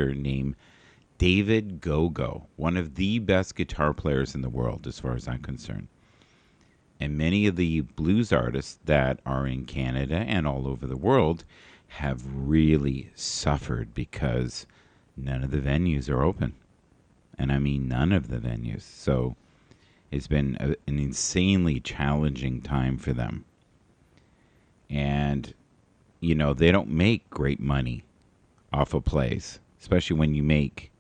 named David Go-Go, one of the best guitar players in the world, as far as I'm concerned. And many of the blues artists that are in Canada and all over the world have really suffered because none of the venues are open. And I mean none of the venues. So it's been an insanely challenging time for them. And, you know, they don't make great money off of plays, especially when you make,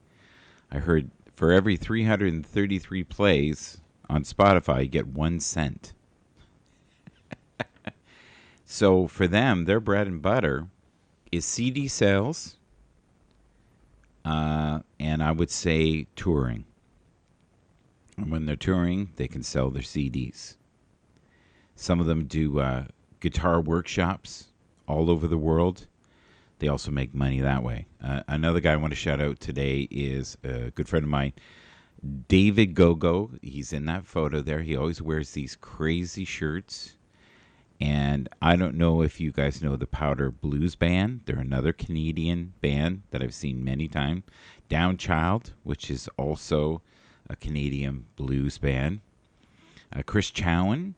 I heard, for every 333 plays on Spotify, you get 1 cent. So for them, their bread and butter is CD sales, and I would say touring. And when they're touring, they can sell their CDs. Some of them do guitar workshops all over the world. They also make money that way. Another guy I want to shout out today is a good friend of mine, David Go-Go. He's in that photo there. He always wears these crazy shirts. And I don't know if you guys know the Powder Blues Band. They're another Canadian band that I've seen many times. Downchild, which is also a Canadian blues band. Chris Chowan,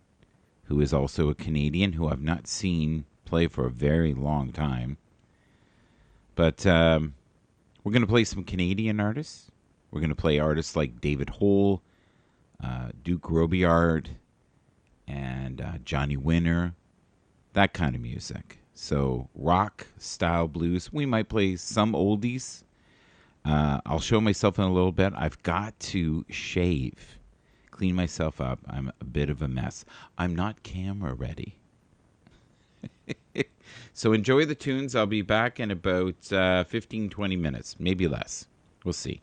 who is also a Canadian, who I've not seen play for a very long time. But we're going to play some Canadian artists. We're going to play artists like David Hole, Duke Robillard, and Johnny Winter, that kind of music. So rock style blues. We might play some oldies. I'll show myself in a little bit. I've got to shave, clean myself up. I'm a bit of a mess. I'm not camera ready. So enjoy the tunes. I'll be back in about 15, 20 minutes, maybe less. We'll see.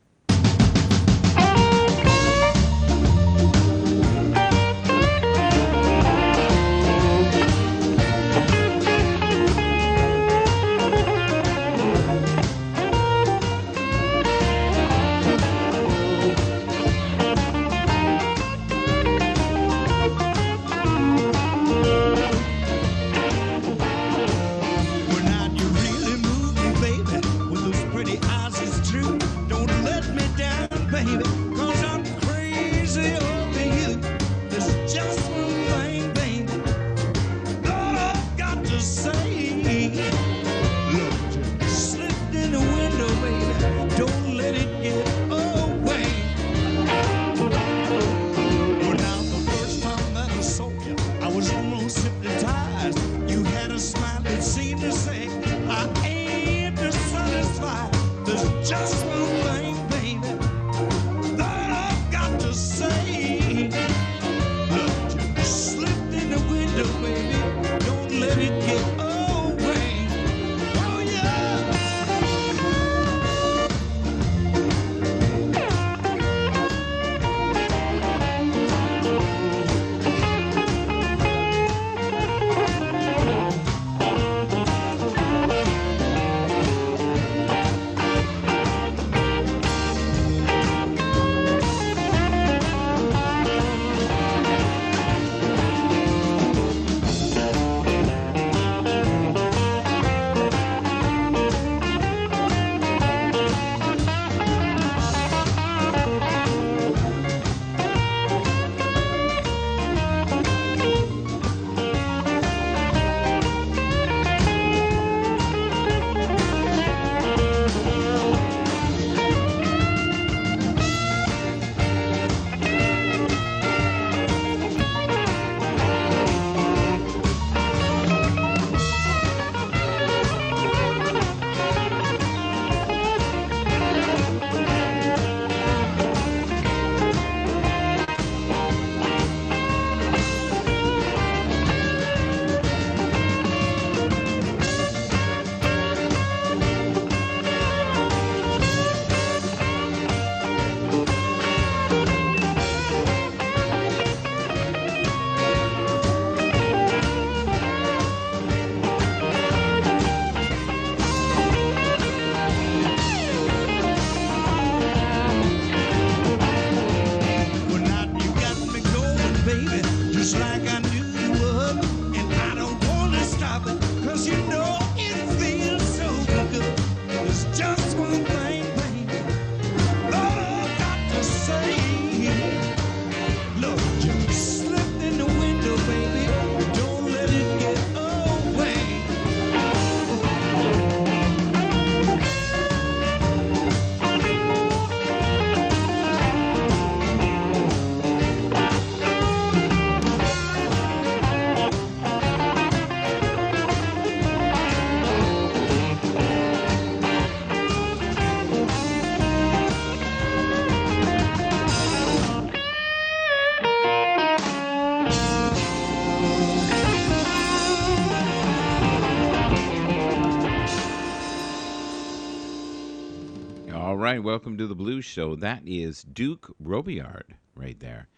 All right, welcome to the Blues Show. That is Duke Robillard right there.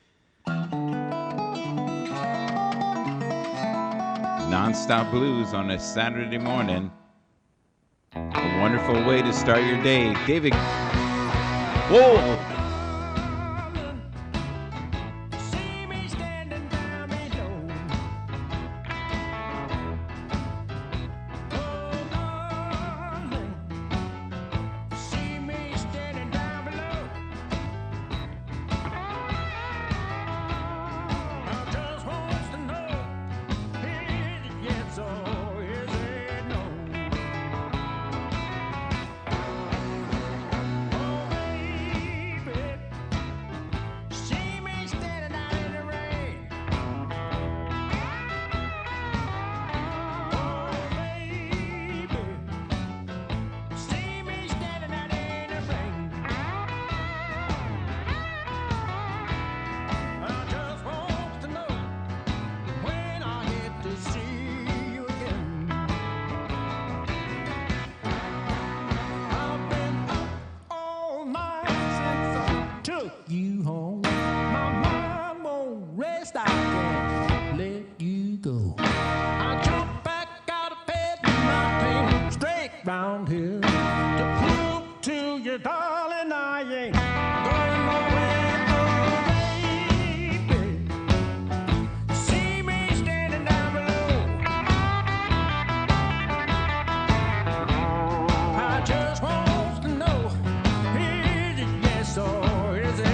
Non-stop blues on a Saturday morning. A wonderful way to start your day. David. Whoa! You home, my mind won't rest. I can't let you go. I jump back out of bed and I came straight round here to prove to you, darling, I ain't going nowhere, baby. See me standing down below. I just want to know, is it yes or is it?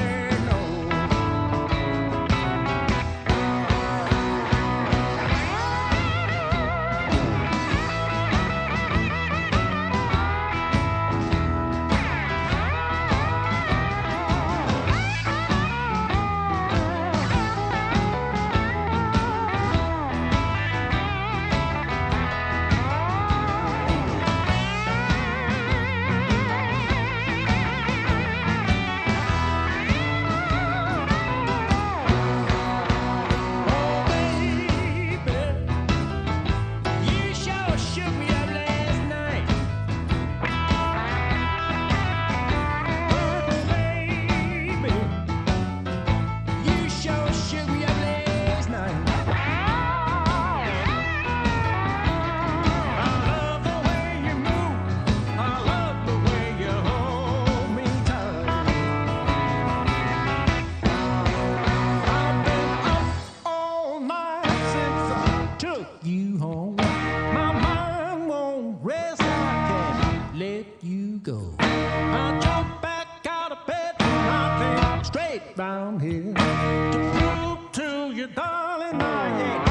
You home, my mind won't rest. I can't let you go. I jump back out of bed and I came straight round here to prove to you, darling, I ain't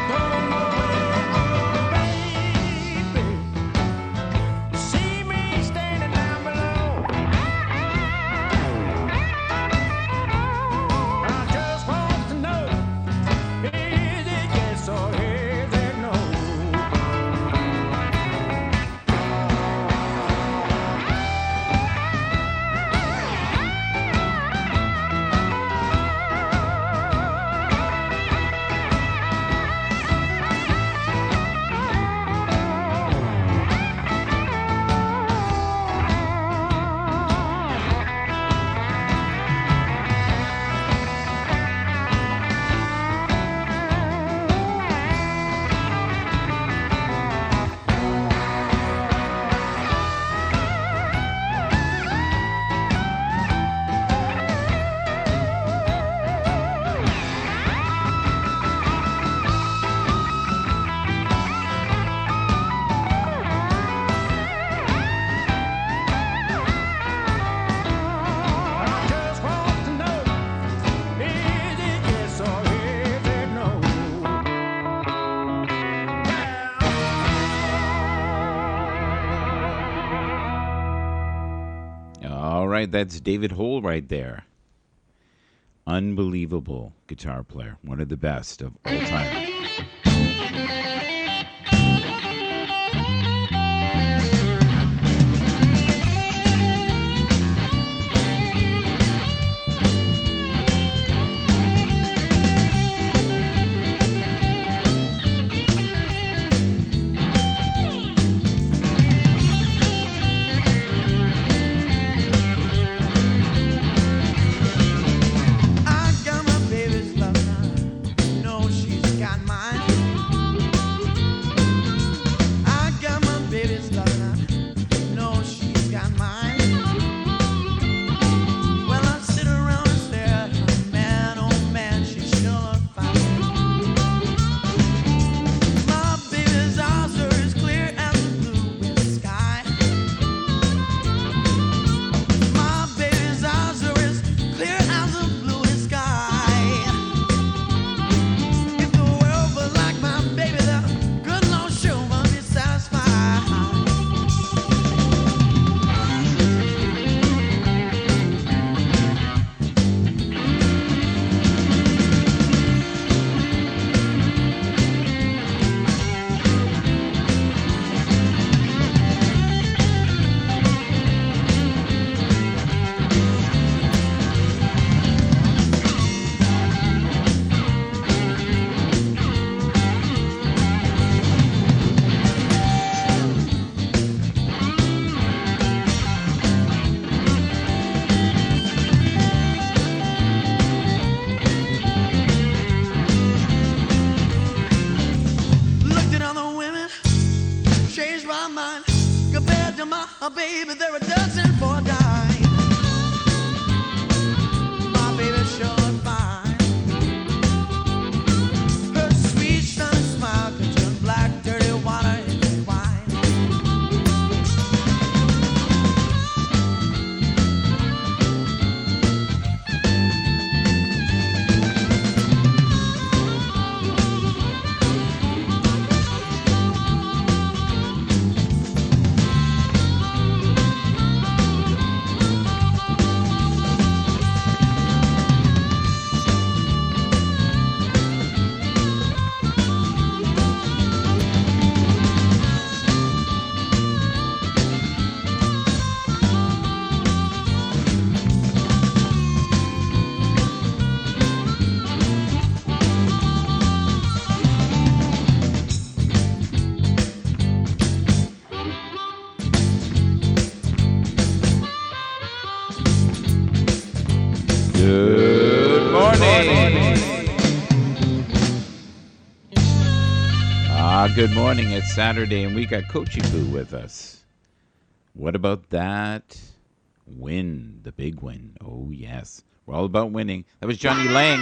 going nowhere, baby. See me standing down below. I just want to know, is it yes or is it no? All right, that's David Hole right there. Unbelievable guitar player. One of the best of all time. baby, they're a dozen for a dime. My baby's sure fine. Her sweet sunny smile can turn black, dirty water into wine. Good morning. Good morning. It's Saturday, and we got Coachy Poo with us. What about that win? The big win. Oh, yes. We're all about winning. That was Johnny Lang.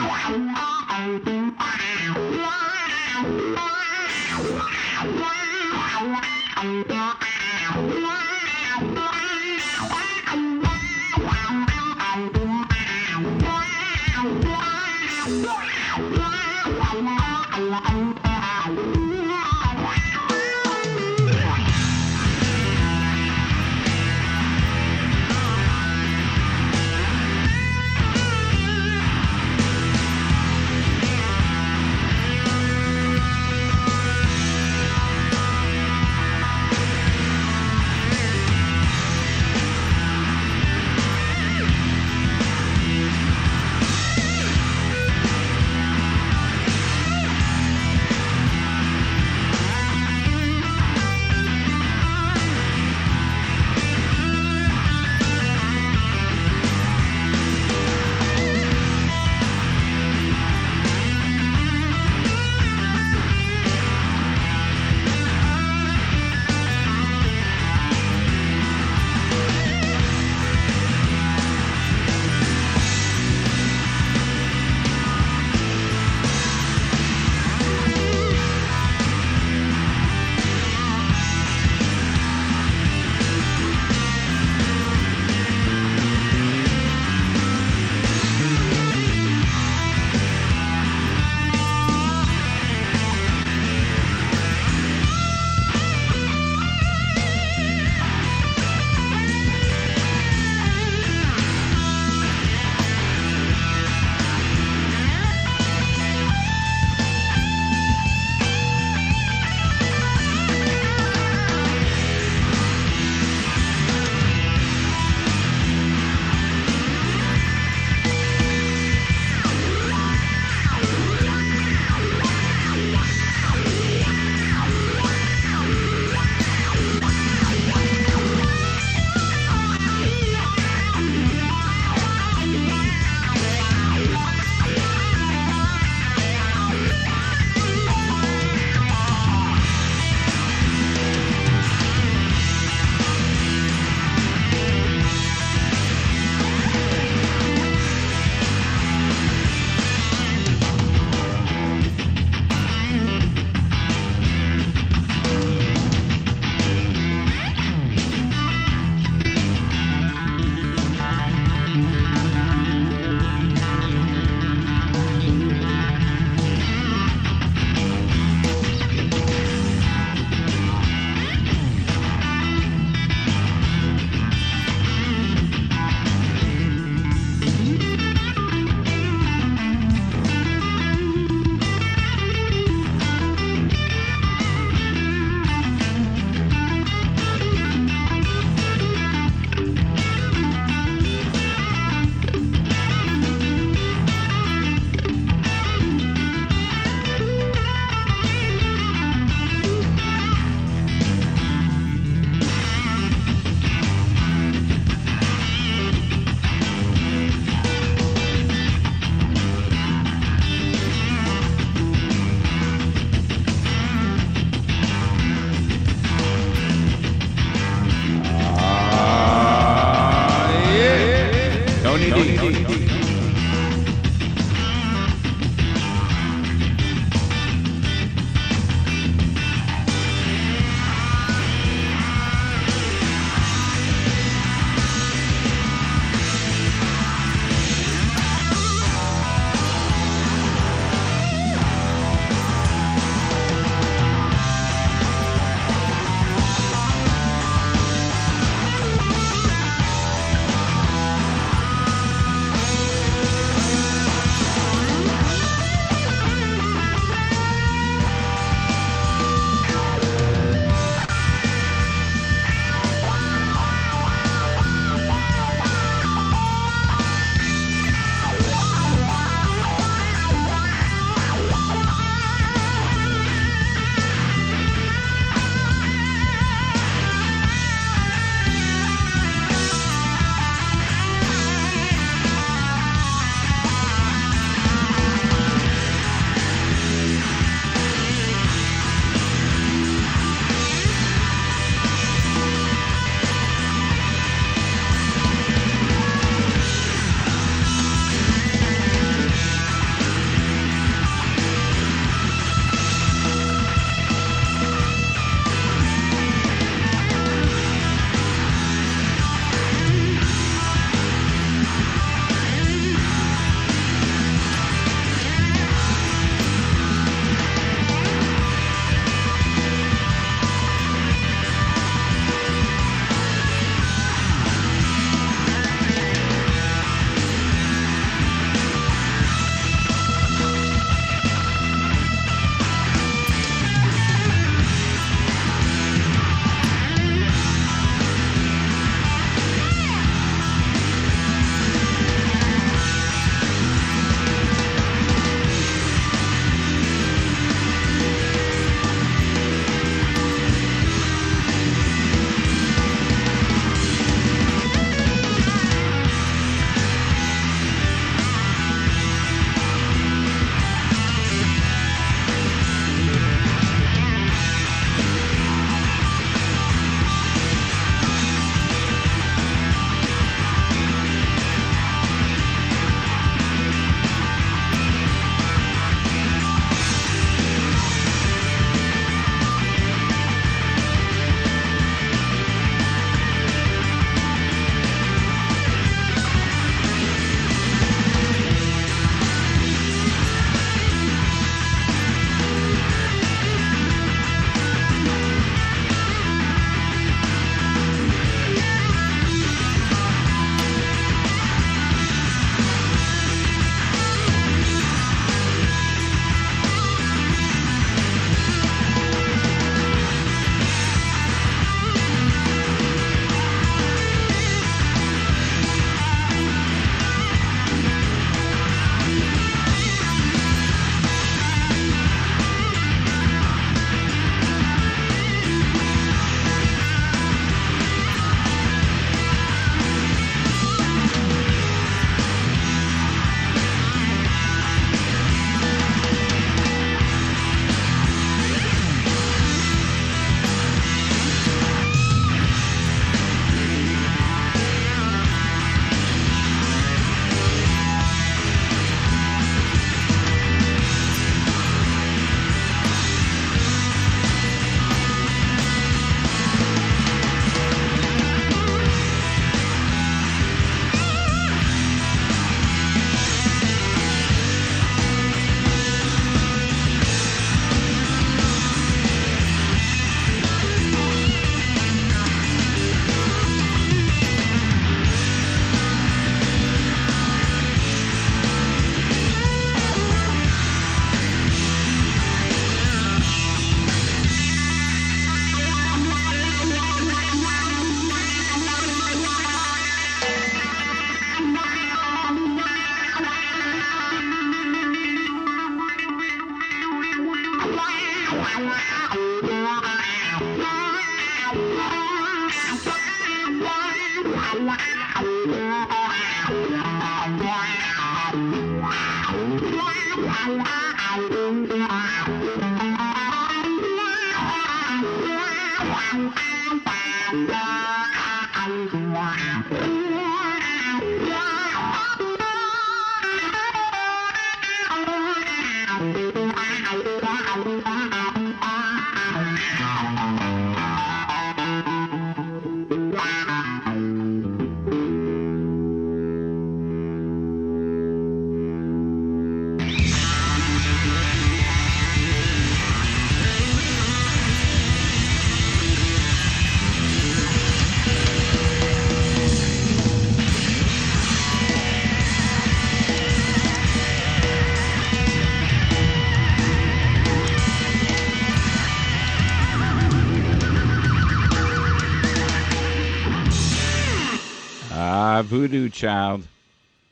Voodoo Child,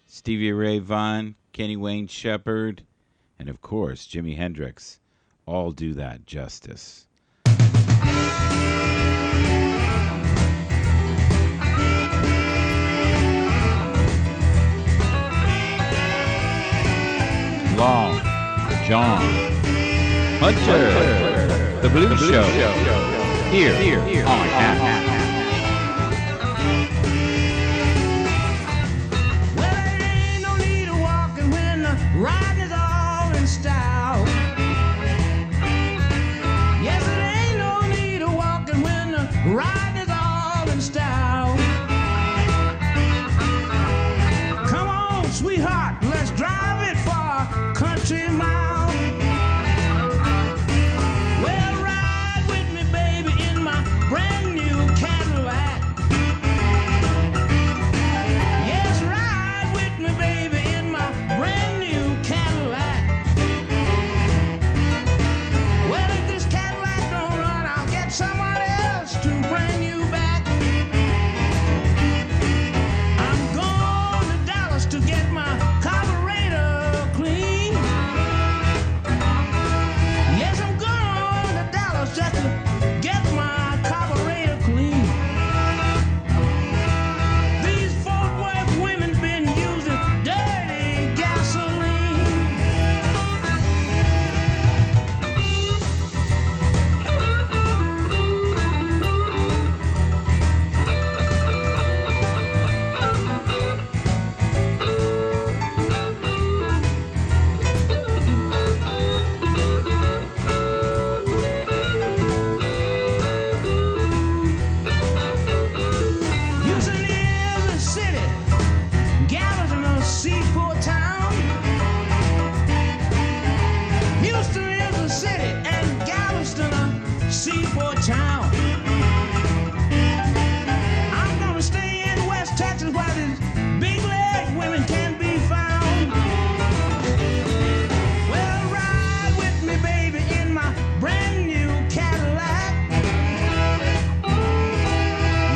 Stevie Ray Vaughan, Kenny Wayne Shepherd, and of course Jimi Hendrix all do that justice. Long John Hunter, the Blues Show, here on Happs. Well, there ain't no need of walking when the riding is all in style. Yes, it ain't no need of walking when the riding is all in style. Come on, sweetheart, let's drive it for a country mile. Well, ride with me, baby, in my brand new Cadillac. Yes, ride with me, baby, in my brand new Cadillac. Well, if this Cadillac don't run, I'll get someone else to bring you back. I'm going to Dallas to get my carburetor clean. Yes, I'm going to Dallas just to get my carburetor clean. These Fort Worth women been using dirty gasoline. Houston is a city, Galveston a seaport town. Houston is a city and Galveston a seaport town. I'm gonna stay in West Texas where these big leg women can be found. Well, ride with me, baby, in my brand new Cadillac.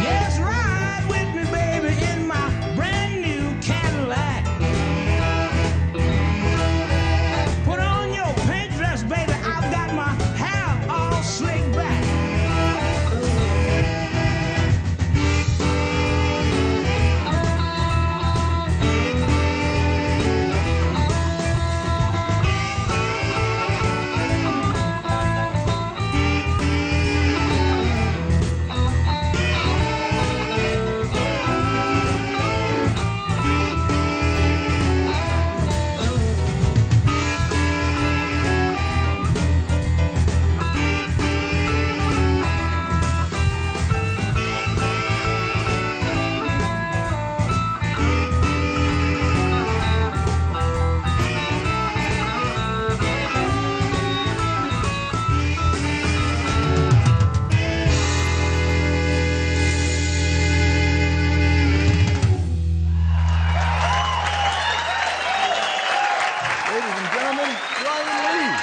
Yes, ride with me, baby, in my brand new Cadillac. Put on your pink dress, baby, I've got my hair all slicked back. Ladies and gentlemen, Ryan Lee.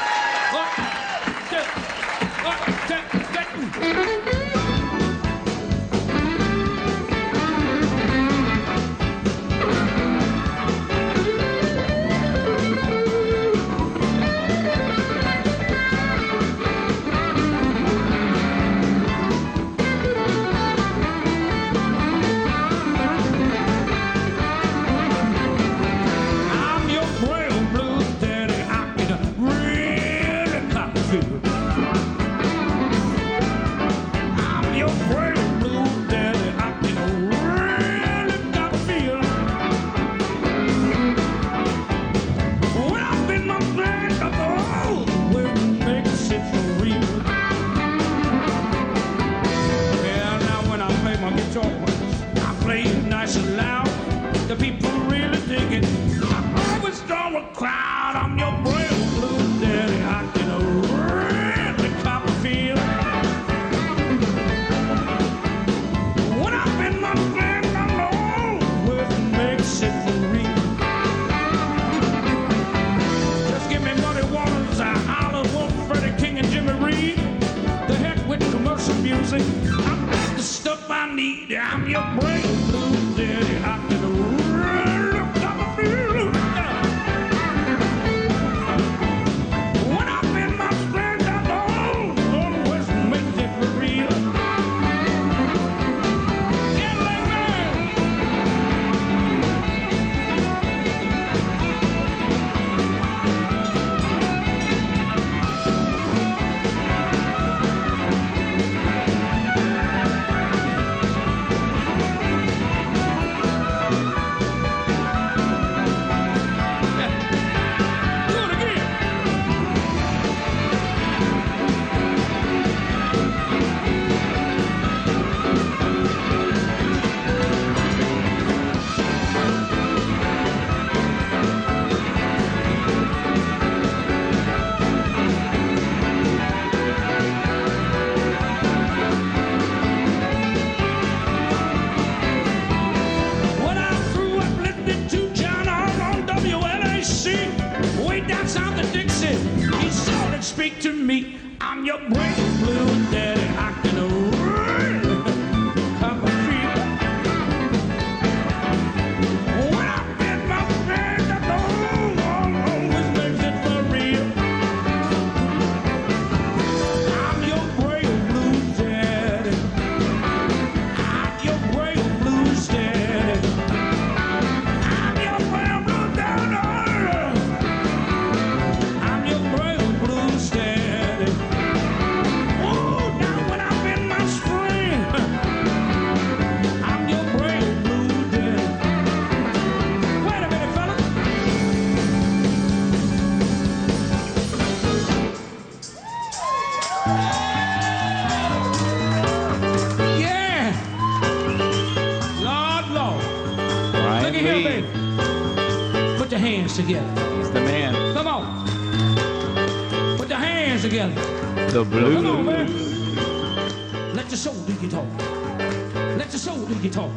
I'm your brand blues daddy. I can really cop a feel. I'm your brand blues daddy. I can really cop a feel. When I'm in my bed, I go, oh, well, makes it for real. Yeah, now when I play my guitar, I play it nice and loud. The people really dig it. I always draw a crowd. I'm your brand blues daddy. I can really cop a feel. When I'm in my band, I know what makes it for real. Just give me Muddy Waters, I holler Wolf, Freddie King, and Jimmy Reed. The heck with commercial music. I'm the stuff I need. I'm your brand blues daddy. I can speak to me. I'm your brave blue daddy. I can run, come and feel. When I get my friends, I don't always makes it for real. I'm your brave blue daddy. I'm your brave blue daddy. I'm your brave blue daddy. I'm your brave blue daddy. Oh, now when I'm in my spring, I'm your brave blue daddy. Wait a minute, fella. Yeah. Lord, Lord. Brian Look at here, Lee. baby. Put your hands together. He's the man. Come on. Put your hands together. The blue. Come on, man. Let your soul do your talk. Let your soul do your talk.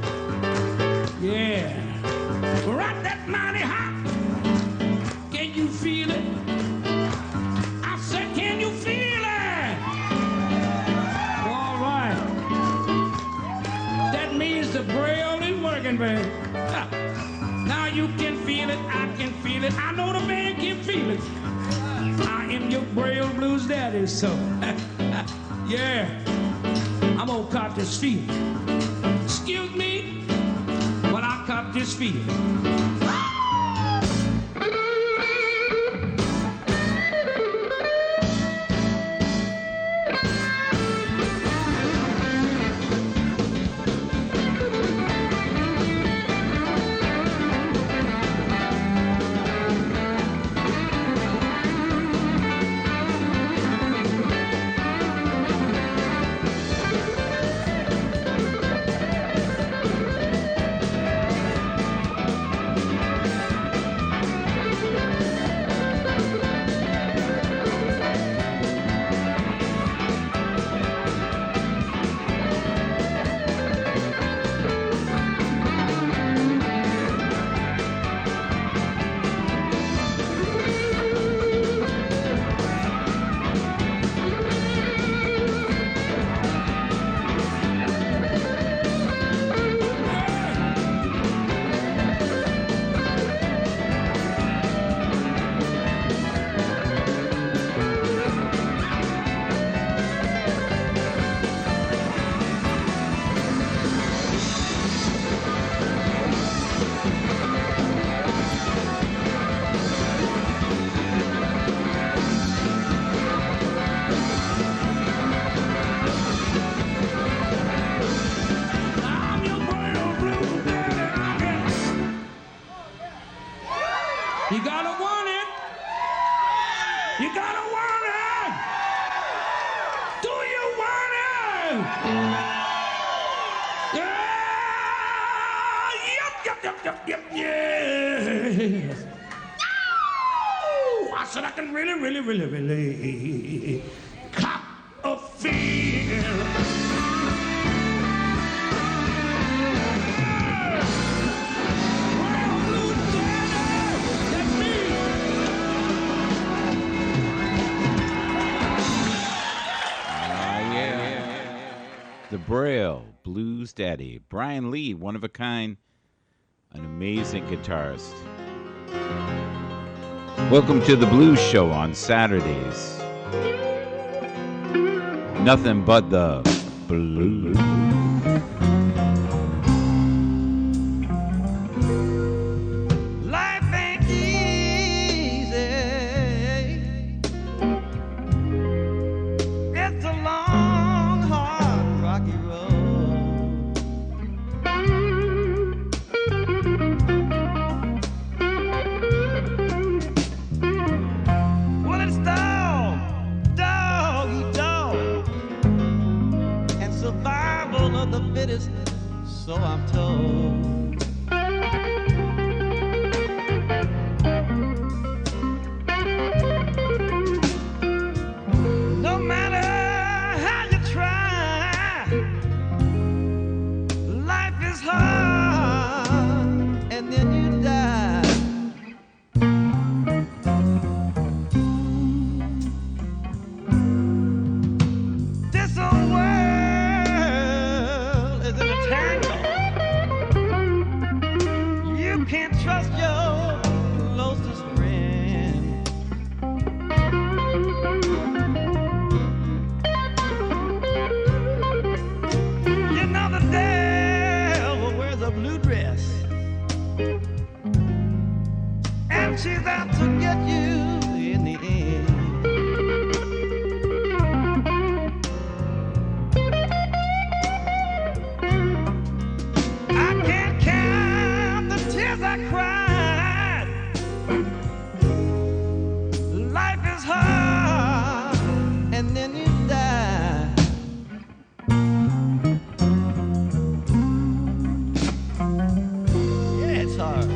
Yeah. Right that mighty hot. Can you feel it? I said, can you feel it? All right. That means the braille is working, baby. Ha. Now you can feel it. I can feel it. I know the man can feel it. I am your braille blues daddy, so yeah. I'm gonna cop this feeling. Excuse me, but I cop this feeling. I'm your braille blues daddy. I can. You gotta want it. You gotta want it. Do you want it? Yep, yes. I said I can really cop a feel. Braille blues daddy, that's me. Yeah. The Braille Blues Daddy. Brian Lee, one of a kind, an amazing guitarist. Welcome to the Blues Show on Saturdays. Nothing but the blues. Life ain't easy. It's a long, hard, rocky road. Well, it's dog eat dog, and survival You can't trust your closest friend. You know the devil wears a blue dress, and she's out to get you in the end. I can't count the tears I cried. Life is hard, and then you die. Yeah, it's hard.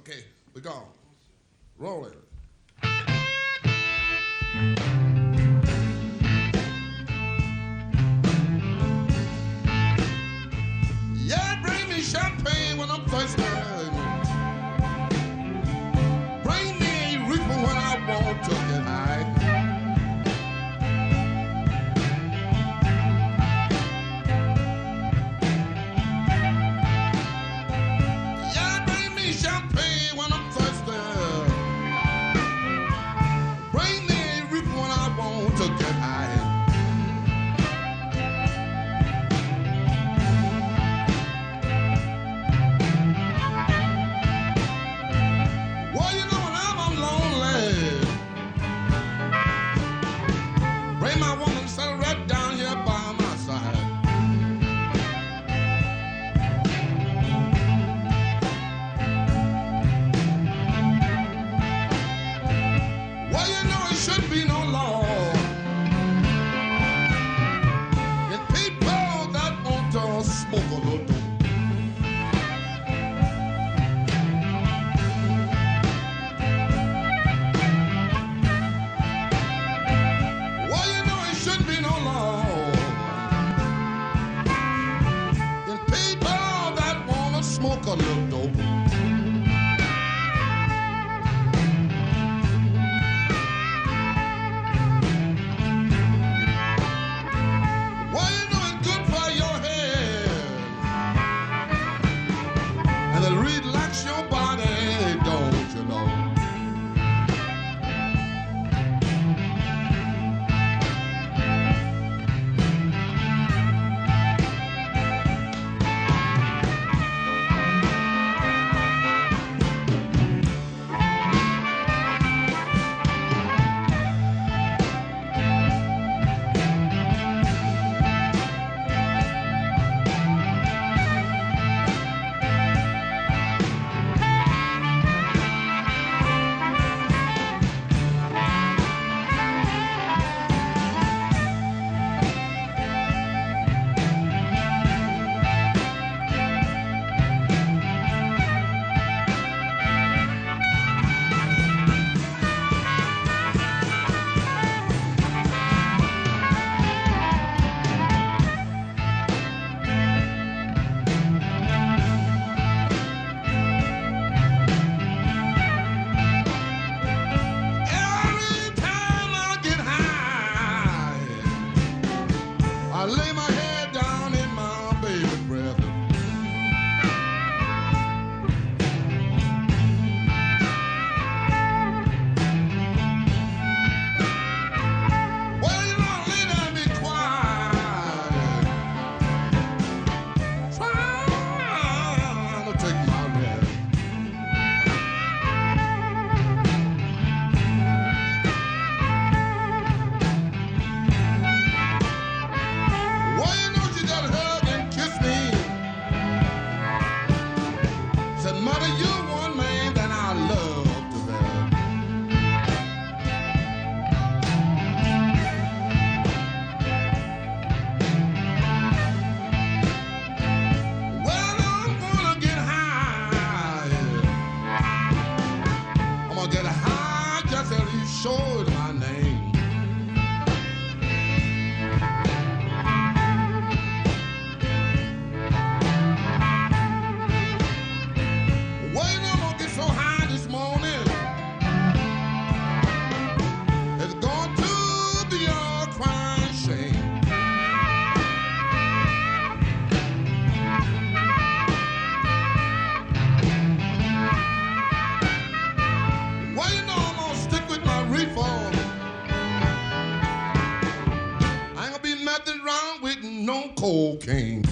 Okay, we're gone. Roll it. Yeah, bring me champagne when I'm thirsty. Bring me a reaper when I want to get high. Yeah, bring me champagne when I'm thirsty. Bring me a reaper when I want to get high. Well, you know when I'm lonely, bring my woman, settle right down here by my side. Well, you know it should be no law in people that want to smoke a little dope. Well, you know it should be no law in people that want to smoke a little dope. Well, you know it's good for your head and it'll relax your body, don't you know? Every time I get high, I lay my head down in my baby's breath. Well, you know, I lay down and be quiet, trying to take my rest. Well, you know she just hug and kiss me. Said, mother, you're one man that I love to death. Well, I'm gonna get high. I'm gonna get high just as you showed my name. Well, you know I'm gonna get so high this morning. It's going to be a crying shame. Well, you know I'm gonna stick with my reefer. I ain't gonna be nothing wrong with no cocaine.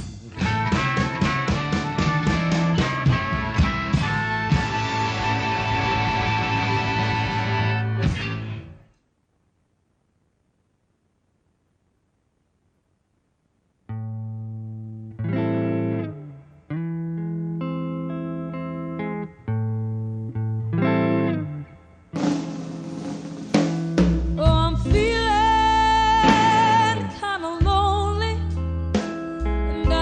Oh, I'm feeling kinda lonely, and I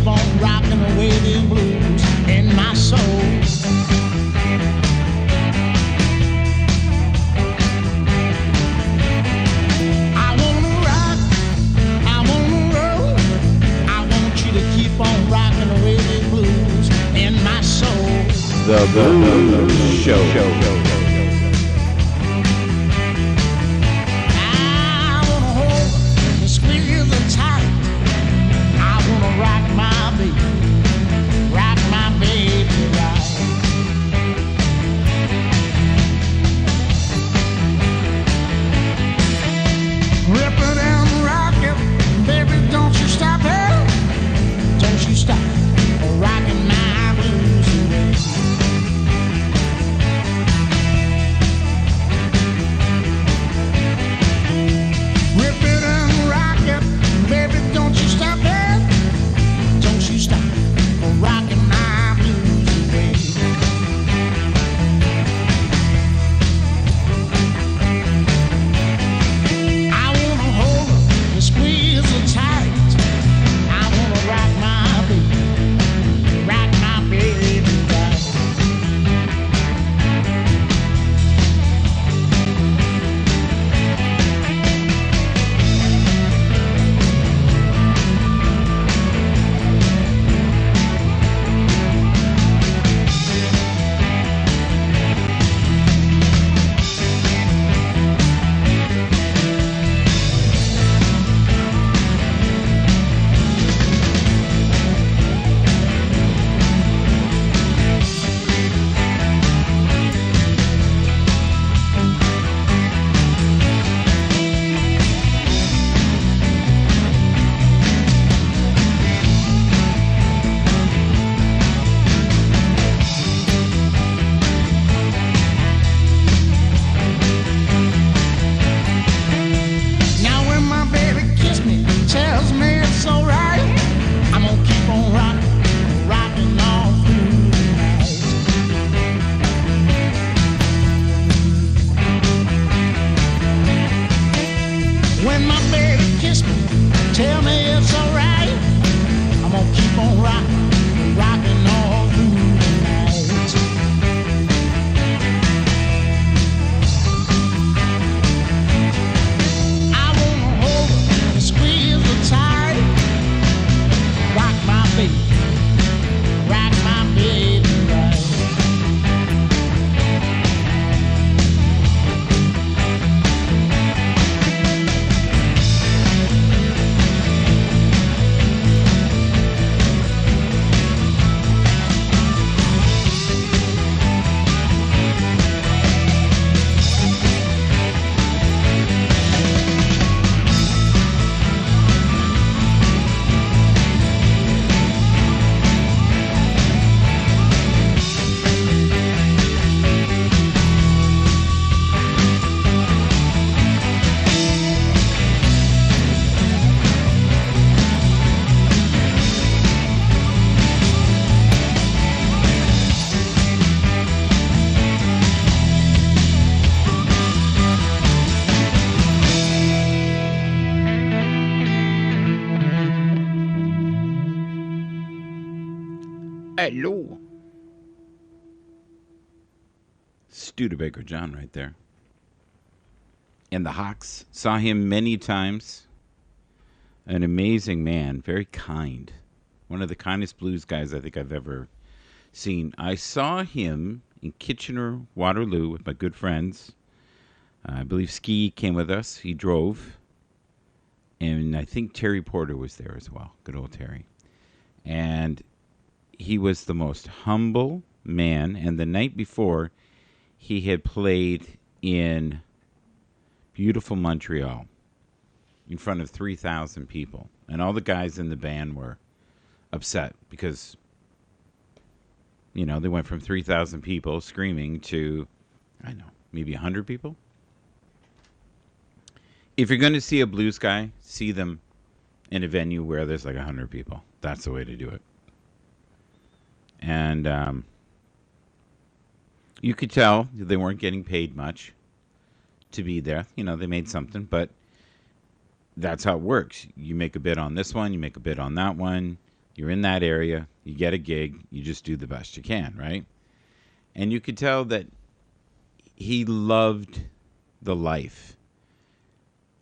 keep on rocking away the blues in my soul. I wanna rock, I wanna roll. I want you to keep on rocking away the blues in my soul. The Blues Show. I wanna hold and squeeze her tight. I wanna rock my baby right. Rip it and rock it, baby, don't you stop it. Don't you stop rocking my blues away. Rip it and rock it, baby, don't you stop it. Don't you stop rocking my blues away. I wanna hold her and squeeze her tight. I wanna rock my baby right. Now when my baby kiss me, tells me it's alright, I'm gonna keep on rocking all through the night. When my baby kiss me, tell me it's alright, I'm gonna keep on rocking all through the night. I wanna hold her and squeeze her tight. Rock my baby right. Hello. Studebaker John right there. And the Hawks. Saw him many times. An amazing man. Very kind. One of the kindest blues guys I think I've ever seen. I saw him in Kitchener, Waterloo with my good friends. I believe Ski came with us. He drove. And I think Terry Porter was there as well. Good old Terry. And he was the most humble man. And the night before, he had played in beautiful Montreal in front of 3,000 people. And all the guys in the band were upset because, you know, they went from 3,000 people screaming to, I don't know, maybe 100 people. If you're going to see a blues guy, see them in a venue where there's like 100 people. That's the way to do it. And you could tell they weren't getting paid much to be there. You know, they made something, but that's how it works. You make a bid on this one, you make a bid on that one. You're in that area. You get a gig. You just do the best you can, right? And you could tell that he loved the life.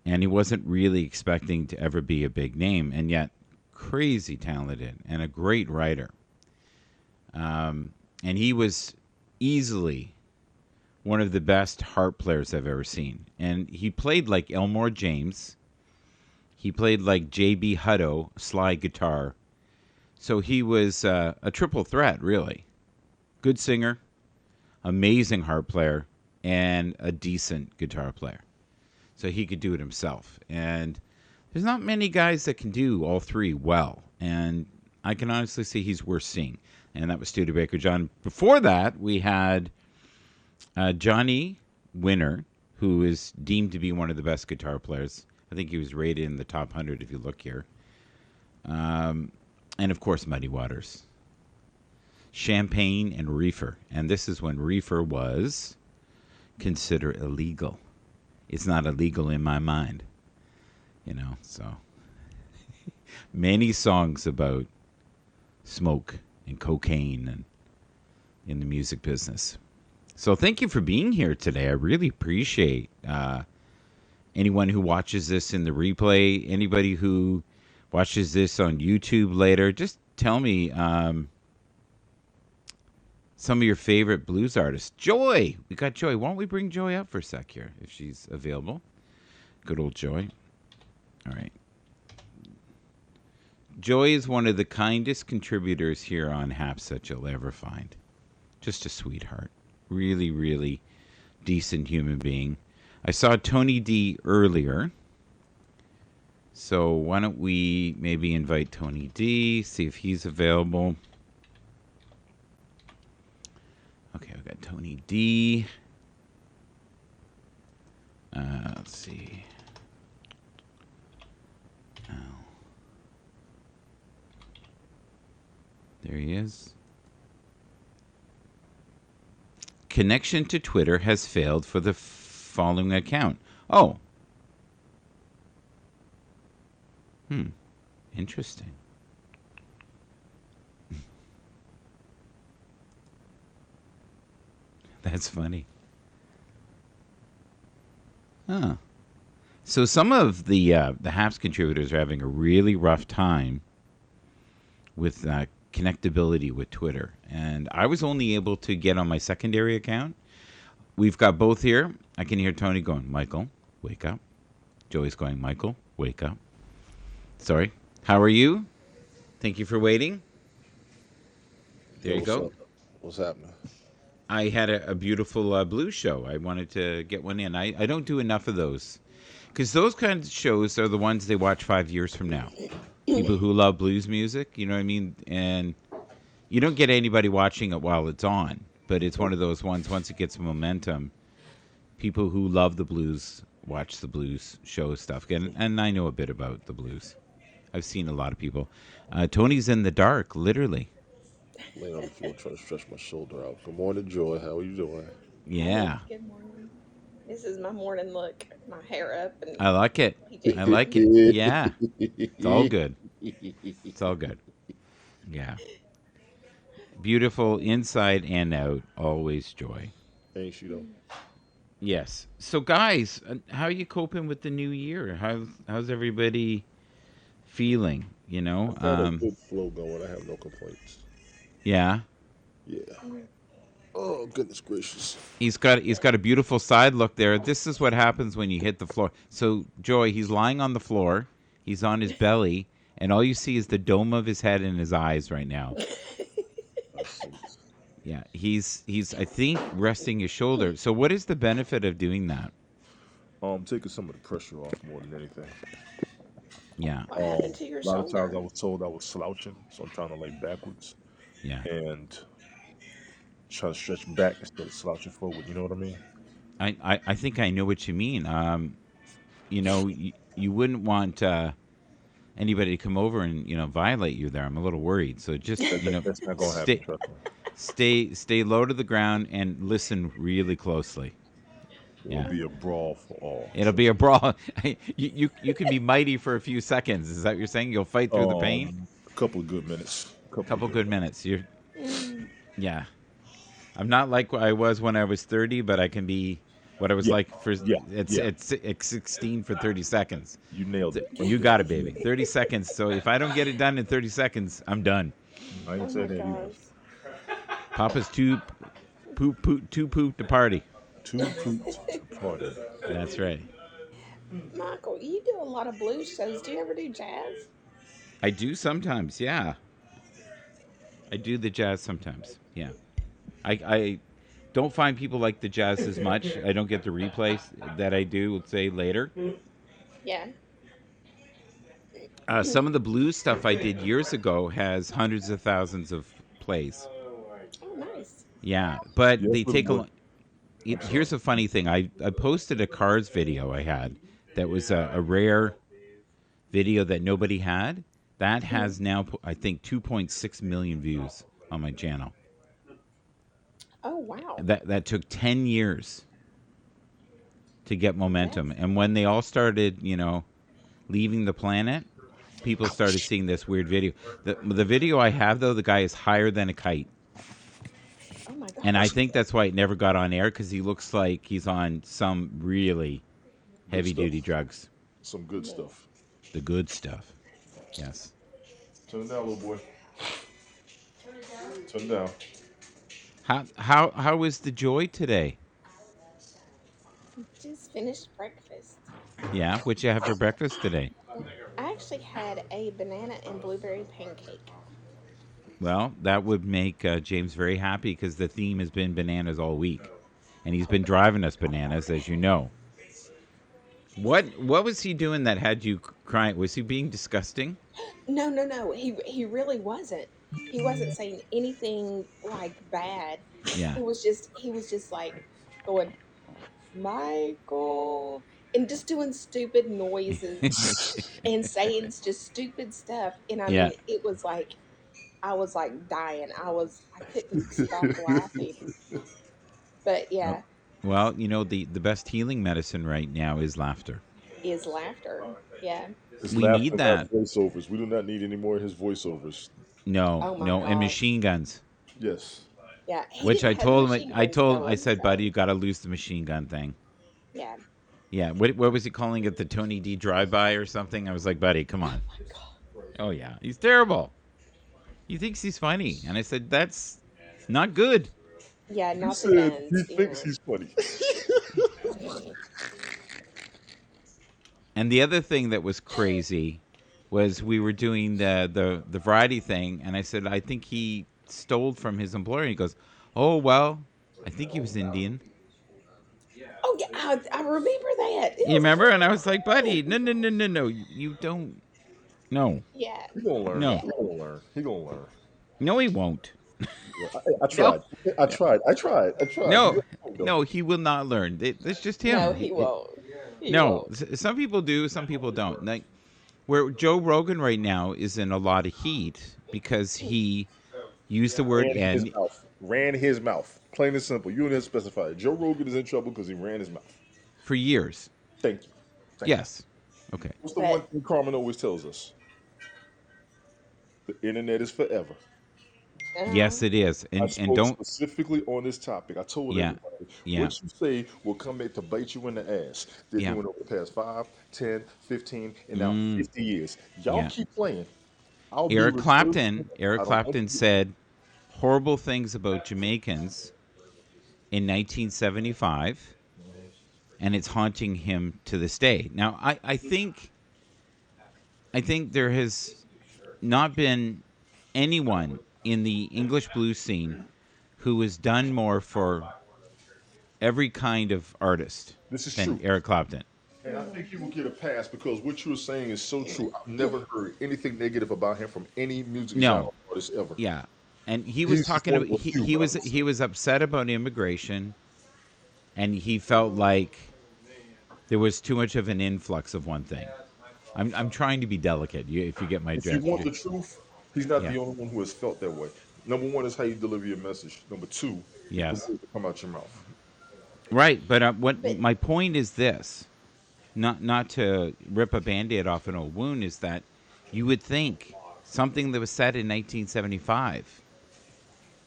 And he wasn't really expecting to ever be a big name, and yet crazy talented and a great writer. And he was easily one of the best harp players I've ever seen. And he played like Elmore James. He played like J.B. Hutto, slide guitar. So he was a triple threat, really. Good singer, amazing harp player, and a decent guitar player. So he could do it himself. And there's not many guys that can do all three well. And I can honestly say he's worth seeing. And that was Studebaker John. Before that, we had Johnny Winter, who is deemed to be one of the best guitar players. I think he was rated in the top 100 if you look here. And, of course, Muddy Waters. Champagne and Reefer. And this is when Reefer was considered illegal. It's not illegal in my mind. So many songs about smoke and cocaine and in the music business. So thank you for being here today. I really appreciate anyone who watches this in the replay, anybody who watches this on YouTube later. Just tell me some of your favorite blues artists. Joy! We got Joy. Why don't we bring Joy up for a sec here, if she's available? Good old Joy. All right. Joy is one of the kindest contributors here on Happs that you'll ever find. Just a sweetheart. Really, really decent human being. I saw Tony D earlier. So why don't we maybe invite Tony D, see if he's available. Okay, I've got Tony D. Let's see. Oh. There he is. Connection to Twitter has failed for the following account. Oh. Interesting. That's funny. Huh. So some of the Happs contributors are having a really rough time with connectability with Twitter. And I was only able to get on my secondary account. We've got both here. I can hear Tony going, Michael, wake up. Joey's going, Michael, wake up. Sorry. How are you? Thank you for waiting. There you go. What's happening? I had a beautiful blues show. I wanted to get one in. I don't do enough of those. Because those kinds of shows are the ones they watch 5 years from now. People who love blues music, you know what I mean? And you don't get anybody watching it while it's on. But it's one of those ones, once it gets momentum, people who love the blues watch the blues show stuff. And I know a bit about the blues. I've seen a lot of people. Tony's in the dark, literally. Laying on the floor trying to stretch my shoulder out. Good morning, Joy. How are you doing? Yeah. Good morning. This is my morning look. My hair up and I like it. PJs. I like it. Yeah. It's all good. It's all good. Yeah. Beautiful inside and out. Always joy. Ain't she though? Yes. So, guys, how are you coping with the new year? How's everybody feeling? You know? I've had a good flow going. I have no complaints. Yeah. Yeah. Oh, goodness gracious. He's got a beautiful side look there. This is what happens when you hit the floor. So, Joy, he's lying on the floor. He's on his belly, and all you see is the dome of his head and his eyes right now. Yeah, he's I think resting his shoulder. So, what is the benefit of doing that? Taking some of the pressure off more than anything. Yeah. What happened to your A lot of times I shoulder? was told I was slouching, so I'm trying to lay backwards Yeah. and try to stretch back instead of slouching forward. You know what I mean? I think I know what you mean. You know, you wouldn't want anybody to come over and violate you there. I'm a little worried. So just That's not gonna happen. Trust me. stay low to the ground and listen really closely. It will be a brawl for all. It'll be a brawl. You can be mighty for a few seconds. Is that what you're saying? You'll fight through the pain? Couple of good minutes. Couple of Couple good good minutes. minutes. You're Mm, yeah. I'm not like what I was when I was 30, but I can be what I was Yeah, like for yeah, yeah. it's 16 for 30 seconds. You nailed it. You got it, baby. 30 seconds. So if I don't get it done in 30 seconds, I'm done. I oh ain't my said that either. gosh. Papa's too poop to party. Two poops to party. That's right. Michael, you do a lot of blues shows. Do you ever do jazz? I do sometimes. Yeah, I do the jazz sometimes. Yeah, I don't find people like the jazz as much. I don't get the replays that I do, let's say, later. Yeah. Some of the blues stuff I did years ago has hundreds of thousands of plays. Oh, nice. Yeah, but Yes, they little take a. boy. I'm sorry. Here's a funny thing. I posted a Cars video I had that was a rare video that nobody had. That has now, I think, 2.6 million views on my channel. Oh, wow. That took 10 years to get momentum. That's And when they all started, leaving the planet, people started seeing this weird video. The video I have, though, the guy is higher than a kite. oh my And I gosh. think that's why it never got on air, because he looks like he's on some really Good heavy stuff. duty drugs. Some good stuff. The good stuff. Yes. Turn it down, little boy. Turn it down. How was the joy today? Just finished breakfast. Yeah, what you have for breakfast today? I actually had a banana and blueberry pancake. Well, that would make James very happy because the theme has been bananas all week, and he's been driving us bananas, as you know. What was he doing that had you crying? Was he being disgusting? No, no, no. He really wasn't. He wasn't saying anything like bad. Yeah. He was just like going, Michael, and just doing stupid noises and saying just stupid stuff. And I Yeah. mean, it was like I was like dying. I couldn't stop laughing. But Oh. yeah, Well, the best healing medicine right now is laughter. is laughter. Yeah. It's We need laughter, not that. voiceovers. We do not need any more of his voiceovers. No, Oh my no, and gosh. machine guns. Yes. Yeah. He Which didn't I have the told him. machine I guns told. I going, said, buddy, so you got to lose the machine gun thing. yeah. Yeah. What was he calling it? The Tony D drive-by or something? I was like, buddy, come on. My God. Oh yeah, he's terrible. He thinks he's funny, and I said that's not good. Yeah, He not the said he guns. thinks he's funny. And the other thing that was crazy was we were doing the variety thing, and I said I think he stole from his employer. He goes, "Oh well, I think he was Indian." Oh yeah, I remember that. It You was remember? And I was crazy. like, "Buddy, no, no, no, no, no, you don't. No, Yeah. He gonna learn. no, He gonna learn. He gonna learn. no, he won't. Yeah, I No, tried. I tried. I tried. I tried. no, Though. no, he will not learn. That's just No, him. he won't. He No, won't. some people do, some people don't. Like where Joe Rogan right now is in a lot of heat because he used the word Ran his "and" mouth. Ran his mouth. Plain and simple. You didn't specify it. Joe Rogan is in trouble because he ran his mouth. for years. Thank you. Thank you. Yes. Okay. What's the one But thing Carmen always tells us? The internet is forever. Yes, it is. I And spoke don't. specifically on this topic. I told Yeah. everybody Yeah. what you say will come back to bite you in the ass. They're Yeah. doing it over the past 5, 10, 15, and now Mm, 50 years. Y'all yeah. keep playing. I'll be Eric reserved. Clapton. Eric I don't want Clapton you. said horrible things about Jamaicans in 1975, and it's haunting him to this day. Now, I think there has not been anyone in the English blues scene who has done more for every kind of artist This is than true. Eric Clapton. And I think he will get a pass because what you're saying is so true. I've never heard anything negative about him from any music genre No, artist ever. yeah, and he was He's just talking one about of a few, he but I was listen. he was upset about immigration, and he felt like there was too much of an influx of one thing. I'm trying to be delicate. If you get my If you drift, want the truth, he's not yeah, the only one who has felt that way. Number one is how you deliver your message. Number two is the yes, words that come out your mouth. right. But what but my point is this: not to rip a band-aid off an old wound, is that you would think something that was said in 1975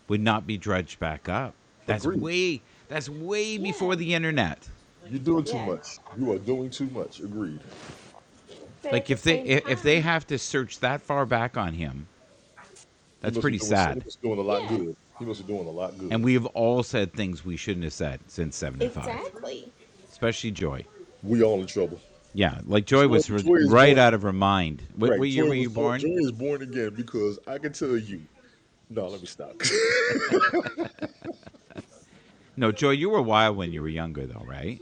would not be dredged back up. Agreed. That's way Yeah. before the internet. You're doing too Yeah. much. You are doing too much. Agreed. But at Like the same if they time, have to search that far back on him, He that's must be pretty doing. He sad. must be doing a lot yeah, good. He must be doing a lot good. And we have all said things we shouldn't have said since 75, exactly. especially Joy. We all in trouble. Yeah, like Joy was Joy is right born. out of her mind. What Right. year Joy were was you born. born? Joy is born again because I can tell you. No, let me stop. No, Joy, you were wild when you were younger, though, right?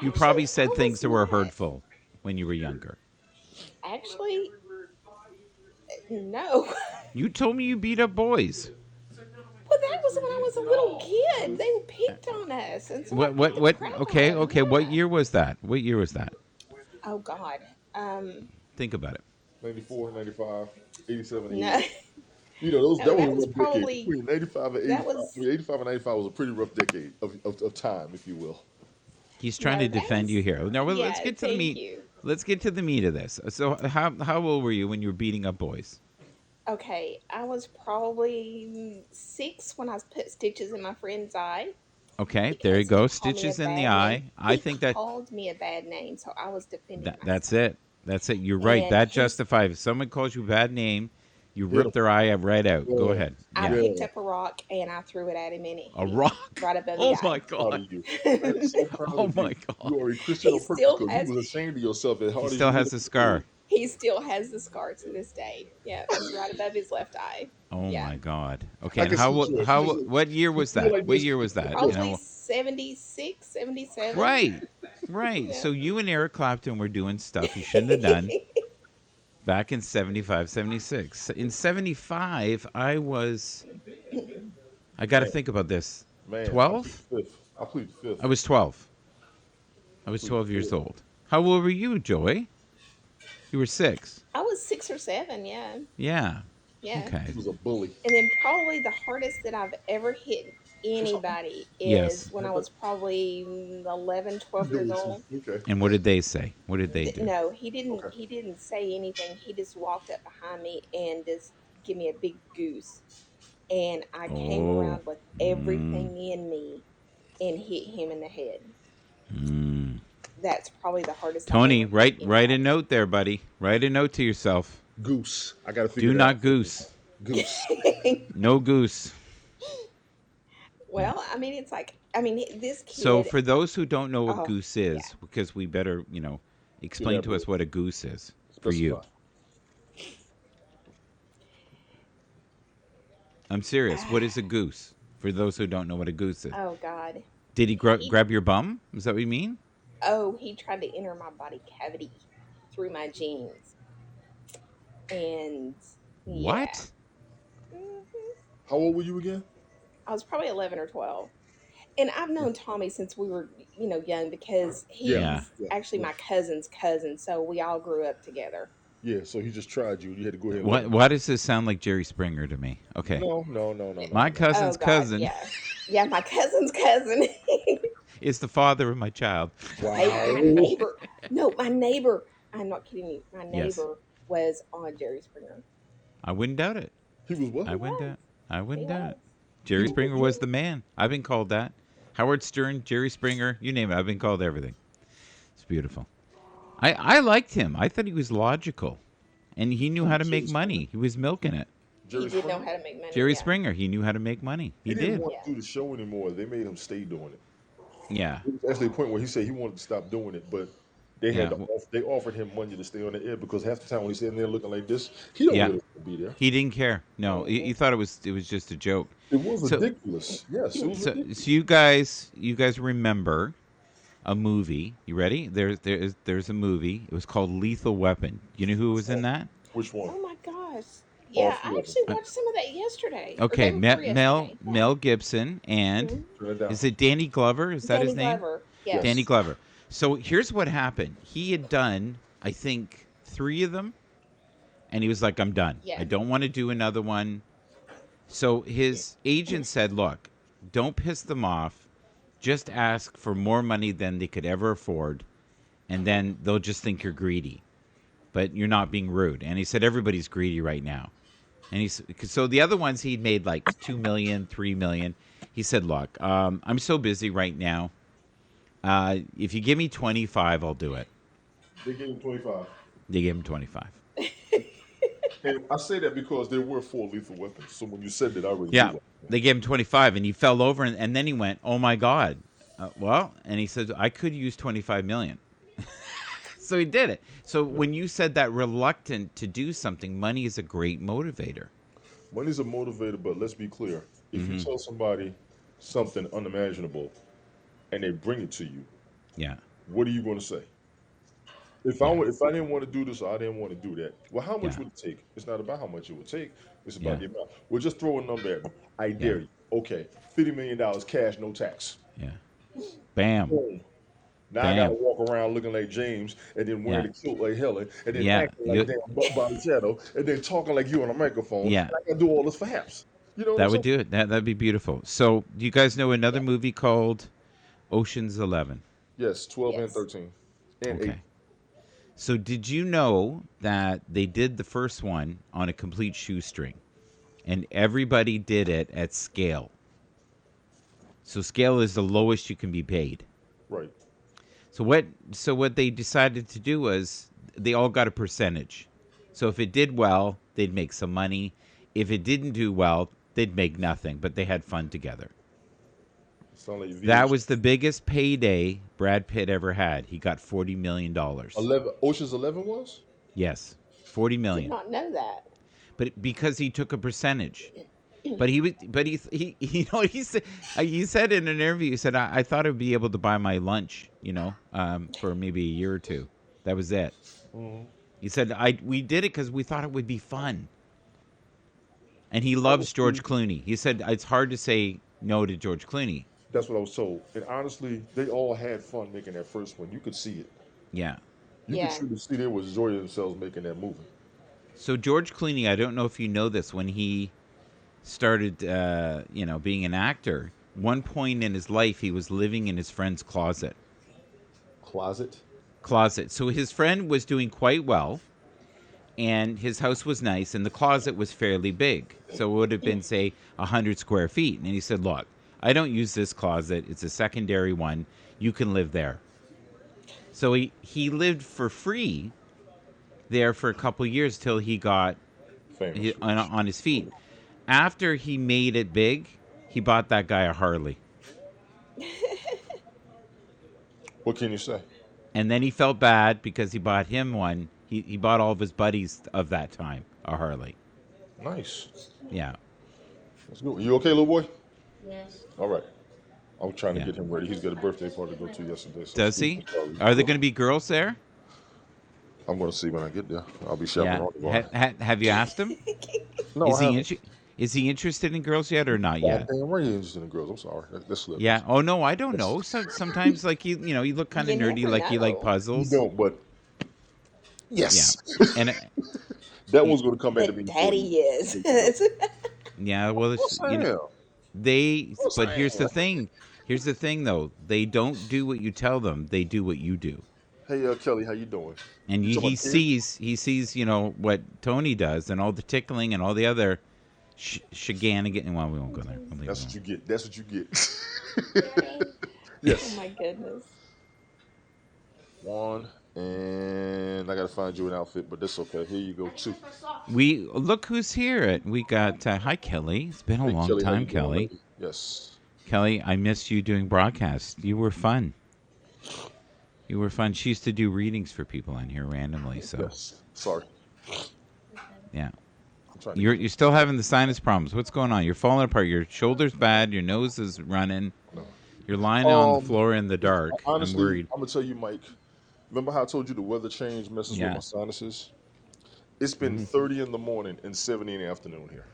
You Actually, probably I said was things that were not. hurtful when you were younger. Actually, no. You told me you beat up boys. Well, that was when I was a little kid. They picked on us, and so I beat the What? crap Okay, out of okay. them. What Yeah. year was that? What year was that? Oh God. Think about it. 94, 95, 87, No. 88. You know, those No, that was that a was rough decade. probably Between 85 and that 85. was 85 and 95 was a pretty rough decade of time, if you will. He's trying no, to that defend you was here. Now, well, let's yeah. get to the Thank meat. you. Let's get to the meat of this. So, how old were you when you were beating up boys? Okay, I was probably 6 when I put stitches in my friend's eye Okay, there you because he go. called me a Stitches in the bad name. eye. I He think that, called me a bad name, so I was defending that's myself. it. That's it. You're right. And That he's justifies. If someone calls you a bad name, you Hit rip 'em. their eye right out. Go Yeah, ahead. I Yeah, picked yeah. up a rock and I threw it at him and it a hit him rock. right above the Oh my eye. Proud god. of you. I am so proud Oh of my you. god. You are a Christian He on purpose still because you has was ashamed of yourself as He hard as still you has hit a him in scar. he still has the scar to this day. Yeah, it's right above his left eye. Oh Yeah. my god. Okay, I and can see Joy. She just what year she was feel that? like What this. year was that? You Look, Probably know, 76, 77. right. Right. Yeah. So you and Eric Clapton were doing stuff you shouldn't have done back in 75, 76. In 75, I got to man, think about this. man, I plead 12? the fifth. I plead the fifth. I was 12. I I was plead 12 the years fifth. old. How old were you, Joy? You were 6. I was 6 or 7, yeah. Yeah. Yeah. Okay. He was a bully. And then probably the hardest that I've ever hit anybody is Yes. when I was probably 11, You 12 do years it too. old. Okay. And what did they say? What did they do? No, he didn't. Okay. He didn't say anything. He just walked up behind me and just give me a big goose, and I came Oh. around with Mm, everything in me and hit him in the head. mm. That's probably the hardest I've Tony, ever hit write a anybody. note there, buddy. Write a note to yourself. Goose. I gotta figure Do it out. not goose. Goose. No goose. Well, I mean, it's like this So kid. for those who don't know what Oh, goose yeah. is, because we better, explain to us Elaborate. what a goose is for you. Specify. I'm serious. What is a goose? For those who don't know what a goose is. Oh God. Did he He. grab your bum? Is that what you mean? Oh, he tried to enter my body cavity through my jeans, and yeah. What? Mhm. How old were you again? I was probably 11 or 12. And I've known Tommy since we were, young because Yeah. Yeah. he's Yeah. actually Yeah. my cousin's cousin. So we all grew up together. Yeah. So he just tried you. You had to go ahead and let What? him. Why does this sound like Jerry Springer to me? Okay. No, no, no, no, no, My no. cousin's Oh, God. cousin Yeah. Yeah, my cousin's cousin. is the father of my child. Hey, my Wow. neighbor. No, my neighbor. I'm not kidding you. My Yes. neighbor was on Jerry Springer. I wouldn't doubt it. He was what? I wouldn't was. doubt. I He wouldn't doubt was. it. Jerry Springer was the man. I've been called that. Howard Stern, Jerry Springer, you name it. I've been called everything. It's beautiful. I liked him. I thought he was logical, and he knew how to Jerry make Springer. money. He was milking it. Jerry He did know Springer. how to make money. Jerry Yeah. Springer, he knew how to make money. He He didn't did. want Yeah. to do the show anymore. They made him stay doing it. Yeah. It was actually a point where he said he wanted to stop doing it, but they Yeah. had to they offered him money to stay on the air because half the time when he's sitting there looking like this, he don't Yeah. really want to be there. He didn't care. No, he thought it was just a joke. It was So ridiculous. Yes, it was so ridiculous. so you guys remember a movie? You ready? There's a movie. It was called Lethal Weapon. You know who was in that? Which one? Oh my gosh. All Yeah, three I of them. actually watched some of that yesterday. Or Okay, day before yesterday. Yeah. Mel Gibson and Mhm. Turn it down. is it Danny Glover? Is that Danny his name? Glover. Yes. Danny Glover. So here's what happened. He had done, I think, 3 of them, and he was like, "I'm done. Yeah. I don't want to do another one." So his agent said, "Look, don't piss them off. Just ask for more money than they could ever afford, and then they'll just think you're greedy." but you're not being rude. And he said everybody's greedy right now. And so the other ones he'd made like 2 million, 3 million. He said, "Look, I'm so busy right now. If you give me 25, I'll do it." They gave him 25. They gave him 25. And I say that because there were 4 lethal weapons. So when you said that, I already Yeah, knew that. they gave him 25, and he fell over, and then he went, "Oh my God, and he said, I could use 25 million." So he did it. So when you said that reluctant to do something, money is a great motivator. Money's a motivator, but let's be clear. If you tell somebody something unimaginable and they bring it to you, Yeah, what are you going to say? If Yeah. I didn't want to do this, or I didn't want to do that. Well, how much Yeah. would it take? It's not about how much it would take. It's Yeah. about the amount. Well, just throw a number at me. I dare you. Okay, $50 million cash, no tax. yeah. Bam, Boom. Now I got to bam. walk around looking like James, and then wearing Yeah, a kilt like Helen, and then yeah, acting like damn Bobby Shadow, and then talking like you on a microphone. yeah. And I got to do all this for Happs. You know what That I'm would saying? do it. That'd be beautiful. So, do you guys know another movie called Ocean's 11? Yes, 12 and Yes. 13. And 8. Okay. So, did you know that they did the first one on a complete shoestring, and everybody did it at scale? So, scale is the lowest you can be paid. Right. So what they decided to do was they all got a percentage. So if it did well, they'd make some money. If it didn't do well, they'd make nothing, but they had fun together. Sound like That was the biggest payday Brad Pitt ever had. He got $40 million. 11. Ocean's 11 was? Yes, 40 Did million. not know that. But because he took a percentage. But he you know, he said in an interview, he said, I thought I'd be able to buy my lunch, for maybe a year or two. That was it. He said, we did it because we thought it would be fun. And he loves George Clooney. He said, it's hard to say no to George Clooney. That's what I was told. And honestly, they all had fun making that first one. You could see it. Yeah. You Yeah. could truly see they were enjoying themselves making that movie. So George Clooney, I don't know if you know this, when he started, being an actor, one point in his life, he was living in his friend's closet. Closet. So his friend was doing quite well, and his house was nice, and the closet was fairly big. So it would have been, say, 100 square feet. And he said, look, I don't use this closet. It's a secondary one. You can live there. So he lived for free there for a couple years till he got Famous. on his feet. After he made it big, he bought that guy a Harley. What can you say? And then he felt bad because he bought him one. He bought all of his buddies of that time a Harley. Nice. Yeah. That's good. You okay, little boy? Yes. All right. I'm trying to Yeah. get him ready. He's got a birthday party to go to yesterday. So Does he? Are there going to be girls there? I'm going to see when I get there. I'll be Yeah. chaperoning. Have you asked him? No, Is I he haven't. is he interested in girls yet or not yet? Damn right you're interested in girls. I'm sorry. That's slipped. Yeah. Oh no, I don't know. So sometimes like you look kind of You nerdy, never like you like know. You puzzles. don't, but Yeah. yes. And That one's going to come back to But me. daddy is. yeah, well, it's, but here's the thing. Here's the thing, though. They don't do what you tell them. They do what you do. Hey, Kelly, how you doing? And You talking he about kids? sees, what Tony does and all the tickling and all the other shenanigans. Well, we won't go there. We'll leave That's it what you alone. get. That's what you get. Oh Yes. my goodness. One, and I got to find you an outfit, but that's okay. Here you go, two. We look who's here. We got hi Kelly. It's been a Hey, long Kelly, how time, you doing, Kelly. lady? Yes. Kelly, I missed you doing broadcasts. You were fun. You were fun. She used to do readings for people on here randomly. So Yes. Sorry. yeah. I'm trying to You're still having the sinus problems. What's going on? You're falling apart. Your shoulder's bad. Your nose is running. No. You're lying on the Um, floor in the dark. Honestly, I'm worried. I'm gonna tell you, Mike. Remember how I told you the weather change messes Yeah. with my sinuses? It's been 30 in the morning and 70 in the afternoon here,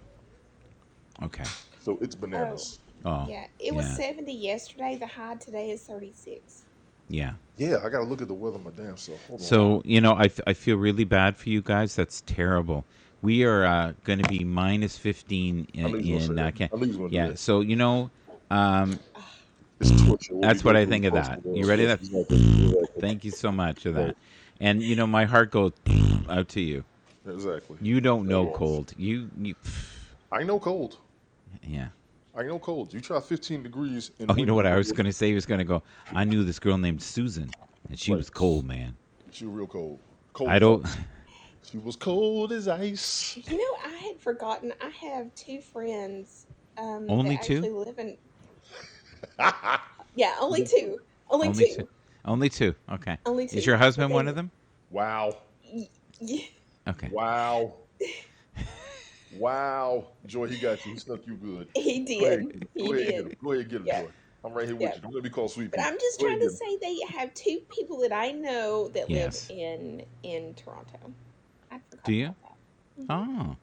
Okay. so it's bananas. Oh. Yeah, it was yeah. 70 yesterday. The high today is 36. Yeah. Yeah, I gotta look at the weather my damn self. Hold on. So I feel really bad for you guys. That's terrible. We are going to be minus 15 I knew you was in gonna say that. I knew you was gonna do yeah. that. So It's torture. that's what I think of that. You ready? Thank you so much for that. And my heart goes out to you. Exactly. You don't know Yes. cold. You I know cold. yeah. I know cold. You try 15 degrees in Oh, you know winter. what I was going to say? He was going to go, I knew this girl named Susan, and she Right. was cold, man. She was real cold. Cold I as don't. ice. She was cold as ice. I had forgotten. I have two friends Only that two? actually live in. Yeah, only two. Only Only two. two. Only two. Okay. Only Is two. your But husband one they. of them? Wow. Yeah, Okay. Wow. Wow. Joy, he got you. He snuck you good. he Go ahead. did. Go He ahead and get him. did. Go ahead and get him, Yeah. Joy. I'm right here Yeah. with you. Don't let me call Sweet But Pea. I'm just Go ahead trying and to get him. say they have two people that I know that live Yes. in Toronto. I forgot Do you? about that. Oh.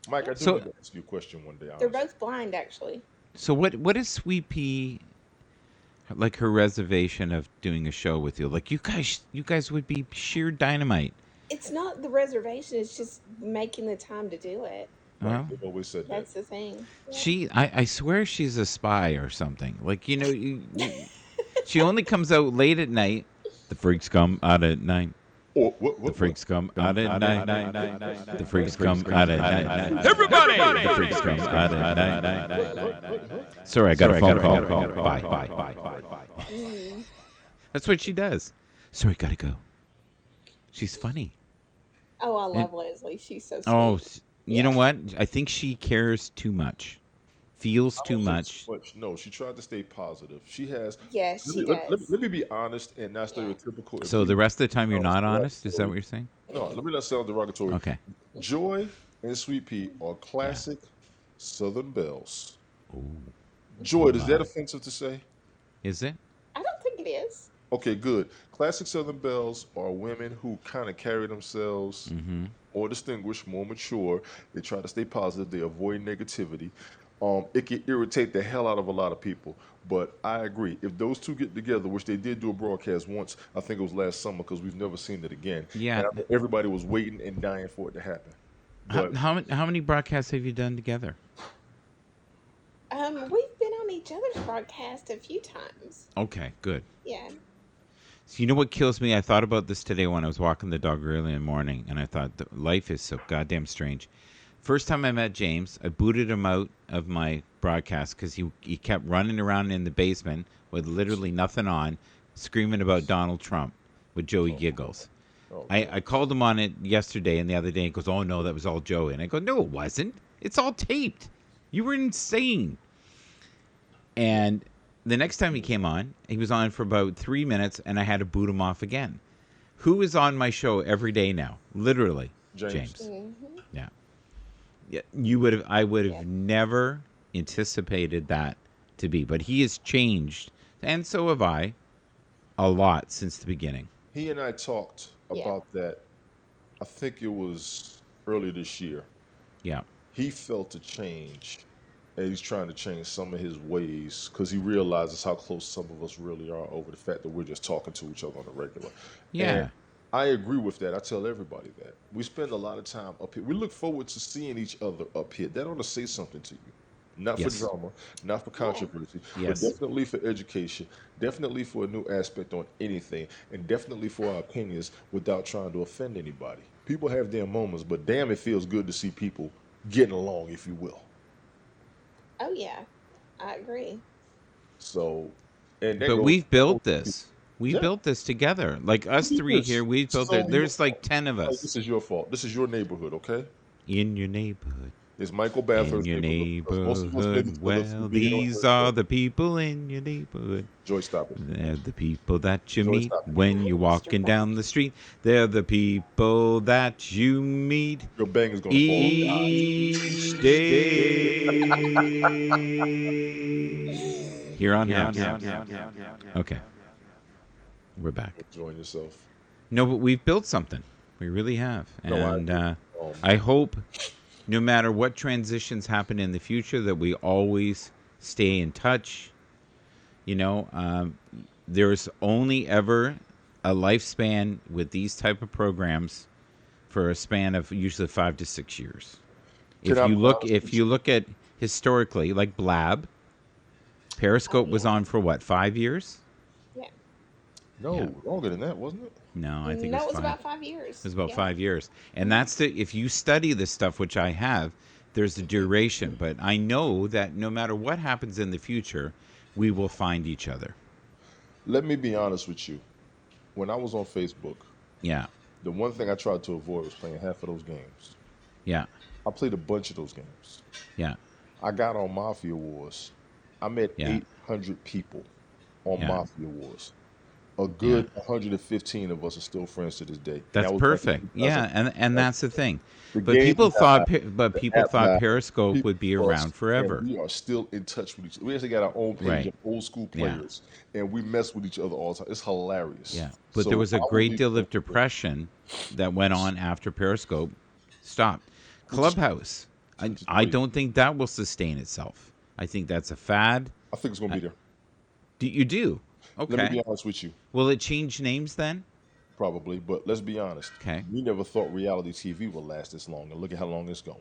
Mike, I do So need to ask you a question one day. They're Honestly. both blind, actually. so what is Sweet Pea like her reservation of doing a show with you? Like you guys would be sheer dynamite. It's not the reservation; it's just making the time to do it. Right. Well, They've always said that. That's the thing. Yeah. I swear she's a spy or something. Like she only comes out late at night. The freaks come out at night. Or The what? freaks come out at night. The freaks come out at night. Everybody! The freaks come out at night. Sorry, I got a phone call. Bye. Mm. That's what she does. Sorry, gotta go. She's funny. Oh, I And love Leslie. She's so sweet. oh, you know Yeah. what? I think she cares too much. Feels I too don't think much. too much. No, she tried to stay positive. She has. Yes, Let she me, does. let me be honest and not Yeah. stereotypical. And So the please rest of the time you're don't not sound honest? Is that what derogatory. you're saying? No, let me not sound derogatory. Okay. Joy and Sweet Pea are Yeah. classic Southern belles. Oh, Joy, is that my. offensive to say? Is it? I don't think it is. Okay, good. Classic Southern belles are women who kind of carry themselves Mm-hmm. more distinguished, more mature. They try to stay positive. They avoid negativity. It can irritate the hell out of a lot of people. But I agree. If those two get together, which they did do a broadcast once, I think it was last summer because we've never seen it again. Yeah. And I think everybody was waiting and dying for it to happen. How, But how many broadcasts have you done together? We've been on each other's broadcast a few times. Okay, good. Yeah. So you know what kills me? I thought about this today when I was walking the dog early in the morning, and I thought life is so goddamn strange. First time I met James, I booted him out of my broadcast because he kept running around in the basement with literally nothing on, screaming about Donald Trump with Joey Giggles. oh, I called him on it yesterday and the other day. He goes, "Oh no, that was all Joey." And I go, "No, it wasn't. It's all taped. You were insane." And the next time he came on, he was on for about 3 minutes, and I had to boot him off again. Who is on my show every day now? Literally, James. James. Hmm. Yeah. Yeah. I would have Yeah. never anticipated that to be, but he has changed, and so have I, a lot since the beginning. He and I talked Yeah. about that. I think it was early this year. Yeah. He felt a change, and he's trying to change some of his ways because he realizes how close some of us really are over the fact that we're just talking to each other on a regular. Yeah. And I agree with that. I tell everybody that. We spend a lot of time up here. We look forward to seeing each other up here. That ought to say something to you. Not for Yes. drama, not for controversy, Yes. but definitely for education, definitely for a new aspect on anything, and definitely for our opinions without trying to offend anybody. People have their moments, but damn, it feels good to see people getting along, if you will. Oh yeah, I agree. So, and that But goes we've for both built people. this. We Yeah, built this together. Like us we three did. here, we've This is built it. only your There's like fault. 10 of Like, us this is your fault. This is your neighborhood, okay? in your neighborhood. It's Michael In Bathurst's your neighborhood. 'Cause most of us live neighborhood, together through well, being on these the are the people in your neighborhood. Joy, stop it. They're the people that you Joy, meet stop it. when you're Mr. walking down the street. They're the people that you meet Your bang is gonna fall off your eyes. each day. Here on Happs. Okay, we're back. Enjoying yourself. No, but we've built something. We really have. No, I And agree. I hope no matter what transitions happen in the future that we always stay in touch. There's only ever a lifespan with these type of programs for a span of usually 5 to 6 years. Can I be honest If with you look at historically, like Blab, Periscope was yeah. on for what, 5 years? Yeah. No, Yeah. longer than that, wasn't it? No, I think it No, was it was 5. about 5 It years. was about Yeah. 5 years, and that's the if you study this stuff, which I have, there's a duration. But I know that no matter what happens in the future, we will find each other. Let me be honest with you. When I was on Facebook, Yeah, the one thing I tried to avoid was playing half of those games. yeah, I played a bunch of those games. yeah, I got on Mafia Wars. I met yeah, 800 people on yeah, Mafia Wars. A yeah. good 115 of us are still friends to this day. That's That was back in perfect. 2000. Yeah, and that's the thing. The But game died, the people app thought died, Periscope people would be lost, around and forever. we are still in touch with each other. We actually got our own page Right. of old school Yeah. players, and we mess with each other all the time. It's hilarious. Yeah. But there So was a I will great leave deal of Facebook, depression that went on after Periscope stopped. which is Clubhouse. I great. don't think that will sustain itself. I think that's a fad. I think it's gonna be there. You do? Let me be Okay. honest with you. Will it change names then? Probably, but let's be honest. Okay. We never thought reality TV would last this long, and look at how long it's going.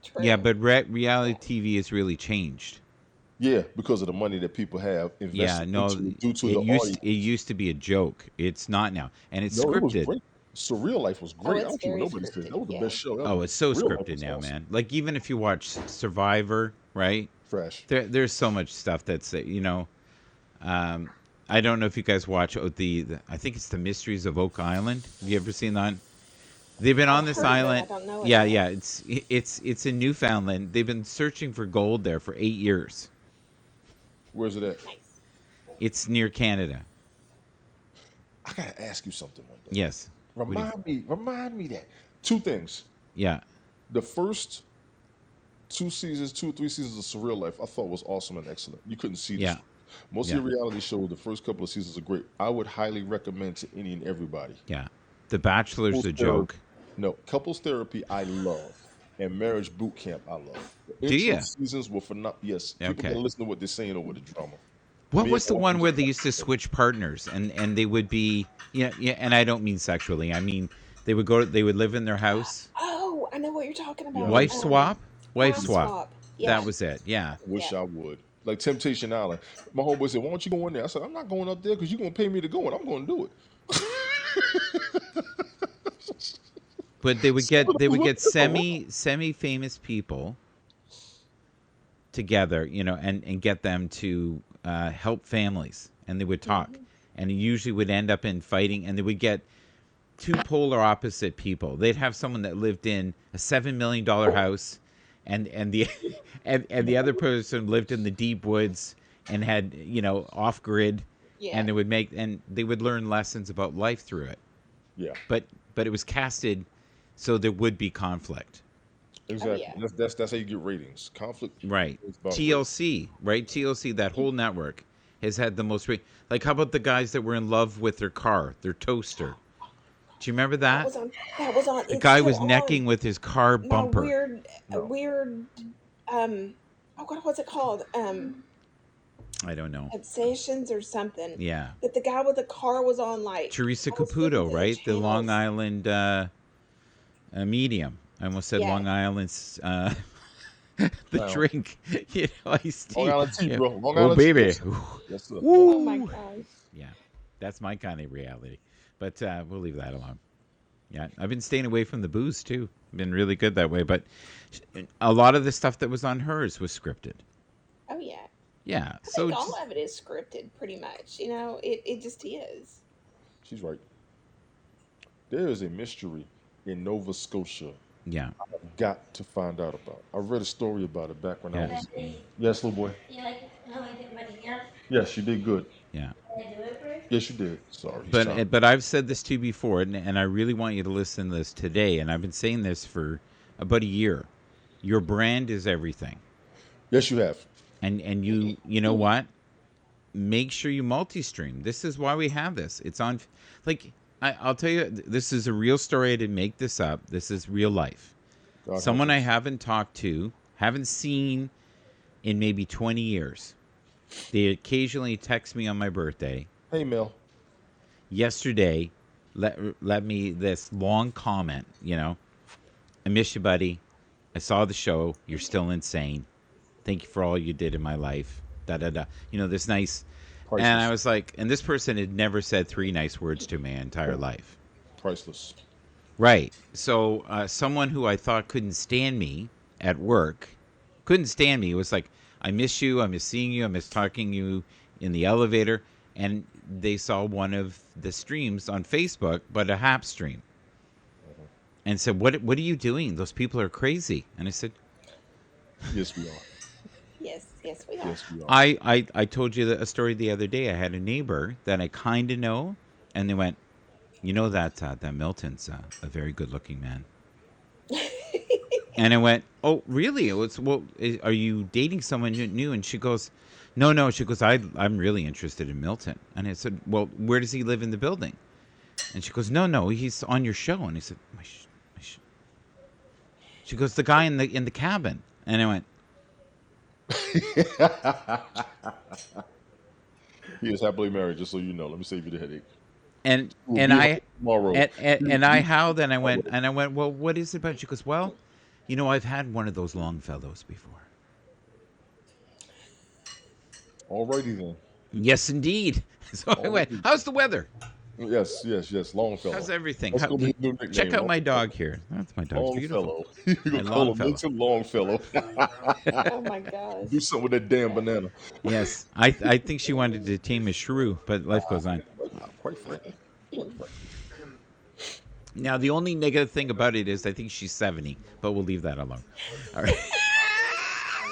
True. Yeah, but reality TV has really changed. Yeah, because of the money that people have Yeah, invested no, into it due to it the used audience. it used to be a joke. It's not now, and it's No, it was scripted. great. Surreal Life was Oh, great. I it's don't care what very nobody says. scripted. That was the Yeah. best show ever. Oh, it's so Real Life scripted was now, awesome. man. Like even if you watch Survivor, right? Trash. There's so much stuff that's I don't know if you guys watch I think it's the Mysteries of Oak Island. Have you ever seen that? They've been on I've this heard of it. island. I don't know it Yeah, yet. yeah. It's in Newfoundland. They've been searching for gold there for 8 years. Where's it at? Nice. It's near Canada. I gotta ask you something one day. Yes. What do you- Remind me that. Two things. Yeah. The first 2 or 3 seasons of Surreal Life, I thought was awesome and excellent. You couldn't see Yeah. this. Most Yeah. of the reality shows, the first couple of seasons are great. I would highly recommend to any and everybody. Yeah. The Bachelor's Couples a joke. No, couples therapy I love, and marriage boot camp I love. The Do intro ya? seasons were phenomenal. Yes, people Okay. gotta listen to what they're saying over the drama. What Me was and the one Oprah- where they used to switch partners and they would be yeah, and I don't mean sexually. I mean they would live in their house. Oh, I know what you're talking about. Wife swap? Wife Mom swap. swap. Yeah. That was it. Yeah. Wish Yeah. I would. Like Temptation Island. My homeboy said, "Why don't you go in there?" I said, "I'm not going up there because you're gonna pay me to go, and I'm gonna do it." But they would get semi famous people together, and get them to help families, and they would talk, and it usually would end up in fighting, and they would get two polar opposite people. They'd have someone that lived in a $7 million house, and the and the other person lived in the deep woods and had off grid, Yeah. and they would learn lessons about life through it. Yeah, But it was casted so there would be conflict. exactly. yeah. That's how you get ratings. Conflict. Right. is about TLC, right? TLC, that whole network has had the most like how about the guys that were in love with their car, their toaster? Do you remember That that? was on. That was on. The it's guy still was on. necking with his car No, bumper. No. weird. Oh God, what's it called? I don't know. Obsessions or something. Yeah. That the guy with the car was on like. Teresa I was looking Caputo, through right? The channels. Long Island medium. I almost said Yeah. Long Island's the Wow. drink. Iced tea. Long Island tea, Yeah. bro. Long Oh Island baby. tea. Yes, sir. Woo. Oh my gosh. Yeah, that's my kind of reality. But we'll leave that alone. Yeah, I've been staying away from the booze too. Been really good that way. But a lot of the stuff that was on hers was scripted. Oh yeah. Yeah. I So think all of it is scripted, pretty much. It just is. She's right. There is a mystery in Nova Scotia yeah, I've got to find out about. I read a story about it back when I Yeah. was. Yes, little boy. You like how I did my dance? Yes, you did good. yeah. Did I do it first? Yes, you did. Sorry. he's trying- But I've said this to you before, and I really want you to listen to this today. And I've been saying this for about a year. Your brand is everything, Yes, you have. and you know what? Make sure you multi-stream. This is why we have this. It's on, like I'll tell you, this is a real story. I didn't make this up. This is real life. God Someone help I haven't talked to, haven't seen in maybe 20 years. They occasionally text me on my birthday. you. Hey, Mel. Yesterday, let me this long comment, I miss you, buddy. I saw the show. You're still insane. Thank you for all you did in my life. Da da da. This nice And I Priceless. was like, and this person had never said three nice words to me my entire life. Priceless. Right. So someone who I thought couldn't stand me at work, couldn't stand me. It was like, I miss you. I miss seeing you. I miss talking to you in the elevator. And they saw one of the streams on Facebook, but a Happs stream, and said, What are you doing? Those people are crazy." And I said, Yes, we are. Yes, yes, we are. Yes, we are. I told you a story the other day. I had a neighbor that I kind of know, and they went, "You know that Milton's a very good looking man." And I went, "Oh, really? It was, well, are you dating someone new?" And she goes, "No, no." She goes, I'm really interested in Milton." And I said, "Well, where does he live in the building?" And she goes, "No, no, he's on your show." And I said, She goes, "The guy in the cabin." And I went, He is happily married, just so you know. Let me save you the headache. and We'll and be home I tomorrow. and I howled, and I went, "Well, what is it about?" She goes, "Well, I've had one of those Longfellows before." Alrighty then. Yes, indeed. So I went, Alrighty. "How's the weather? Yes, yes, yes. Longfellow. How's everything? That's gonna be his new Check nickname. out my dog here. That's my dog's beautiful. Longfellow. You My gonna call him Longfellow." Milton Longfellow? Oh my gosh. Do something with that damn banana. Yes, I think she wanted to tame a shrew, but life goes on. Quite frankly. Now, the only negative thing about it is I think she's 70, but we'll leave that alone. All right.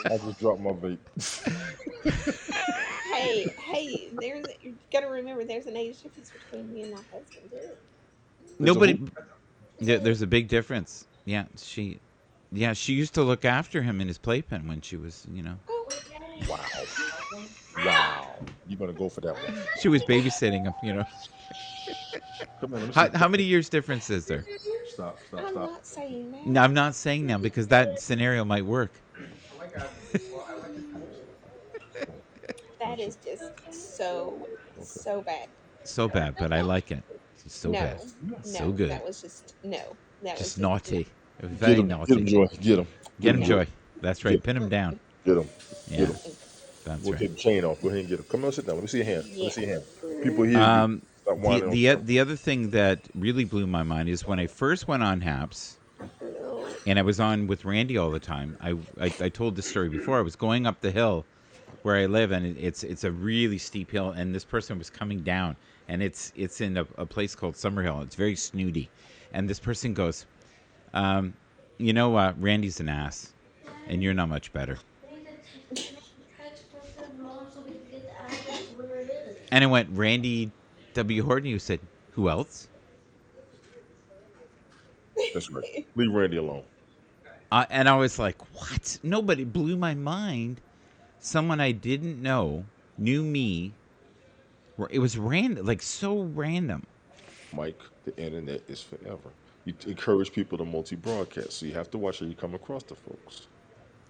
I just dropped my vape. Hey, you gotta remember there's an age difference between me and my husband too. Nobody. There's a big difference. Yeah, she used to look after him in his playpen when she was, Wow. Wow. You're gonna go for that one. she was babysitting him. Come on, let me see. How many years difference is there? Stop, stop, I'm stop. not saying that. No, I'm not saying now because that scenario might work. That is just so bad. So bad, but I like it. It's so No, bad. no, So good. that was just no. That was Just just naughty. Get Very him, naughty. get him, Joy. Get him. Get him, Joy. That's right. Pin him down. Get him. Yeah, Get him. that's We'll right. take the chain off. Go ahead and get him. Come on, sit down. Let me see your hand. Let me Yeah. see your hand. People hear you. Um, Stop the whining on the camera. the other thing that really blew my mind is when I first went on Happs, and I was on with Randy all the time. I told this story before. I was going up the hill where I live, and it's a really steep hill, and this person was coming down, and it's in a place called Summerhill. It's very snooty, and this person goes, Randy's an ass, and you're not much better. And I went, Randy W. Horton. You said, who else? That's right. Leave Randy alone. And I was like, what? Nobody blew my mind. Someone I didn't know knew me. It was random, like so random. Mike, the internet is forever. You encourage people to multi-broadcast, so you have to watch how you come across the folks.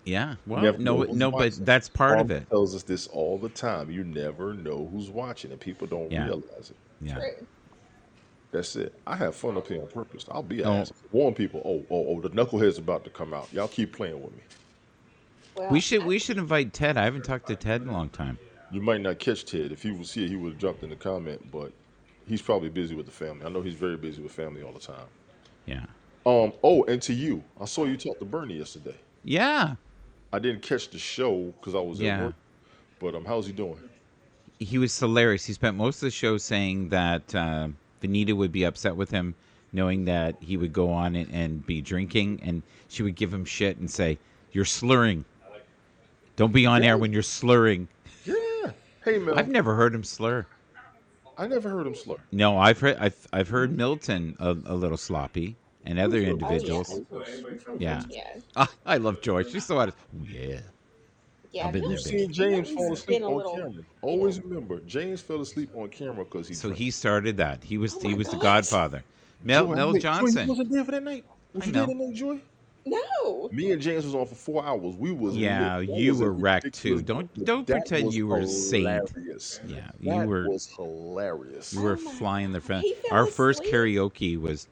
Yeah. You Well, never know who's no, but watching. that's part of Mom it. tells us this all the time. You never know who's watching, and people don't Yeah. realize it. Yeah. true. That's it. I have fun up here on purpose. I'll be Oh. an ass. Warn people. Oh, the knucklehead's about to come out. Y'all keep playing with me. Well, We should invite Ted. I haven't talked to Ted in a long time. You might not catch Ted. If he was here, he would have jumped in the comment, but he's probably busy with the family. I know he's very busy with family all the time. Yeah. Oh, and to you, I saw you talk to Bernie yesterday. Yeah. I didn't catch the show because I was at Yeah. work. But how's he doing? He was hilarious. He spent most of the show saying that Vanita would be upset with him, knowing that he would go on and be drinking, and she would give him shit and say, "You're slurring. Don't be on air when you're slurring." Yeah. Hey, Mel. I've never heard him slur. I never heard him slur. No, I've heard Milton a little sloppy, and other individuals. Yeah. yeah, I love Joy. She's so honest. Oh, yeah. yeah. I've been there, You've baby. seen James fall Milton's asleep been a on little, camera. Always remember, James fell asleep on camera because he So drank. he started that. He was my the gosh. Godfather. Mel Joy, wait, Joy, Johnson. you wasn't there for that night? Was I you there know. that night, Joy? No. Me and James was on for 4 hours. We was Yeah, lit. That you was a were wrecked too. ridiculous Don't moment. That pretend was you were a saint. hilarious. Yeah, That you were was hilarious. you were Oh my flying the front. He fell Our first asleep. karaoke was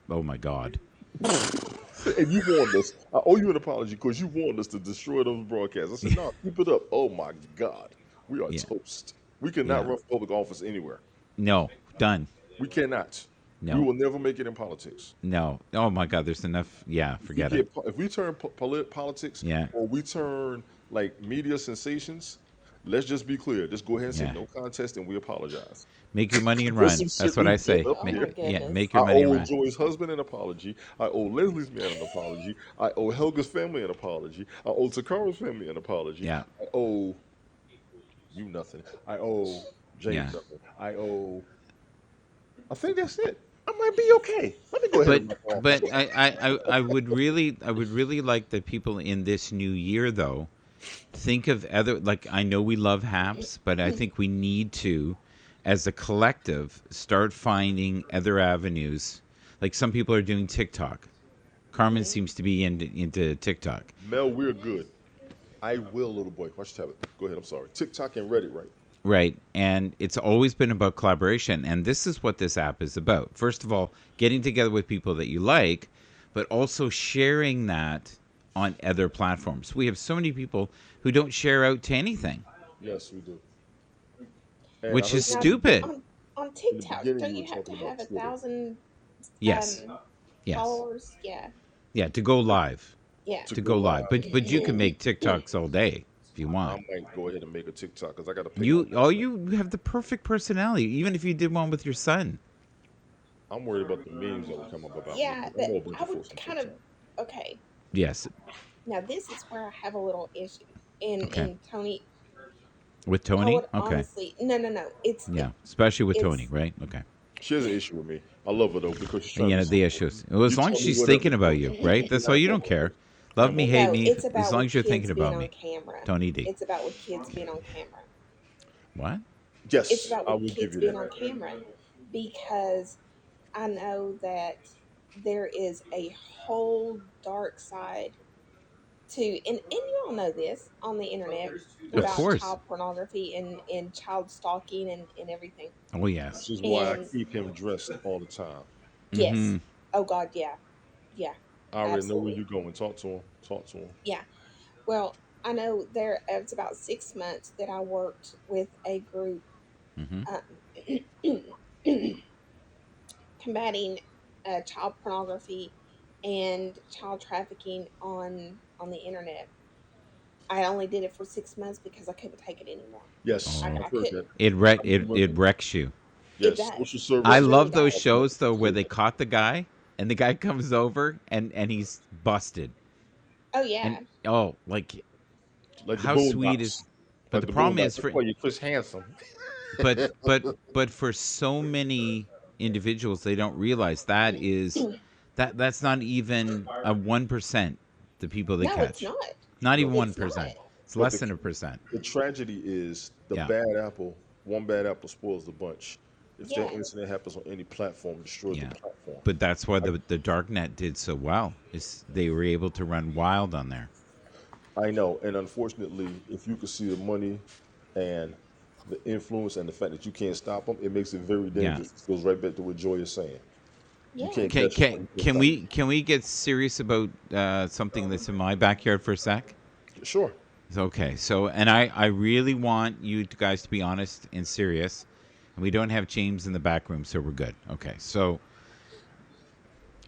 oh my god. And you warned us. I owe you an apology because you warned us to destroy those broadcasts. I said, no, keep it up. Oh my God. We are Yeah. toast. We cannot Yeah. run for public office anywhere. No. Done. We cannot. We No. will never make it in politics. No. Oh my God. There's enough. Yeah. Forget it. If we turn politics Yeah. or we turn like media sensations, let's just be clear. Just go ahead and say Yeah. no contest, and we apologize. Make your money and There's run. some shit That's what we I did say. up Oh Make, my here. yeah. goodness. Make I your money and owe run. Joy's husband an apology. I owe Leslie's man an apology. I owe Helga's family an apology. I owe Takara's family an apology. Yeah. I owe you nothing. I owe Yeah. James nothing. I think that's it. I might be okay. Let me go ahead But and knock off. I would really like the people in this new year though think of other, like, I know we love Haps, but I think we need to, as a collective, start finding other avenues. Like some people are doing TikTok. Carmen seems to be into TikTok. Mel, we're good. I will, little boy. Watch your tablet. Go ahead. I'm sorry. TikTok and Reddit, right? Right. And it's always been about collaboration. And this is what this app is about. First of all, getting together with people that you like, but also sharing that on other platforms. We have so many people who don't share out to anything, Yes, we do. And I which heard is Now, stupid. on in the TikTok, beginning don't you were you have to talking have about a Twitter. thousand Yes. um, Yes. followers? Yeah, Yeah. To go live. yeah. To To go go live. live. But you can make TikToks all day if you I want. might go ahead and make a TikTok because I got to pay my. You have the perfect personality, even if you did one with your son. I'm worried about the memes that will come up about me. Yeah, I but know a bunch I of would folks on kind of TikTok. okay. Yes. Now this is where I have a little issue. And Okay. Tony, With I Tony? would Okay. honestly no. Yeah. Especially with Tony, It's right? Okay. She has an issue with me. I love her though because she's trying And to be the supportive. issues. Well, as You long as tell me she's whatever thinking you about want. you, right? That's all. I'm You don't okay. care. Love I'm me, okay. hate no, me, it's as about long with as you're kids thinking being about on me. camera. Tony D. It's about with kids being on camera. What? It's Yes, about I with will give kids you being that. on camera because I know that there is a whole dark side to and you all know this on the internet Of about Yes, course. child pornography and child stalking and everything. Oh, which yes. is why I And keep him dressed all the time. yes. Mm-hmm. Oh God, yeah. Yeah. I already know where Absolutely. you're going. Talk to him. Talk to him. Yeah. Well, I know there it's about 6 months that I worked with a group Mm-hmm. um, combating child pornography and child trafficking on the internet. I only did it for 6 months because I couldn't take it anymore. Yes, Oh. I I've heard couldn't. that. It wrecks you. It Yes, does. social service. I It really love those does. shows though where they caught the guy and the guy comes over and he's busted. Oh And yeah. oh, like Like the how sweet is, Boondocks. but Like the the problem Boondocks. is They for call you Chris Handsome. but but but for so many individuals they don't realize that is that's not even a 1% the people they No, it's catch. not. Not even No. It's not. 1%. It's But less than a percent. the tragedy is the Yeah. bad apple. One bad apple spoils the bunch. If that Yeah. incident happens on any platform, it destroys the Yeah. platform. But that's why I, the darknet did so well. Is they were able to run wild on there. I know, and unfortunately, if you could see the money and the influence and the fact that you can't stop them, it makes it very Yeah. dangerous. It goes right back to what Joy is saying. You Yeah. can't catch them, you can't stop Can we get serious about something that's in my backyard for a sec? them. Sure. Okay, so and I really want you guys to be honest and serious, and we don't have James in the back room, so we're good. Okay, so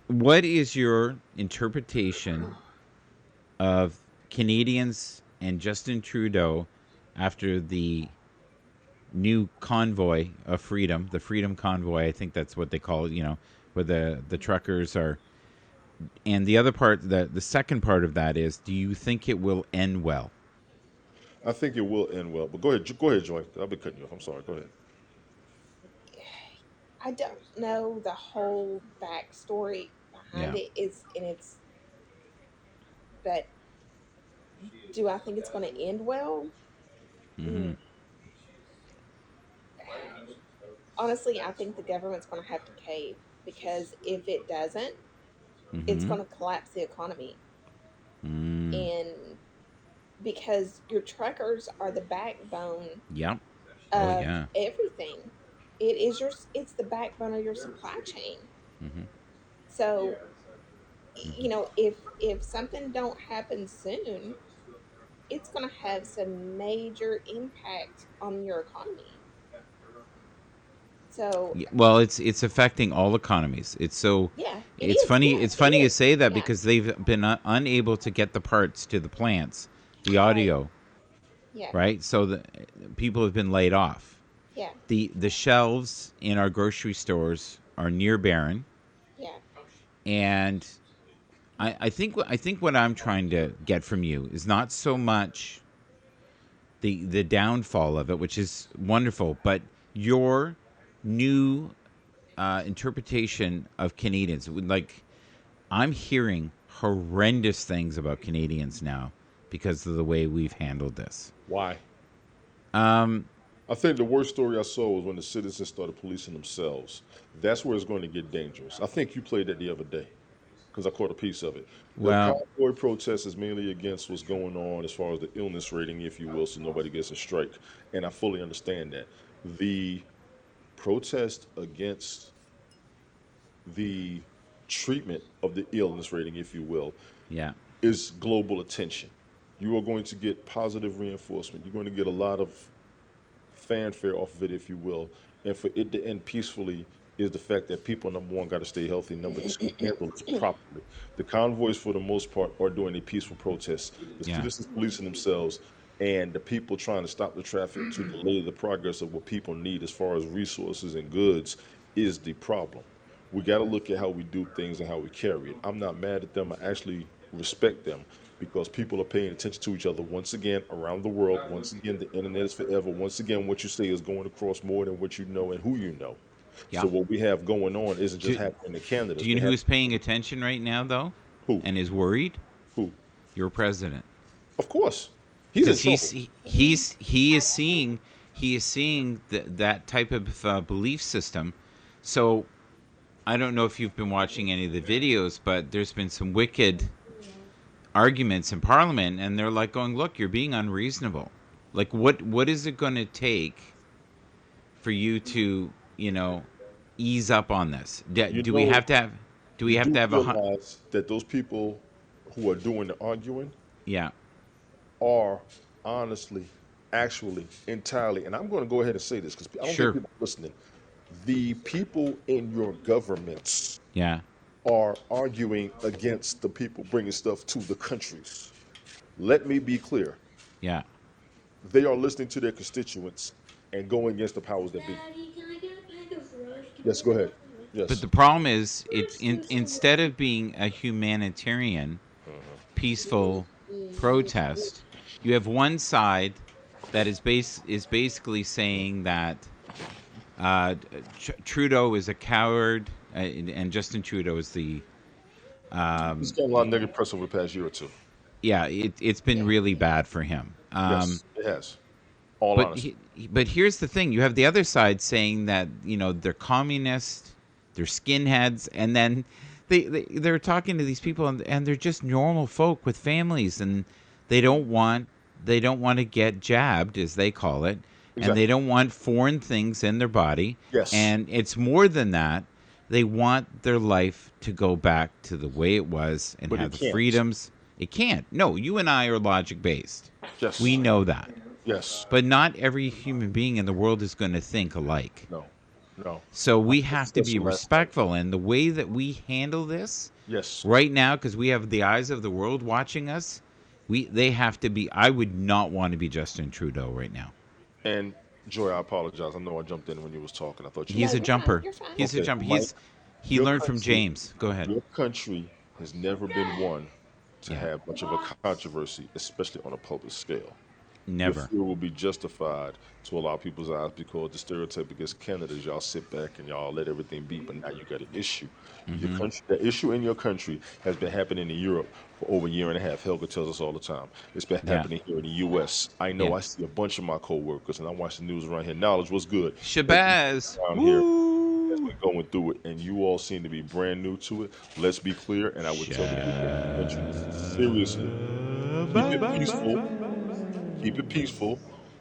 what is your interpretation of Canadians and Justin Trudeau after the new convoy of freedom, the Freedom Convoy? I think that's what they call it. You know, where the truckers are. And the other part, the second part of that is, do you think it will end well? I think it will end well. But go ahead. Go ahead, Joy. I've been cutting you off. I'm sorry. Go ahead. I don't know the whole backstory Yeah. behind it is and it's but do I think it's going to end well? Mm-hmm. Mm, honestly, I think the government's going to have to cave because if it doesn't, it's Mm-hmm. going to collapse the economy. Mm. And because your truckers are the backbone Yep. Oh of yeah. everything. It's the backbone of your supply chain. Mm-hmm. So, Mm-hmm. if something don't happen soon, it's going to have some major impact on your economy. So Well, it's affecting all economies. It's so yeah, it it's is. funny. Yeah, It's it funny you is. say that Yeah, because they've been unable to get the parts to the plants, the right. audio, Yeah, right? So the people have been laid off. yeah, The shelves in our grocery stores are near barren, yeah, and I think what I'm trying to get from you is not so much the downfall of it, which is wonderful, but your new interpretation of Canadians. Like, I'm hearing horrendous things about Canadians now because of the way we've handled this. Why? Um, I think the worst story I saw was when the citizens started policing themselves. That's where it's going to get dangerous. I think you played that the other day because I caught a piece of it. The well, convoy protest is mainly against what's going on as far as the illness rating, if you will, so nobody gets a strike. And I fully understand that. The protest against the treatment of the illness rating, if you will, yeah, is global attention. You are going to get positive reinforcement. You're going to get a lot of fanfare off of it, if you will. And for it to end peacefully is the fact that people, number one, got to stay healthy. Number two, handle this properly. The convoys, for the most part, are doing a peaceful protest. The yeah, citizens policing themselves and the people trying to stop the traffic to delay the progress of what people need as far as resources and goods is the problem. We got to look at how we do things and how we carry it. I'm not mad at them. I actually respect them because people are paying attention to each other once again around the world. Once again, the internet is forever. Once again, what you say is going across more than what you know and who you know. yeah. So what we have going on isn't just Do, happening in Canada. do It's you been know who's happening. paying attention right now, though, Who? and is worried? Who? Your president, Of course. He's in because trouble. he is seeing that type of belief system. So I don't know if you've been watching any of the videos, but there's been some wicked arguments in Parliament, and they're like going, "Look, you're being unreasonable. Like, what is it going to take for you to, ease up on this? You Do we know, have to have? Do we you have do to have realize that those people who are doing the arguing Yeah, are honestly, actually, entirely, and I'm going to go ahead and say this because I don't think sure, people are listening. The people in your governments yeah, are arguing against the people bringing stuff to the countries. Let me be clear. yeah. They are listening to their constituents and going against the powers that be. Daddy, can I get a pack of fries? Can Yes, I go get a ahead. pack of fries? But Yes. the problem is, Where's the instead of being a humanitarian, peaceful protest, you have one side that is basically saying that Trudeau is a coward, and Justin Trudeau is the It's gotten a lot of negative press over the past year or two. yeah. It's been yeah, really yeah. bad for him. Yes, it has. All But honesty. but here's the thing: you have the other side saying that they're communist, they're skinheads, and then they're talking to these people, and they're just normal folk with families, and they don't want to get jabbed, as they call it, and they Exactly. don't want foreign things in their body, Yes. and it's more than that. They want their life to go back to the way it was and But have it the can't. freedoms. It can't. No, you and I are logic based. We Yes. know that. Yes. But not every human being in the world is going to think alike. No. No. So we That's have to be the last respectful. And the way that we handle this Yes. right now, because we have the eyes of the world watching us, they have to be. I would not want to be Justin Trudeau right now. And Joy, I apologize. I know I jumped in when you was talking. I thought you He's No, a was. you're fine. jumper. You're fine. He's a Okay, jumper. Mike, He your learned from country, James. Go ahead. your country has never been one to Yeah. have much of a controversy, especially on a public scale. Your Never. fear will be justified to a lot of people's eyes because the stereotype against Canada is y'all sit back and y'all let everything be, but now you got an issue. Your Hmm. country, the issue in your country has been happening in Europe for over a year and a half. Helga tells us all the time. It's been Yeah. happening here in the U.S. I know. Yeah. I see a bunch of my coworkers, and I watch the news around here. Knowledge was good. Shabazz. Around here as Woo. we're going through it, and you all seem to be brand new to it. Let's be clear, and I would tell the people in your country seriously, keep it peaceful. Keep it peaceful.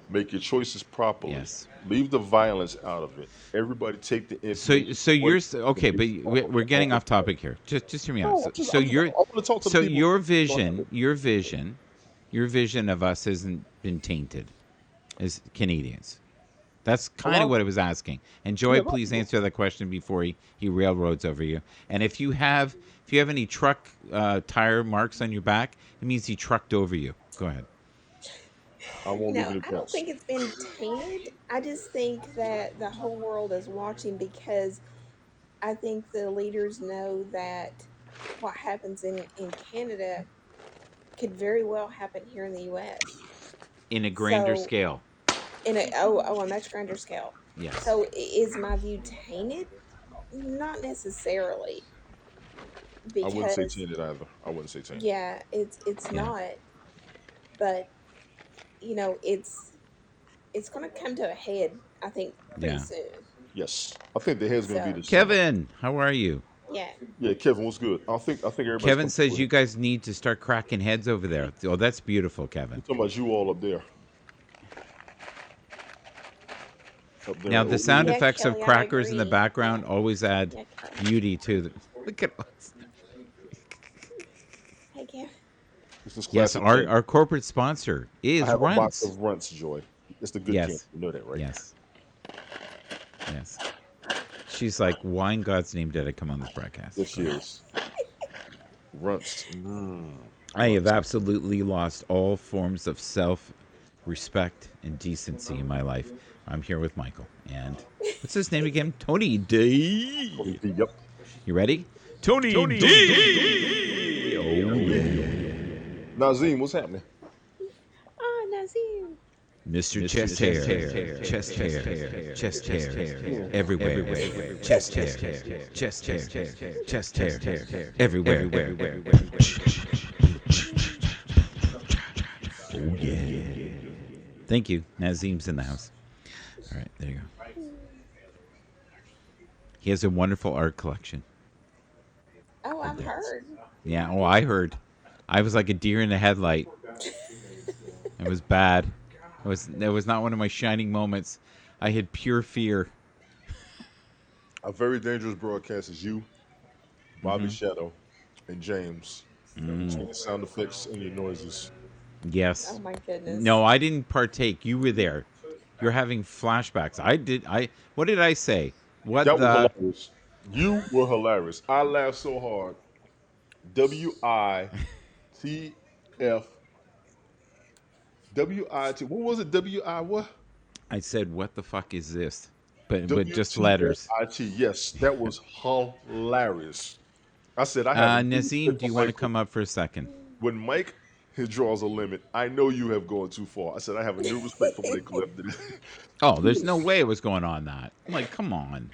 Make your choices properly. Yes. Leave the violence out of it. Everybody take the information. So What okay, but we're getting off okay. topic here. Just hear me out. No, I want to talk to the So people. your vision of us hasn't been tainted as Canadians. That's kind of what I was asking. And Yeah, Joy, a lot of please people. answer that question before he railroads over you. And if you have any truck tire marks on your back, it means he trucked over you. Go ahead. I won't give No, you the I don't points. think it's been tainted. I just think that the whole world is watching because I think the leaders know that what happens in Canada could very well happen here in the US. In a grander So scale. in a much grander scale. Yes. So is my view tainted? Not necessarily, I wouldn't say because tainted either. I wouldn't say tainted. yeah, it's Yeah. not, but it's going to come to a head, I think, pretty Yeah. soon. Yes, I think the head's going to be So this summer. Kevin, how are you? yeah, Yeah, Kevin, what's good? I think everybody's Kevin coming says with you it. guys need to start cracking heads over there. Oh, that's beautiful, We're Kevin. talking about you all up there. Up there. Now, the Oh, sound yeah, effects of Kelly, I crackers in the agree. background always add Yeah, Kelly. beauty to the. Look at us. Hey, Kev. this is Yes, classic our, candy. our corporate sponsor I is have a box Runts. of Runts, Joy. It's the good candy. Yes. You know that, right? Yes. Yes. She's like, why in God's name did I come on this broadcast? Yes, she is. Runts. I have Runts. absolutely lost all forms of self-respect and decency in my life. I'm here with Michael. And what's his name again? Tony D. Yep. You ready? Tony D. Oh, yeah. Nazim, what's happening? Oh, Nazim. Mr. Chest Hair, chest hair, chest hair, everywhere, chest hair, chest hair, chest hair, everywhere. Oh yeah. Thank you. Nazim's in the house. All right, there you go. He has a wonderful art collection. Oh, I've heard. Yeah, oh, I heard. I was like a deer in the headlight. It was bad. It was not one of my shining moments. I had pure fear. A very dangerous broadcast is you, Bobby Shadow, and James. Between the sound effects and your noises. Oh Yes. my goodness. No, I didn't partake. You were there. You're having flashbacks. What did I say? What That was the hilarious. You were hilarious. I laughed so hard. WITF. WIT. What was it? WI what? I said, what the fuck is this? But just letters. WTFIT. Yes, that was hilarious. I said I have a new Nazim, respect do for you want to Michael. come up for a second? When Mike he draws a limit, I know you have gone too far. I said I have a new respect for Michael after this. Oh, there's no way it was going on that. I'm like, come on.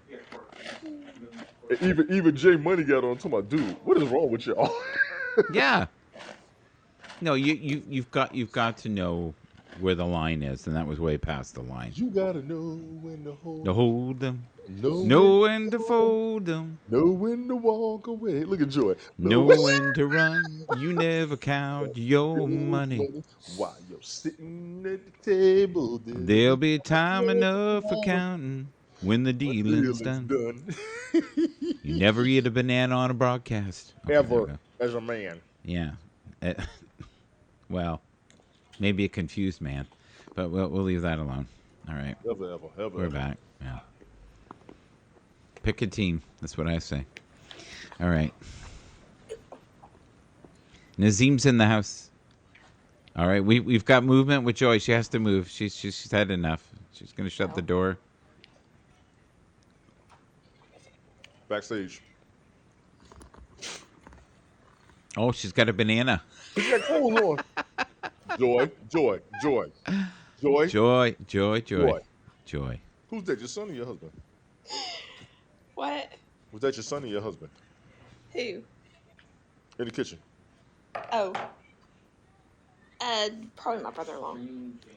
Even Jay Money got on talking about, dude, what is wrong with y'all? Yeah. No, you've got to know where the line is, and that was way past the line. You gotta know when to To hold, hold them, know know when, when to fold them, know when to walk away. Look at Joy. know when to run. You never count your money. While you're sitting at the table, There'll be time enough for counting when the dealing's done. You never eat a banana on a broadcast. Okay, there we Ever go. as a man. Yeah. Well, maybe a confused man, but we'll leave that alone. All right. Ever. We're back. Yeah. Pick a team. That's what I say. All right. Nazim's in the house. All right. We've got movement with Joy. She has to move. She's had enough. She's gonna shut the door. Backstage. Oh, she's got a banana. He's like, hold on. Joy. Joy. Who's that? Your son or your husband? What? Was that your son or your husband? Who? In the kitchen. Oh. Probably my brother-in-law.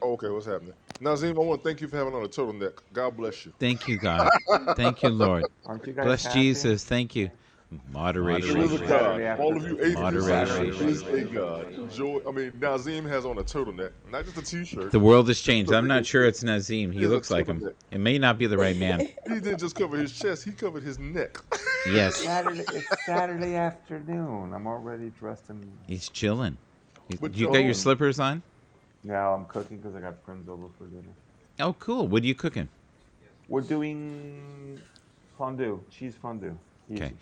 Oh, okay, what's happening? Nazim, I want to thank you for having on a turtleneck. God bless you. Thank you, God. Thank you, Lord. Aren't you guys Bless happy? Jesus. Thank you. Moderation. There is a Saturday God. after- All of you atheists, Moderation. there is a God. Nazim has on a turtleneck, not just a t-shirt. The world has changed. I'm not sure it's Nazim. He He's a looks like him. turtleneck. It may not be the right man. He didn't just cover his chest, he covered his neck. Yes. It's Saturday afternoon. I'm already dressed in. He's chilling. But You got your Joe- slippers on? Now I'm cooking because I got friends over for dinner. Oh, cool. What are you cooking? We're doing fondue, cheese fondue. Easy. Okay.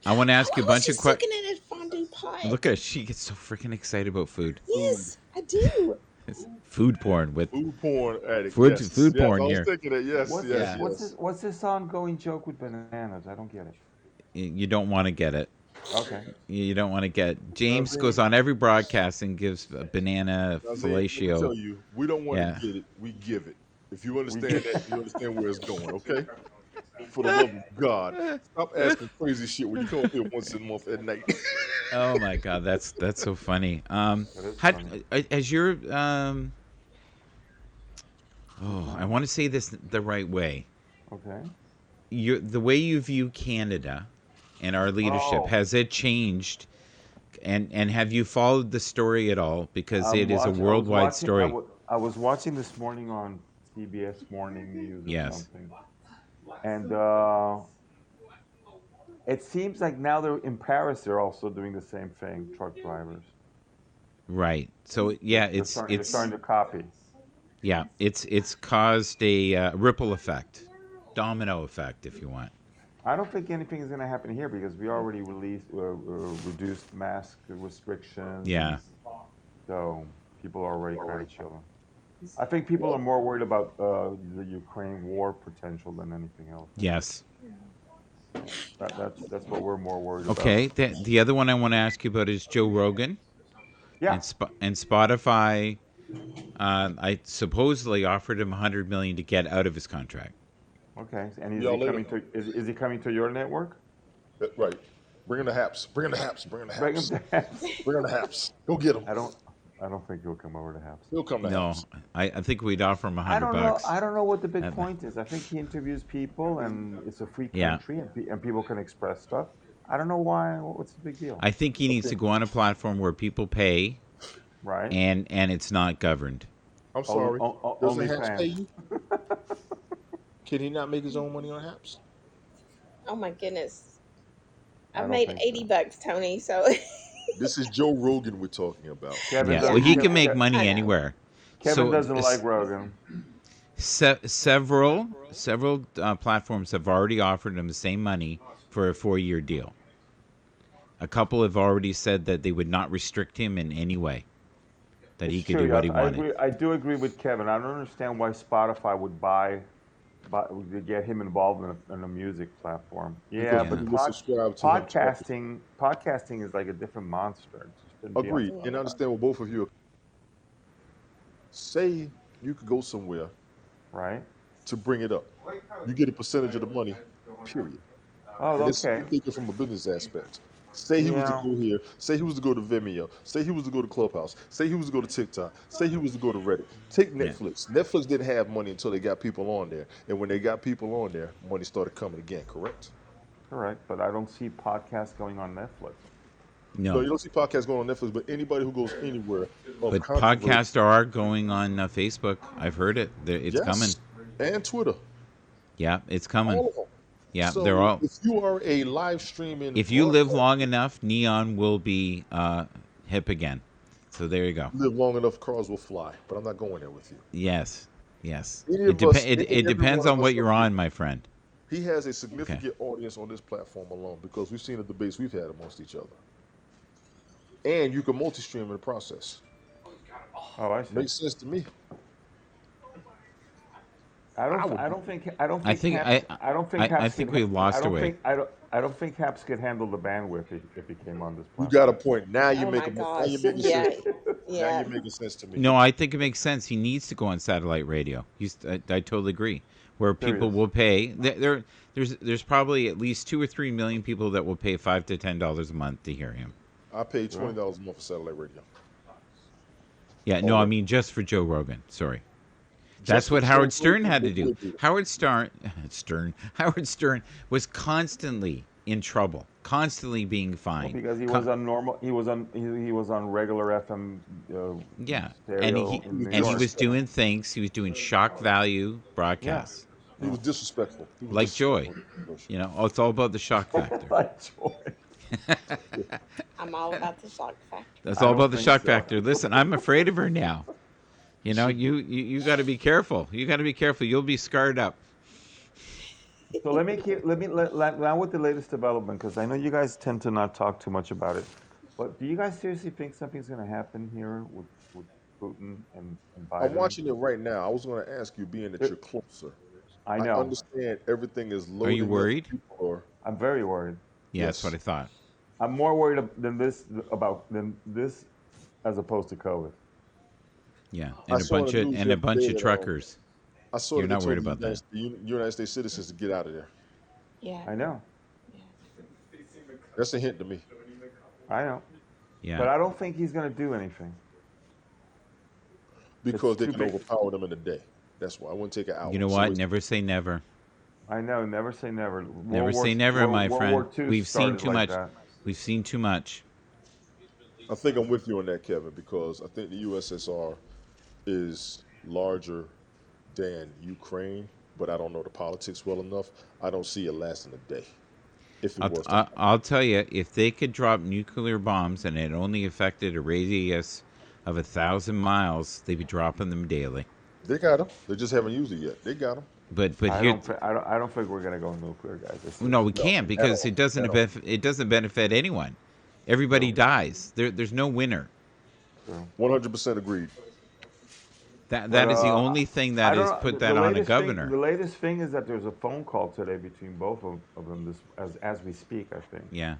I want to ask Oh, you I a was bunch of just questions. looking at a fondue pot. Look at her. She gets so freaking excited about food. Yes, I do. It's food porn with Food porn addict. food, Yes. food Yes. I porn was here. thinking that. Yes. What's Yes. this? Yeah. What's Yes. this? What's this ongoing joke with bananas? I don't get it. You don't want to get it. Okay. You don't want to get. James Nazeem, goes on every broadcast and gives a banana Nazeem, let me fellatio. tell you, we don't want Yeah. to get it. We give it. If you understand that, you understand where it's going. Okay. For the love of God, stop asking crazy shit when you come up here once a month at night. Oh my God, that's so funny. That is How funny. as your oh, I want to say this the right way. Okay. The way you view Canada and our leadership, Oh. has it changed? And have you followed the story at all? Because it is a I was worldwide watching- story. I was watching this morning on CBS Morning News or Yes. something, and it seems like now they're in Paris. They're also doing the same thing. Truck drivers. Right. So yeah, They're starting to copy. yeah, it's caused a ripple effect, domino effect, if you want. I don't think anything is going to happen here because we already reduced mask restrictions. Yeah. So people are already kind of chilling. I think people are more worried about the Ukraine war potential than anything else. Yes. That's what we're more worried Okay. about. The other one I want to ask you about is Joe Rogan Yeah. and Spotify. I supposedly offered him $100 million to get out of his contract. Okay. And is Y'all he later. coming to? Is he coming to your network? Right. Bring in the Happs. Bring in the Happs. Bring in the Bring him Happs. to Happs. Bring in the Happs. Go get him. I don't think he'll come over to Happs. He'll come to No, Happs. I think we'd offer him I don't know. $100. I don't know what the big Uh, point is. I think he interviews people, and it's a free Yeah. country, and people can express stuff. I don't know why. What's the big deal? I think he needs to go on a platform where people pay Right? and it's not governed. I'm sorry. Doesn't Only Happs fans. pay you? Can he not make his own money on Happs? Oh my goodness. I I don't made think 80 so. bucks, Tony, so This is Joe Rogan we're talking about. Kevin Yeah. doesn't- Well, he Kevin- can make I money know. anywhere. Kevin So, doesn't like Rogan. Several platforms have already offered him the same money for a 4-year deal. A couple have already said that they would not restrict him in any way, that he It's could true, do what he I wanted. agree. I do agree with Kevin. I don't understand why Spotify would would get him involved in a music platform. Yeah, Because but people subscribe to him talking. podcasting is like a different monster. It just shouldn't be on Agreed. And I understand what both of you are. Say you could go somewhere right? to bring it up. You get a percentage of the money, period. Oh, And it's okay. thinking from a business aspect. Say he was to Yeah. go here. Say he was to go to Vimeo. Say he was to go to Clubhouse. Say he was to go to TikTok. Say he was to go to Reddit. Take Netflix. Netflix didn't have money until they got people on there. And when they got people on there, money started coming again, correct? Correct, but I don't see podcasts going on Netflix. No, you No, don't see podcasts going on Netflix, but anybody who goes anywhere of but controversy- podcasts are going on Facebook. I've heard it. It's Yes, coming. and Twitter. Yeah, it's coming. All of them. Yeah, So they're all. if you are a live streaming, If you live broadcast- long enough, neon will be hip again. So there you go. live long enough, cars will fly. But I'm not going there with you. Yes, yes. Any It, of us- it any every depends one on of what us you're are- on, my friend. He has a significant audience on this platform alone because we've seen the debates we've had amongst each other. And you can multi-stream in the process. Oh, I see. Makes sense to me. I don't think Haps, I don't think I Haps think could we lost I don't our way. think I don't think Haps could handle the bandwidth if he came on this You platform. got a point. Now you're oh my making now gosh. you're making Yeah. sense. Now Yeah. you're making sense to me. No, I think it makes sense. He needs to go on satellite radio. I totally agree. Where There he people is. will pay. There's probably at least 2 or 3 million people that will pay $5 to $10 a month to hear him. I paid $20 a month for satellite radio. Yeah, no, I mean just for Joe Rogan. Sorry. That's for what Joe Howard Stern Rogan, had to what do. would you do? Howard Stern was constantly in trouble, constantly being fined. Because he was on normal. He was on regular FM. Yeah, stereo and in New he York. was doing things. He was doing shock value broadcasts, He was disrespectful. He was like Joy. disrespectful. You know, it's all about the shock factor. Like Joy. I'm all about the shock factor. That's I all don't about the think shock so. factor. Listen, I'm afraid of her now. You know, you got to be careful. You got to be careful. You'll be scarred up. So let now with the latest development, because I know you guys tend to not talk too much about it. But do you guys seriously think something's going to happen here with Putin and I'm Biden? watching it right now. I was going to ask you, being that It- you're closer. I I know. understand everything is Are you loading up. worried? People are I'm very worried. Yeah, that's what yes. I thought. I'm more worried than this as opposed to COVID. Yeah, I and saw in the news a bunch yesterday of that truckers. I saw You're that they not worried told about that. The United States citizens to get out of there. Yeah. I know. Yeah. That's a hint to me I know. Yeah. But I don't think he's going to do anything. It's because they too can big. overpower them in a day. That's why I wouldn't take an hour. You know So what? it's Never say never. I know. Never say never. Never say never, my World friend. War II We've seen started too like much. that. We've seen too much. I think I'm with you on that, Kevin, because I think the USSR is larger than Ukraine, but I don't know the politics well enough. I don't see it lasting a day. If it was to happen. I'll tell you, if they could drop nuclear bombs and it only affected a radius of 1,000 miles, they'd be dropping them daily. They got them. They just haven't used it yet. They got them. But here, I don't think we're going to go nuclear, guys. no, we No, can't at because all. At all. it doesn't benefit anyone. Everybody dies. There's no winner. 100% agreed. That is the only thing I that don't is know. put that on a governor. The latest thing is that there's a phone call today between both of them as we speak, I think. Yeah.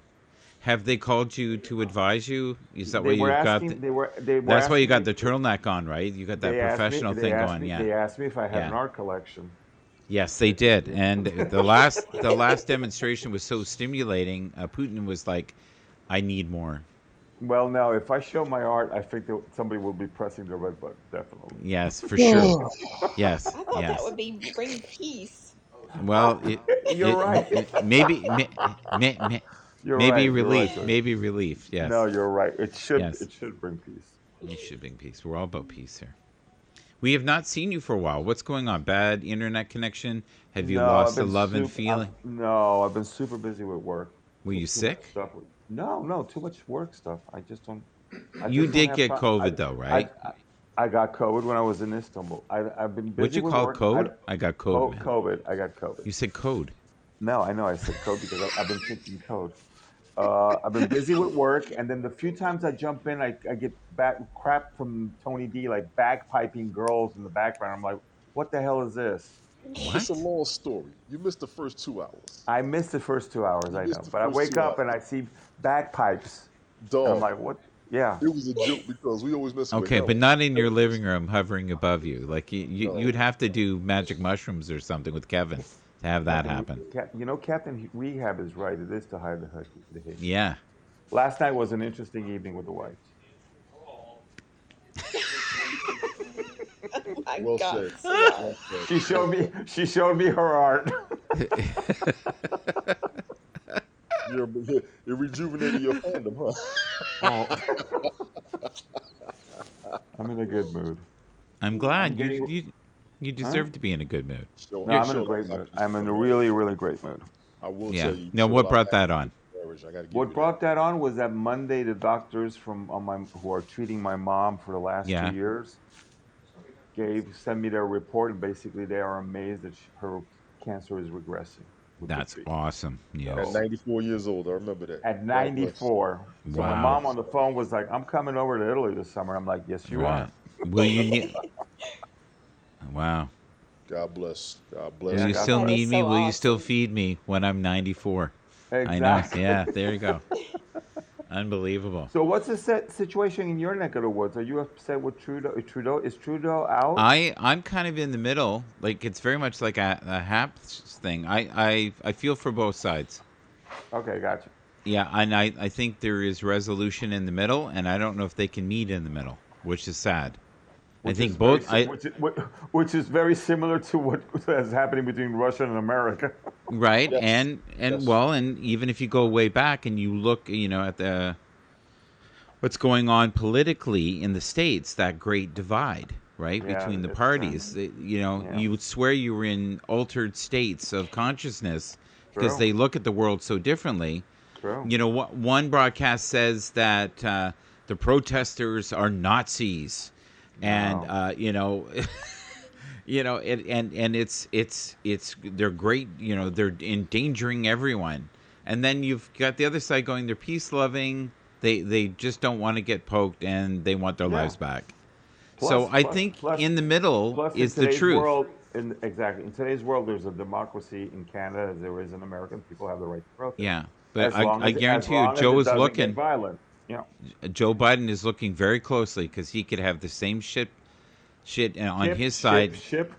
Have they called you to advise you? Is that why They you were got? asking. They were. That's why you asking got me- the turtleneck on, right? You got that they asked me- professional they thing asked going. me- Yeah. They asked me if I had an Yeah. art collection. Yes, they did. And the last demonstration was so stimulating. Putin was like, "I need more." Well, now if I show my art, I think that somebody will be pressing the red button. Definitely. Yes, for sure. Yes, I thought that yes. would be bring peace. Well, You're right. You're maybe right. You're right, relief. George. Maybe relief. Yes. No, you're right. It should. Yes. It should bring peace. You should bring peace. We're all about peace here. We have not seen you for a while. What's going on? Bad internet connection? Have you No, lost I've the been love and sup- feeling? No, I've been super busy with work. Were you Too much sick? stuff. No, too much work stuff. I just don't. I You just don't did have get time. COVID though, right? I got COVID when I was in Istanbul. I've been busy What'd you with call work. code? I got code. man. COVID. I got COVID. You said code. No, I know I said code because I've been thinking code. I've been busy with work, and then the few times I jump in, I get crap from Tony D, like bagpiping girls in the background. I'm like, what the hell is this? It's a long story. You missed the first 2 hours. I missed the first 2 hours, I missed know. the But I first wake 2 up and I see bagpipes. And I'm Dog. like, what? Yeah. It was a joke because we always mess with Okay, him. but not in your living room, hovering above you. Like No. you'd have to do magic mushrooms or something with Kevin to have that happen. You know, Captain Rehab is right. It is to hide the hate. Yeah. Last night was an interesting evening with the wife. Oh my Well God. said. Well said. She showed me her art. It rejuvenated your fandom, huh? I'm in a good mood. I'm glad getting- you deserve to be in a good mood. So, No, I'm in a great mood. I'm in a really, really great mood. I will Yeah. tell you. Now, what brought that on? I gotta give What you brought that on was that Monday the doctors who are treating my mom for the last Yeah. 2 years sent me their report, and basically they are amazed that her cancer is regressing. with the That's treatment. awesome. that. Yeah. At 94 years old, I remember that. At God bless. 94. So my Wow. mom on the phone was like, I'm coming over to Italy this summer. I'm like, yes, you Right. Will you need? Wow. God bless. God Will bless. Yeah, you God still bless. need me? So Will you still awesome. feed me when I'm 94? are. I know. Exactly. Yeah. There you go. Unbelievable. So what's the situation in your neck of the woods? Are you upset with Trudeau? Is Trudeau out? I'm kind of in the middle. Like it's very much like a Happs thing. I feel for both sides. Okay, gotcha. Yeah, and I think there is resolution in the middle, and I don't know if they can meet in the middle, which is sad. I Which think is both. very which is very similar to what is happening between Russia and America. Right, Yes. and Yes. well, and even if you go way back and you look, at the what's going on politically in the states, that great divide, right, Yeah, between the it's, parties. yeah. You would swear you were in altered states of consciousness because True. they look at the world so differently. True. One broadcast says that the protesters are Nazis, and Wow. and it's they're great. They're endangering everyone, and then you've got the other side going. They're peace loving. They just don't want to get poked, and they want their Yeah. lives back. So Plus, I plus, think plus, in the middle plus, in is the today's truth. world, in today's world, there's a democracy in Canada as there is in America. People have the right to protest, Yeah, but I as guarantee you, long as Joe it is doesn't get looking. violent. You know, Joe Biden is looking very closely because he could have the same shit on his side. ship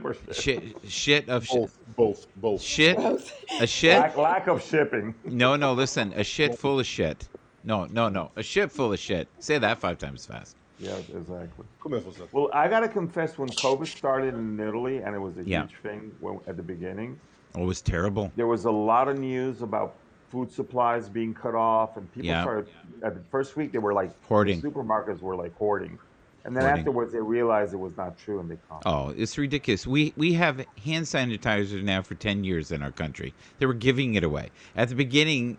or shit. Shit of Both. shit, Both. a shit. Lack of shipping. No, listen, a shit full of shit. No, a shit full of shit. Say that 5 times fast. Yeah, exactly. Come here for a second. Well, I gotta confess, when COVID started in Italy, and it was a Yeah. huge thing at the beginning, Oh, it was terrible. there was a lot of news about food supplies being cut off, and people Yeah. started. At the first week, they were like Hoarding. The supermarkets were like hoarding, and then Hoarding. afterwards, they realized it was not true, and they calmed. Oh, it's ridiculous. We have hand sanitizers now for 10 years in our country. They were giving it away. At the beginning,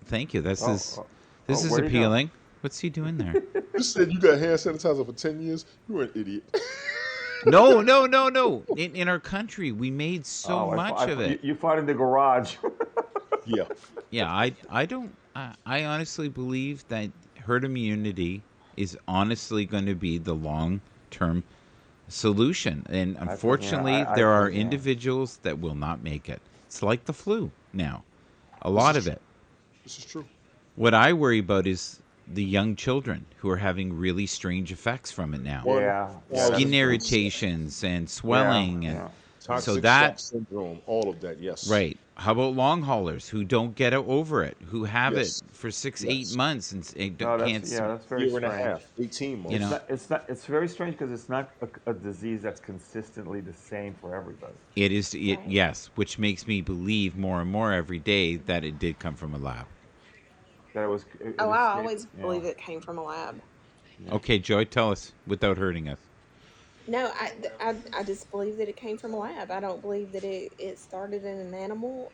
thank you. This is where'd he go? appealing. What's he doing there? You said you got hand sanitizer for 10 years? You're an idiot. No. In our country, we made so much of it. You fought in the garage. Yeah. Yeah, I don't. I honestly believe that herd immunity is honestly going to be the long-term solution, and unfortunately, there are individuals that will not make it. It's like the flu now, a lot of it. This is true. What I worry about is the young children who are having really strange effects from it now. Skin irritations and swelling, and Toxic so shock that syndrome, all of that, yes. right. How about long haulers who don't get over it, who have Yes. it for 6, Yes. 8 months and No, can't? that's very Year and a strange. half, 18 months. It's very strange because it's not a disease that's consistently the same for everybody. It is. Yes, which makes me believe more and more every day that it did come from a lab. That it was. Oh, I always believe it came from a lab. Okay, Joy, tell us without hurting us. No, I just believe that it came from a lab. I don't believe that it started in an animal.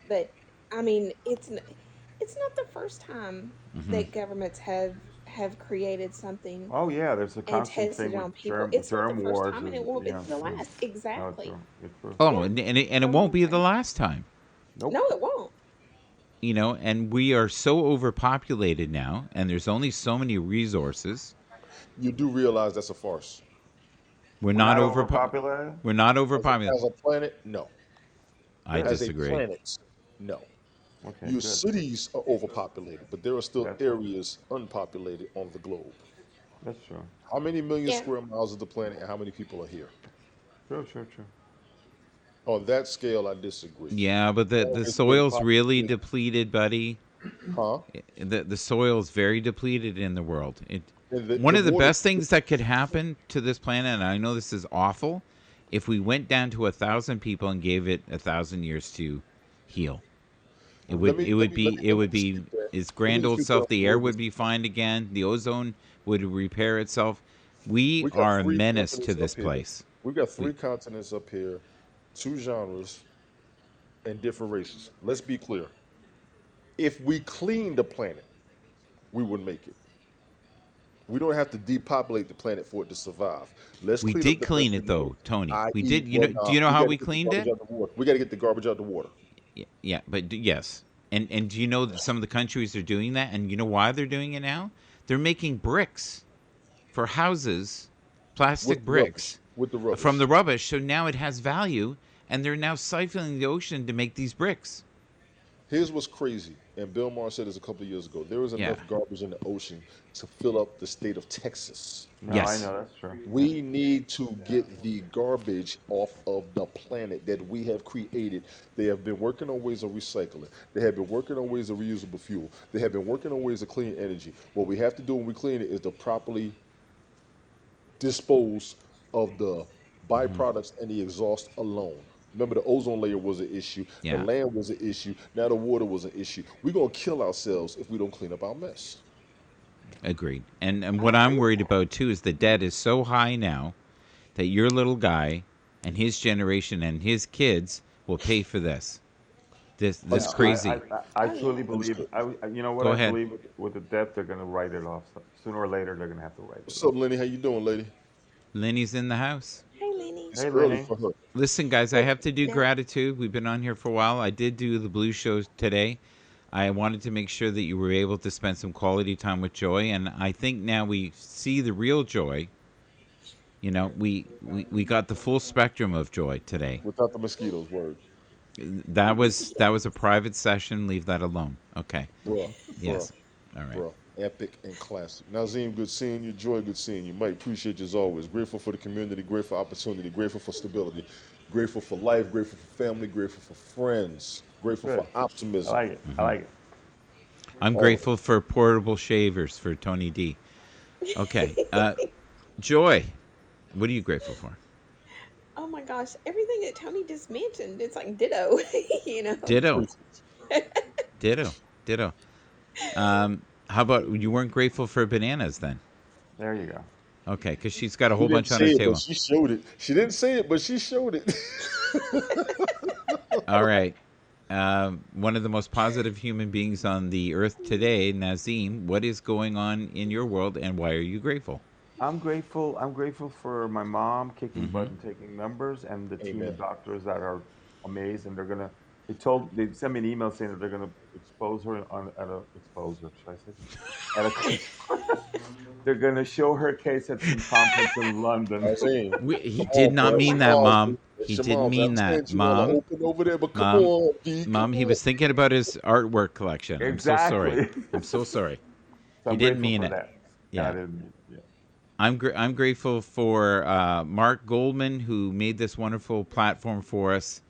But I mean, it's not the first time that governments have created something Oh yeah, there's a and constant tested thing it on with people. It's not germ the first wars. time, and it won't be the last. Exactly. It's true. Oh, Yeah. and it won't be the last time. Nope. No, it won't. And we are so overpopulated now, and there's only so many resources. You do realize that's a farce. We're not overpopulated. We're not As overpopulated. a planet, no. I As disagree. a planet, no. Okay, Your good. cities are overpopulated, but there are still That's areas unpopulated on the globe. That's true. How many million Yeah. square miles is the planet, and how many people are here? True. On that scale, I disagree. Yeah, but the It's soil's really populated. depleted, buddy. Huh? The soil's very depleted in the world. And One of the water- best things that could happen to this planet, and I know this is awful, if we went down to 1,000 people and gave it 1,000 years to heal. It would Let me- it would let me- be let me- it let would me be dispute that. its Let grand me old dispute self. that. The air would be fine again. The ozone would repair itself. We We got are a three menace to continents this up here. place. We've got three continents up here, 2 genres, and different races. Let's be clear. If we clean the planet, we would make it. We don't have to depopulate the planet for it to survive. Let's We clean did up the clean planet it though, Tony. We i.e., did. Do you know how gotta we get the cleaned garbage it? out the water. We got to get the garbage out the water. Yeah, but yes. And do you know that some of the countries are doing that? And you know why they're doing it now? They're making bricks for houses, plastic With bricks rubbish. With the rubbish. from the rubbish. So now it has value, and they're now siphoning the ocean to make these bricks. Here's what's crazy, and Bill Maher said this a couple of years ago. There is enough Yeah. garbage in the ocean to fill up the state of Texas. No, Yes. I know that's true. We need to get the garbage off of the planet that we have created. They have been working on ways of recycling. They have been working on ways of reusable fuel. They have been working on ways of clean energy. What we have to do when we clean it is to properly dispose of the byproducts and the exhaust alone. Remember, the ozone layer was an issue. Yeah. The land was an issue. Now the water was an issue. We're going to kill ourselves if we don't clean up our mess. Agreed. And what I'm worried about too is the debt is so high now that your little guy and his generation and his kids will pay for this. This No, crazy. I truly believe. You know what? Go I ahead. believe with the debt, they're going to write it off. Sooner or later, they're going to have to write it What's off. up, Lenny? How you doing, lady? Lenny's in the house. Hey, Lenny. It's Hey, early Lenny. for her. Listen, guys, I have to do Now- gratitude. We've been on here for a while. I did do the blues shows today. I wanted to make sure that you were able to spend some quality time with Joy, and I think now we see the real Joy. You know, we got the full spectrum of Joy today. Without the mosquitoes, word. That was a private session. Leave that alone. Okay. Bruh, Yes. All right. bruh. Epic and classic. Nazim, good seeing you. Joy, good seeing you. Mike, appreciate you as always. Grateful for the community, grateful for opportunity, grateful for stability, grateful for life, grateful for family, grateful for friends, grateful Good. for I optimism. like it. I like it. I'm grateful for portable shavers for Tony D. Okay. Joy, what are you grateful for? Oh my gosh, everything that Tony just mentioned, it's like ditto, you know. Ditto. Ditto. Ditto. How about you weren't grateful for bananas then? There you go. Okay, because she's got a She whole didn't bunch on say her it, table. but she showed it. She didn't say it, but she showed it. All right. One of the most positive human beings on the earth today, Nazim, what is going on in your world and why are you grateful? I'm grateful. I'm grateful for my mom kicking butt and taking numbers, and the team Amen. of doctors that are amazing. They're gonna. They sent me an email saying that they're gonna expose her expose her. Should I say? They're gonna show her case at some conference in London. Nazim, He come did on, not bro. mean It's that, your Mom. mom. It's He your didn't mom's. I mean that, understand you want to Mom. open over there, but come Mom, on, D. Mom, he come was thinking about his artwork collection. I'm so sorry. Exactly. I'm so sorry. So He I'm didn't grateful mean for it. that. Yeah. I didn't mean it. Yeah. I'm grateful for Mark Goldman, who made this wonderful platform for us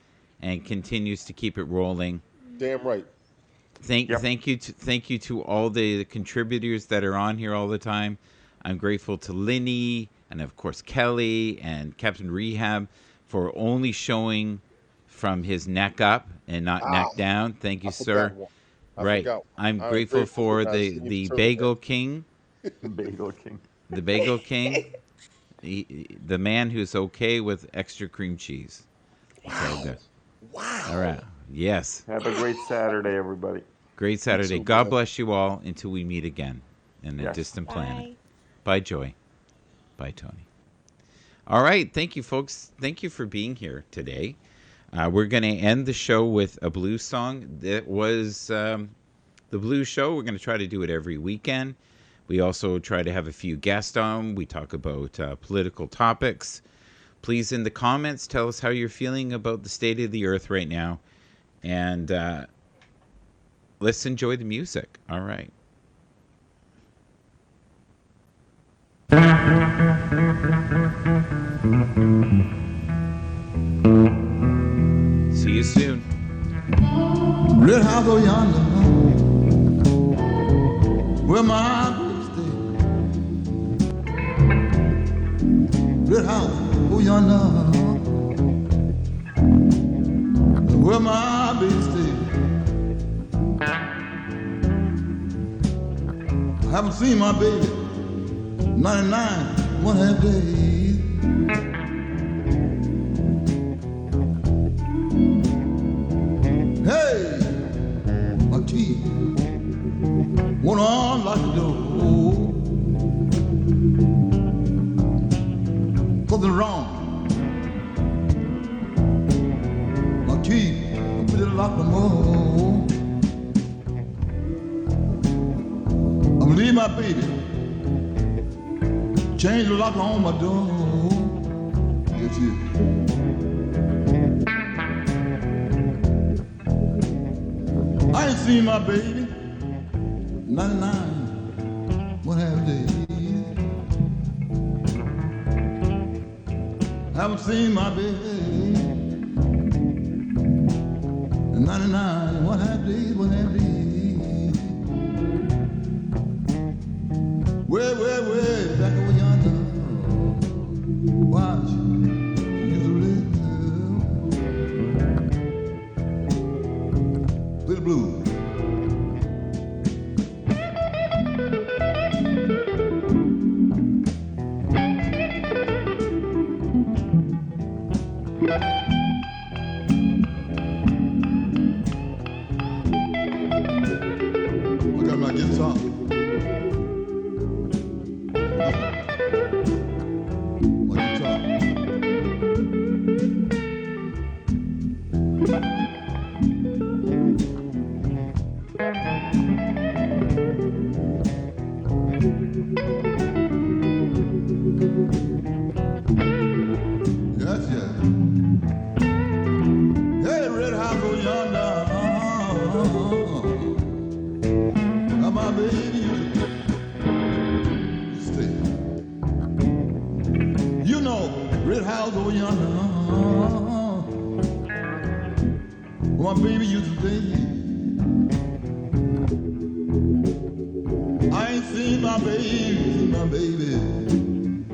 and continues to keep it rolling. on. Damn right. Thank you to all the contributors that are on here all the time. I'm grateful to Linny and of course Kelly and Captain Rehab for only showing from his neck up and not neck down. Thank you, I sir. forgot one. I Right. forgot one. I'm grateful for the Nazim's turn. Bagel King, Bagel King. the Bagel King, the man who's okay with extra cream cheese. So good. Wow. All right. Yes. Have a great Saturday, everybody. Great Saturday. too, God man. bless you all until we meet again in a Yes. distant Bye. planet. Bye, Joy. Bye, Tony. All right. Thank you, folks. Thank you for being here today. We're going to end the show with a blues song. That was the blues show. We're going to try to do it every weekend. We also try to have a few guests on. We talk about political topics. Please, in the comments, tell us how you're feeling about the state of the earth right now. And let's enjoy the music. All right. See you soon. Red house over yonder, where my baby stay. Red house over yonder, where my baby stay. I haven't seen my baby 99 one half days. Hey, my key went on like the door. Something wrong. My key, I put it lock no more. I'm leave my baby. Change the lock on my door. Yes, yes. I ain't seen my baby 99 one half days. Haven't seen my baby 99 one half days, one half days. Way back over yonder. Watch you live. Play the blues. red house over yonder. Where my baby used to stay. I ain't seen my baby,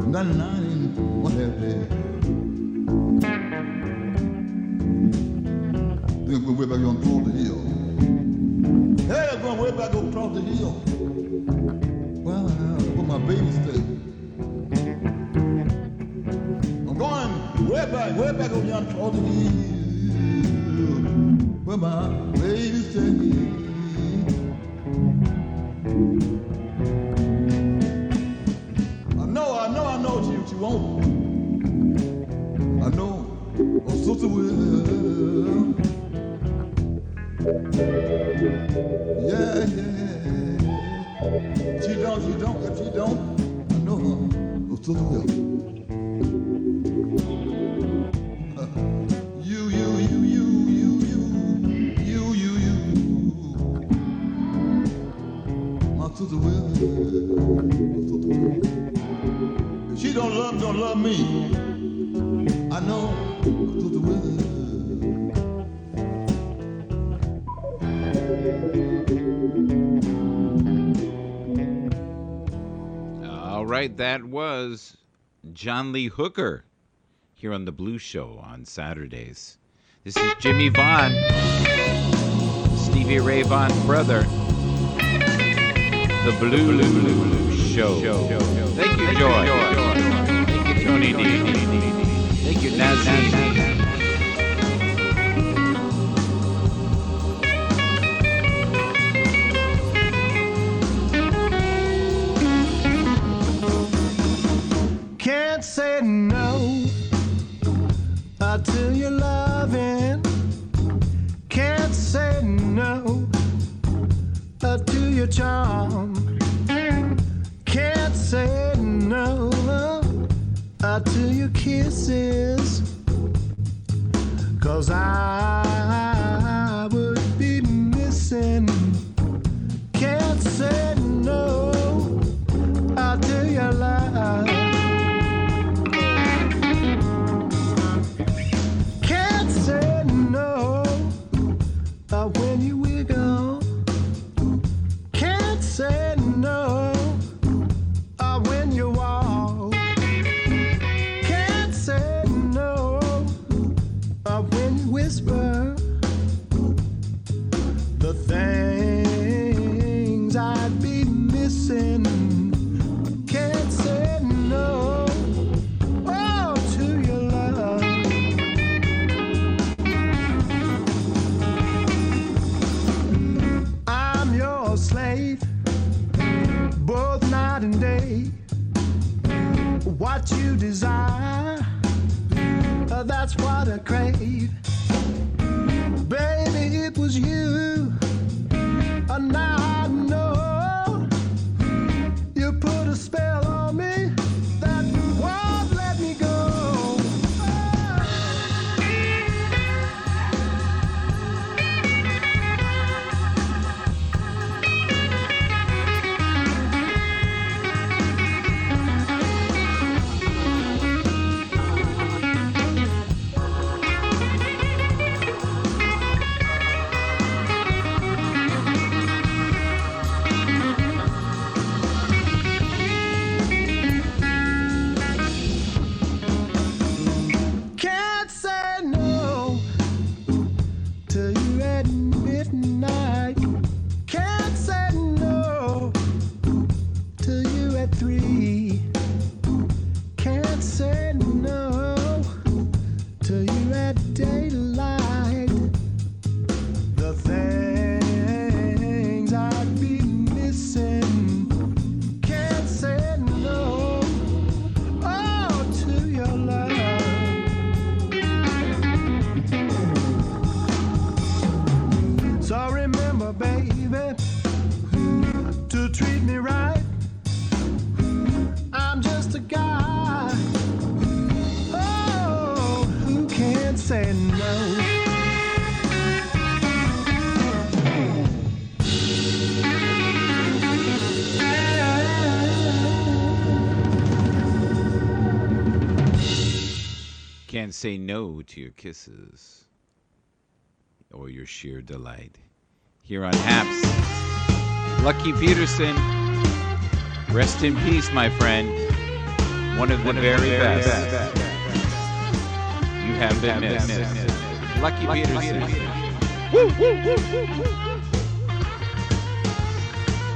not whatever. Then go way back on across the hill. Hey, I'm going way back across the hill. Well, where my baby stay. I'm going way back over yonder across the hill. Where my baby stay. I know what you want. I know, oh, sister will. Yeah. She don't, if she don't, I know her, oh, sister will. You. My sister will. She don't love me. I know to the will. All right, that was John Lee Hooker here on the Blues Show on Saturdays. This is Jimmy Vaughn, Stevie Ray Vaughan's brother. The Blues Show. Thank you, Joy. Thank you, Tony D. Thank you, Nazzy. Can't say no to your loving. Can't say no to your charm. Can't say no to your kisses, 'cause I would be missing. Can't say no to your love. Can't say no when you wiggle. Can't say no when you walk. Can't say no when you whisper the things I'd be missing. Can't say no to your love. I'm your slave, both night and day. What you desire, that's what I crave. Baby, it was you, and now I know you put a spell on me that won't let me go. Can't say no to your kisses or your sheer delight. Here on Happs, Lucky Peterson, rest in peace, my friend. One of the very best. You have been missed. Lucky Peterson.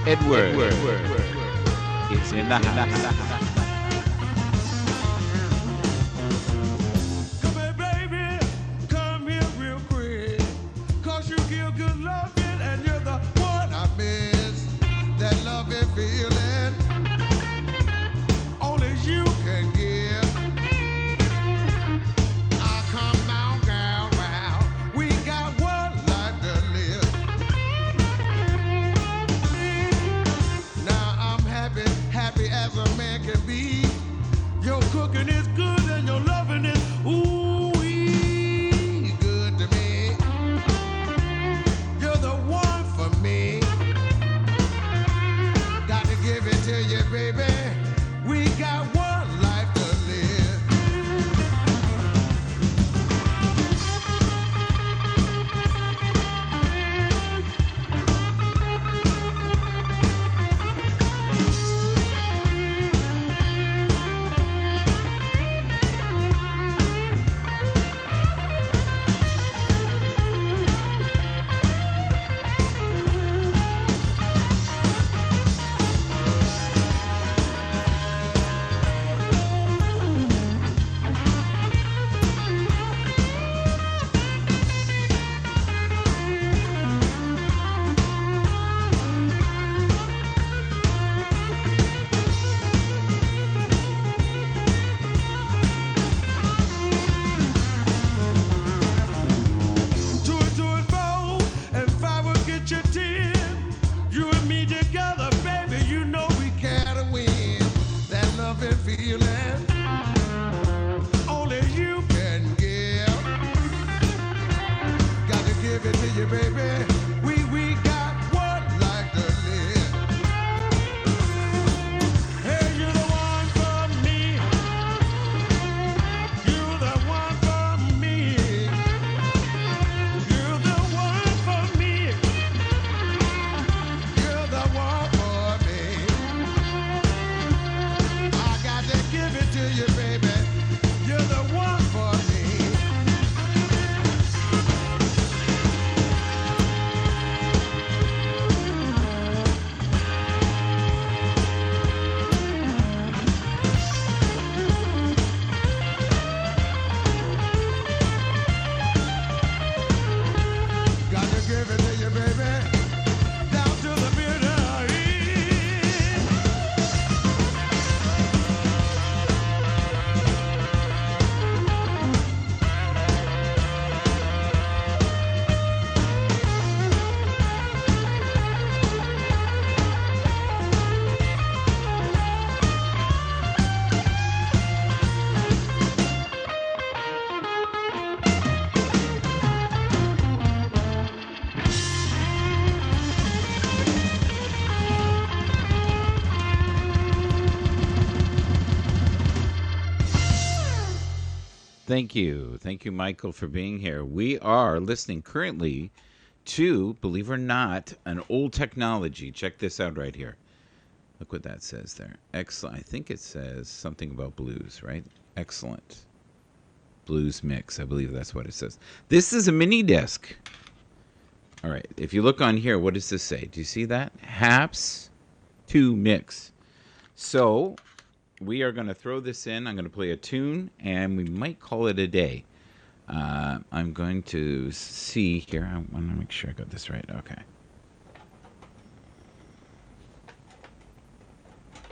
Edward is in the house. Come here, baby, come here real quick. 'Cause you give good loving and you're the one I miss. That loving feeling only you can give. I come down, girl, round. We got one life to live. Now I'm happy, happy as a man can be. Your cooking is good and your loving is ooh-wee good to me. You're the one for me. Got to give it to you, baby. We got one life to live. Two and two and four, and five will get you 10. You and me together, baby, you know we can't win. That loving feeling only you can give. Got to give it to you, baby. We got one life to live. Hey, you're the one for me. You're the one for me. You're the one for me. You're the one for me. I got to give it to you, baby. You're the one for me. Got to give it to you, baby. Down to the bitter end. Thank you. Thank you, Michael, for being here. We are listening currently to, believe it or not, an old technology. Check this out right here. Look what that says there. Excellent. I think it says something about blues, right? Excellent. Blues mix. I believe that's what it says. This is a mini disc. All right. If you look on here, what does this say? Do you see that? Happs 2 mix. So we are going to throw this in. I'm going to play a tune, and we might call it a day. I'm going to see here. I want to make sure I got this right. Okay.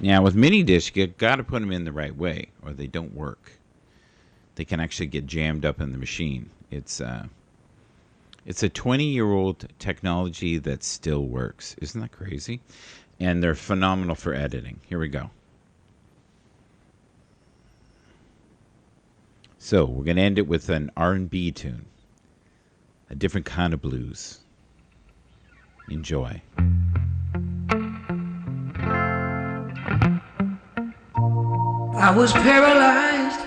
Now, with mini disc, you got to put them in the right way, or they don't work. They can actually get jammed up in the machine. It's a 20-year-old technology that still works. Isn't that crazy? And they're phenomenal for editing. Here we go. So we're going to end it with an R&B tune, a different kind of blues. Enjoy. I was paralyzed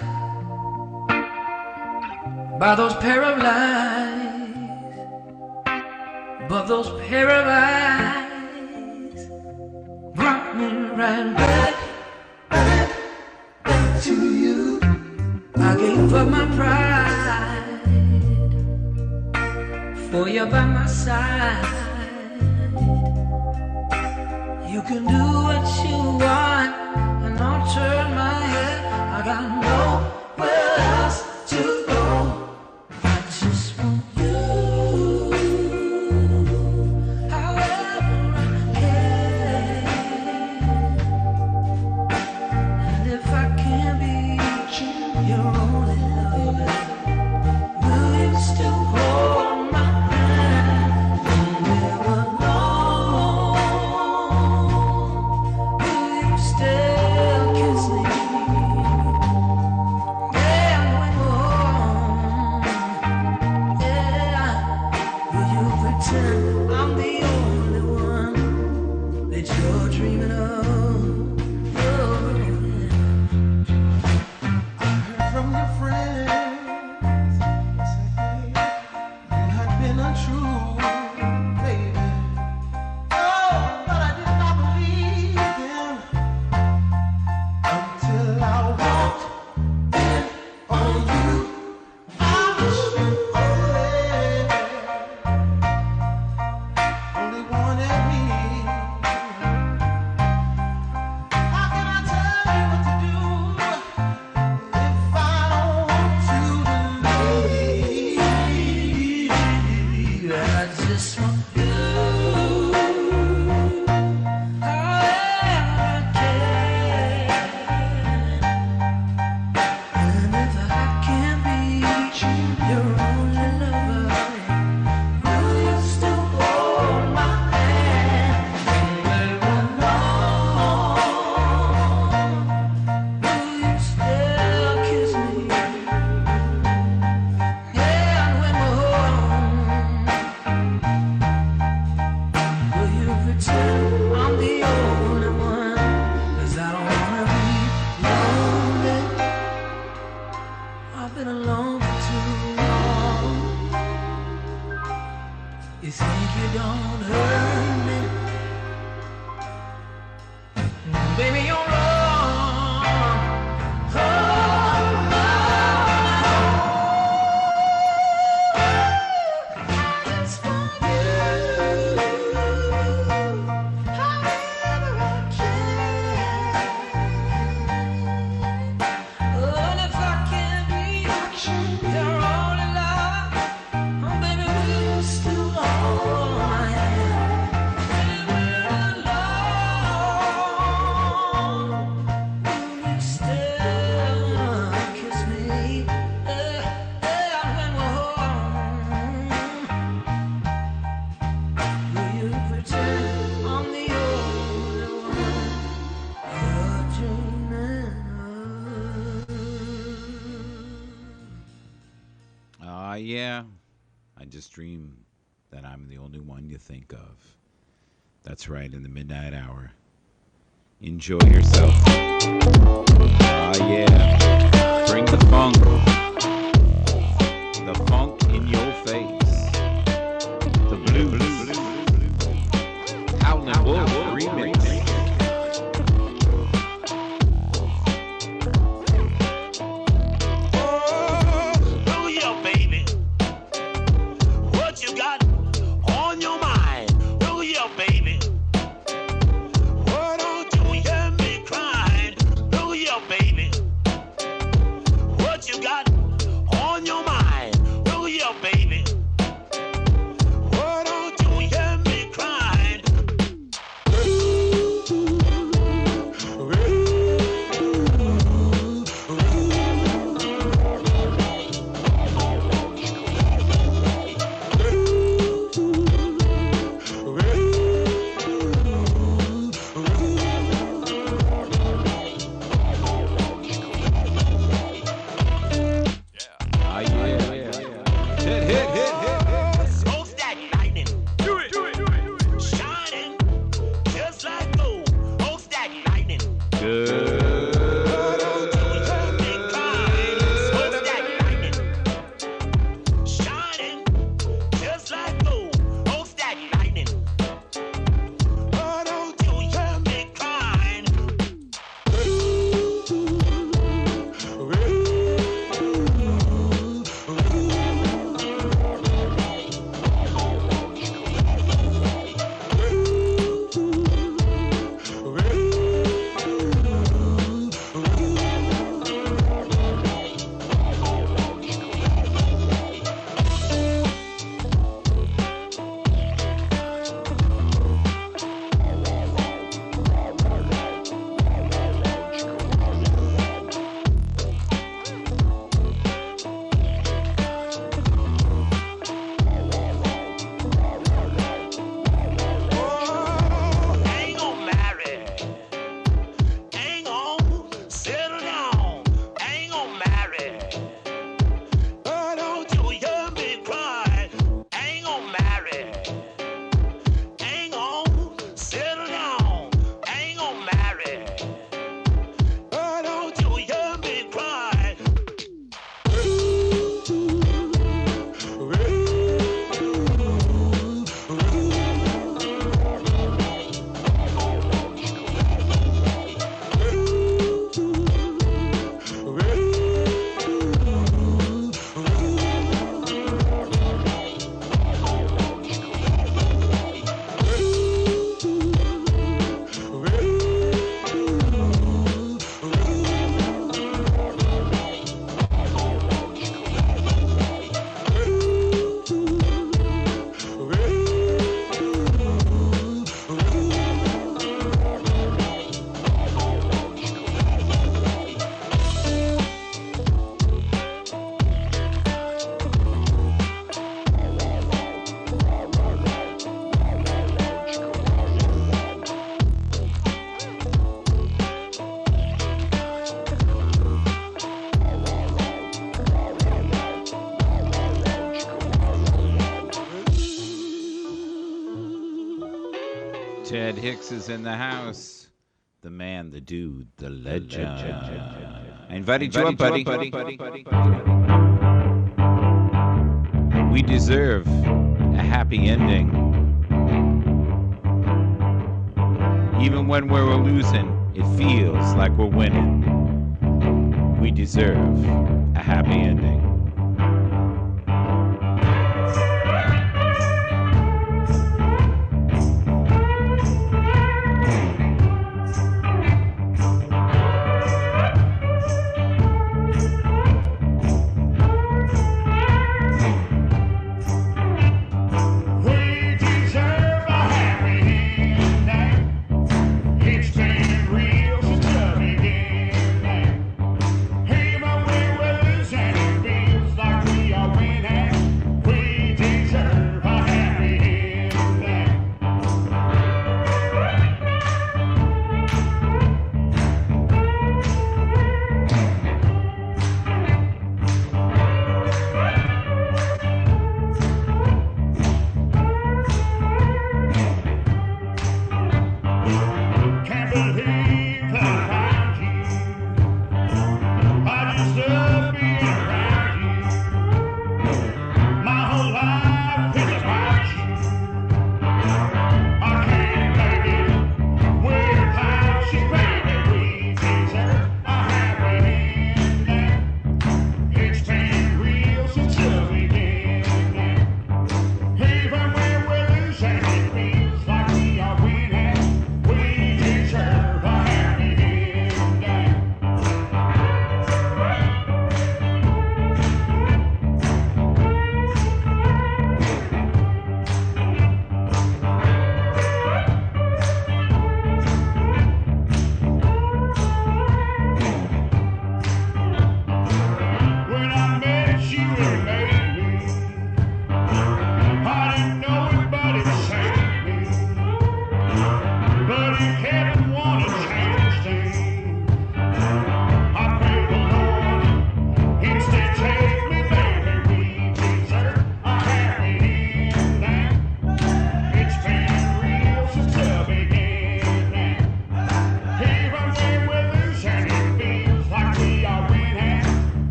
by those pair of lies, but those pair of eyes brought me right back to you. I gave up my pride for you by my side. You can do what you want and I'll turn my head. I got nowhere else to go. I just want you. However I can. And if I can't be your only lover, will you still hold my hand when we're alone? Will you still kiss me? Yeah, when we're home. Yeah, will you pretend I'm the only one that you're dreaming of? Oh, From your friends, say you had been untrue, baby. Oh, but I did not believe them until I walked in on you. I wish you only wanted me. How can I tell you what to do? If I don't want you to leave, I just want you. However I can. And if I can't be your only lover, will you still hold my hand when we're alone? Will you still kiss me? Yeah, when we're home. Will you pretend I'm the only one? 'Cause I don't wanna be lonely. I've been alone for too long. You think you don't hurt me? Baby, you're wrong. Oh, I just want you. However I can. Oh, and if I can't be your only love, oh, baby, will you still hold my hand when we're alone? Will you still kiss me? Yeah, when we're home. Will you pretend I'm the only one you're dreaming of? Yeah. I just dream that I'm the only one you think of. That's right, in the midnight hour. Enjoy yourself. Yeah. Bring the funk. The funk in your face. The blues. Howlin' Wolf remix. Oh, yeah, baby. What you got on your mind? Oh, yeah, baby. Why don't you hear me crying? Oh, yeah, baby. Red Hicks is in the house. The man, the dude, the legend. I invited you up, buddy. We deserve a happy ending. Even when we're losing, it feels like we're winning. We deserve a happy ending.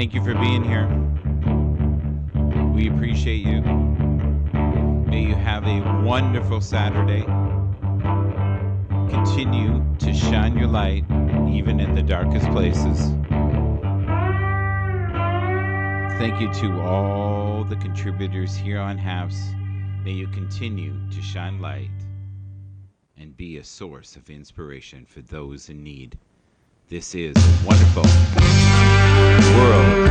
Thank you for being here. We appreciate you. May you have a wonderful Saturday. Continue to shine your light even in the darkest places. Thank you to all the contributors here on Happs. May you continue to shine light and be a source of inspiration for those in need. This is a wonderful world.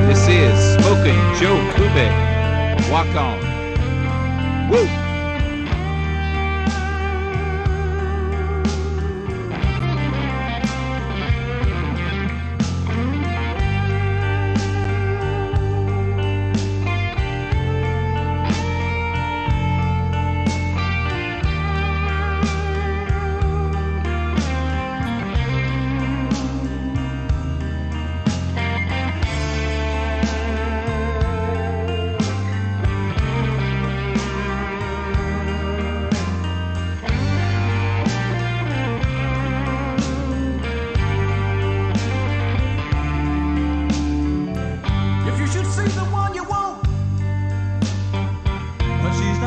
This is Spoken Joe Kubik. Walk on. Woo!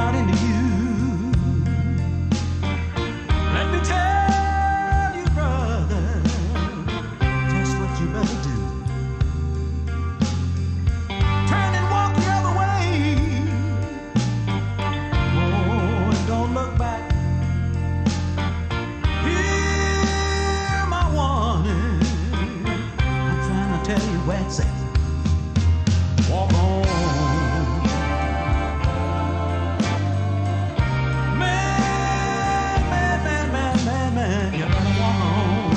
out into you. Let me tell you, brother, just what you better do. Turn and walk the other way. Oh, and don't look back. Hear my warning. I'm trying to tell you where it's at. Walk on. Man, you better walk on.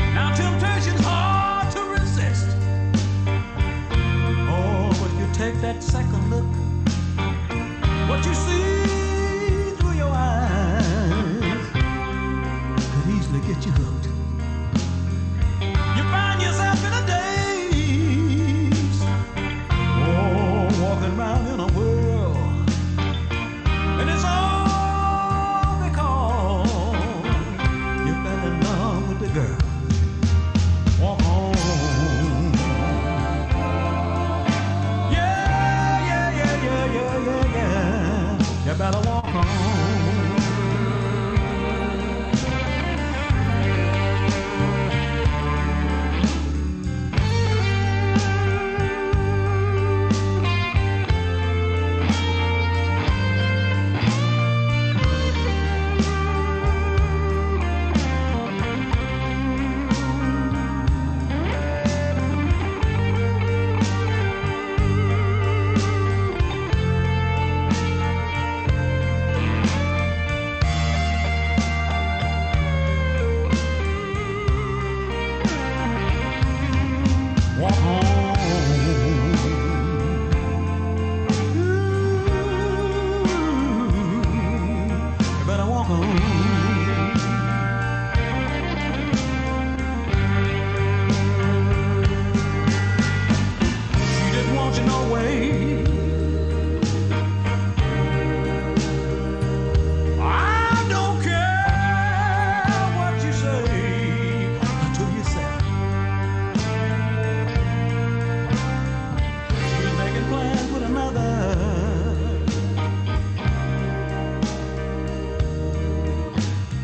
Now temptation's hard to resist. Oh, but if you take that second look, what you see through your eyes could easily get you hooked. You find yourself in a daze, oh, walking around in a world, and it's all because you fell in love with the girl. Walk on. Yeah. You better walk on. Walk on. You better walk on. She didn't want you no way. I don't care what you say to yourself. She's making plans with another.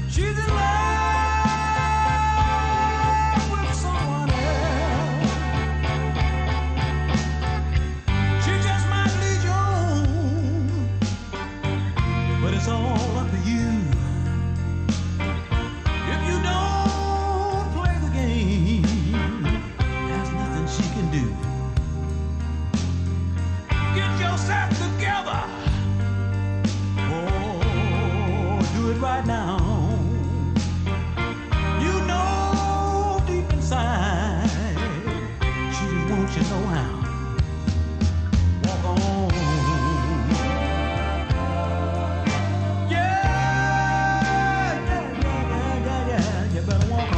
She's in love with someone else. She just might lead you on, but it's all up to you. If you don't play the game, there's nothing she can do. Get yourself together. Oh, do it right now. You know deep inside, she just wants you know how. Walk on. Yeah. You better walk on.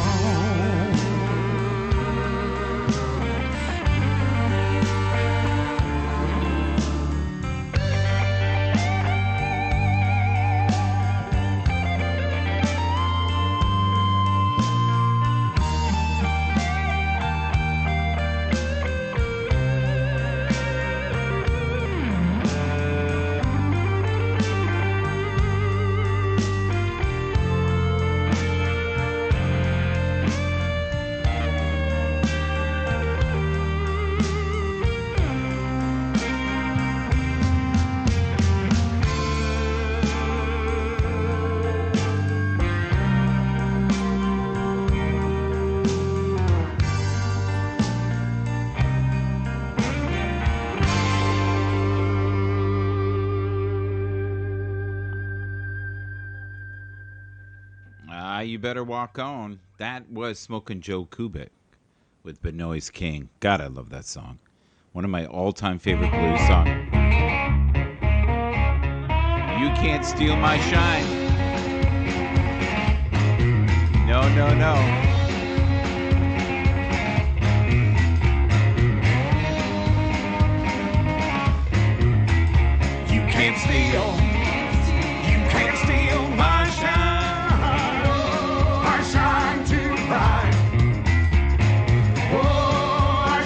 You better walk on. That was Smokin' Joe Kubik with Benoist King. God, I love that song. One of my all-time favorite blues songs. You can't steal my shine. No. You can't steal my shine. Our shine too bright. Oh, our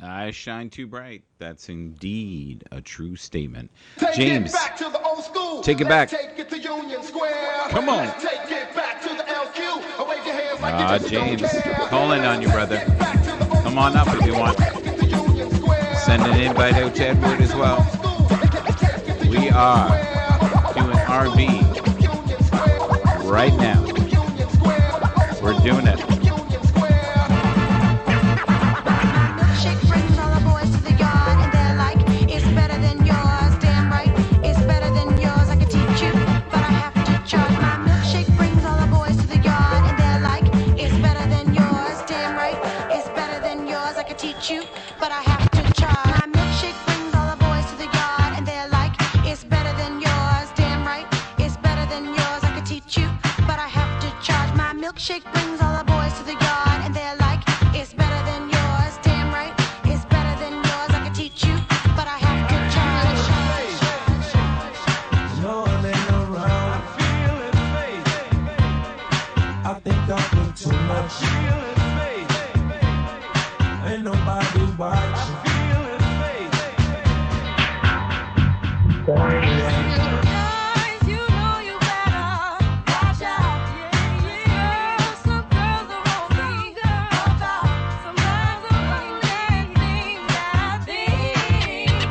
I shine too bright. That's indeed a true statement. Take James, it back to the old school. take it back. Let's take it to Union Square. Come on. Let's take it back to the LQ. Wave your hands like you just James, don't care. calling on you, brother. Let's get back to the old Come on up if you want. Take it to Union Square. Send an invite out to Edward as well. We are doing R&B right now. We're doing it. Milkshake brings all the boys to the yard, and they're like, it's better than yours. Damn right, it's better than yours. I could teach you, but I have to charge. My milkshake brings all the boys to the yard, and they're like, it's better than yours. Damn right, it's better than yours. I could teach you, but I have to charge. My milkshake brings all the boys to the yard, and they're like, it's better than yours. Damn right, it's better than yours. I could teach you, but I have to charge. My milkshake brings all the boys to the yard, and they're like, it's better than yours. Damn right, it's better than yours. I could teach you, but I have to charge. Rolling around. I feel his face. I think I put too much. I feel his face. Ain't nobody watching. I feel his face. Guys, you know you better watch out. Girls, some girls are on me. Some girls are on that thing, that thing.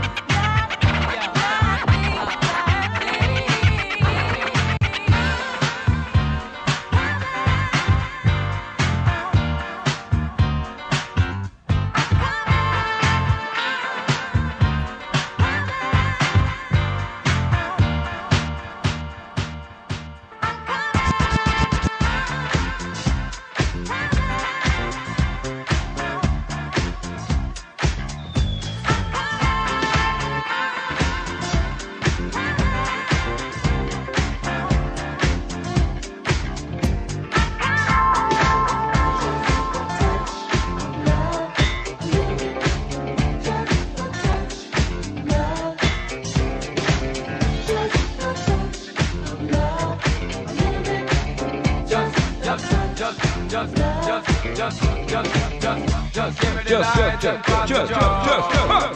Just give me the light and pass the job.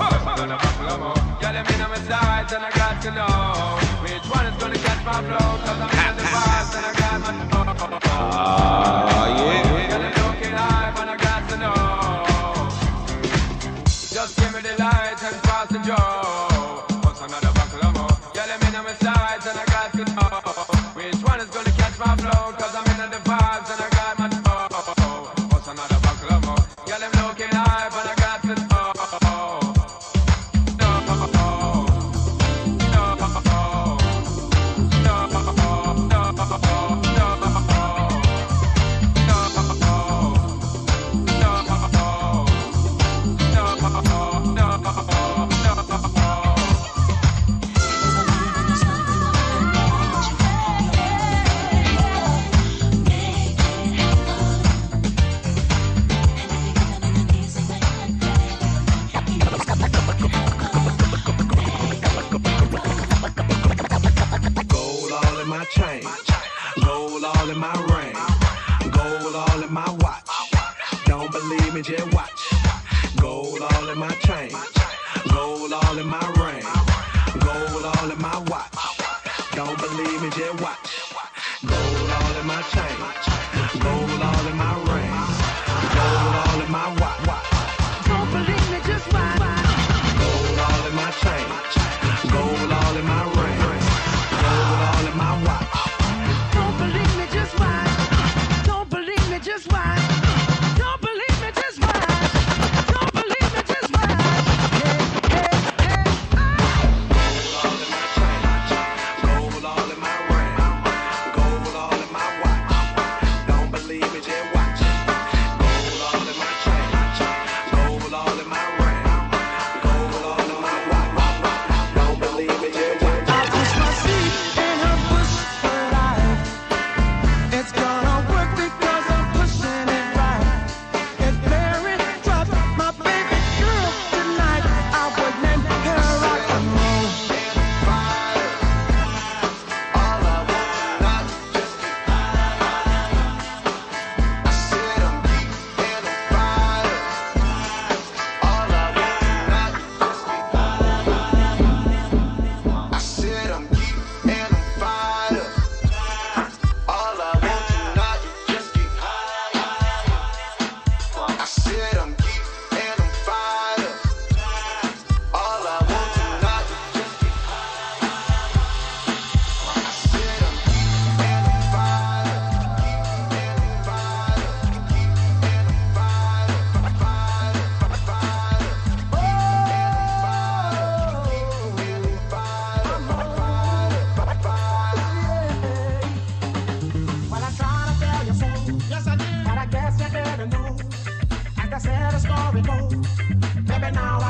Yeah, let me know my sides and I got to know which one is gonna catch my flow. Cause I'm in the vibes and I got my Yeah. Yeah, they looking high and I got to know. Just give me the light and pass the job. What's another buckle of more? Yeah, let me know my sides and I got to know which one is gonna catch my flow. Cause I'm in the vibes and I got my what's another buckle of more? Yeah, them looking high, but I got to know. Gold all in my chain, gold all in my ring, gold all in my watch. Don't believe me, just watch. Gold all in my chain, gold all in my ring, gold all in my watch. Don't believe me, just watch. Gold all in my chain, gold all in my ring, gold all in my watch. Don't believe me, just watch. Gold all in my chain, gold all in my ring, gold all in my watch. Don't believe me, just watch. Don't believe me, just watch. Don't believe me, just watch. Don't believe me, just watch. Hey, hey, hey.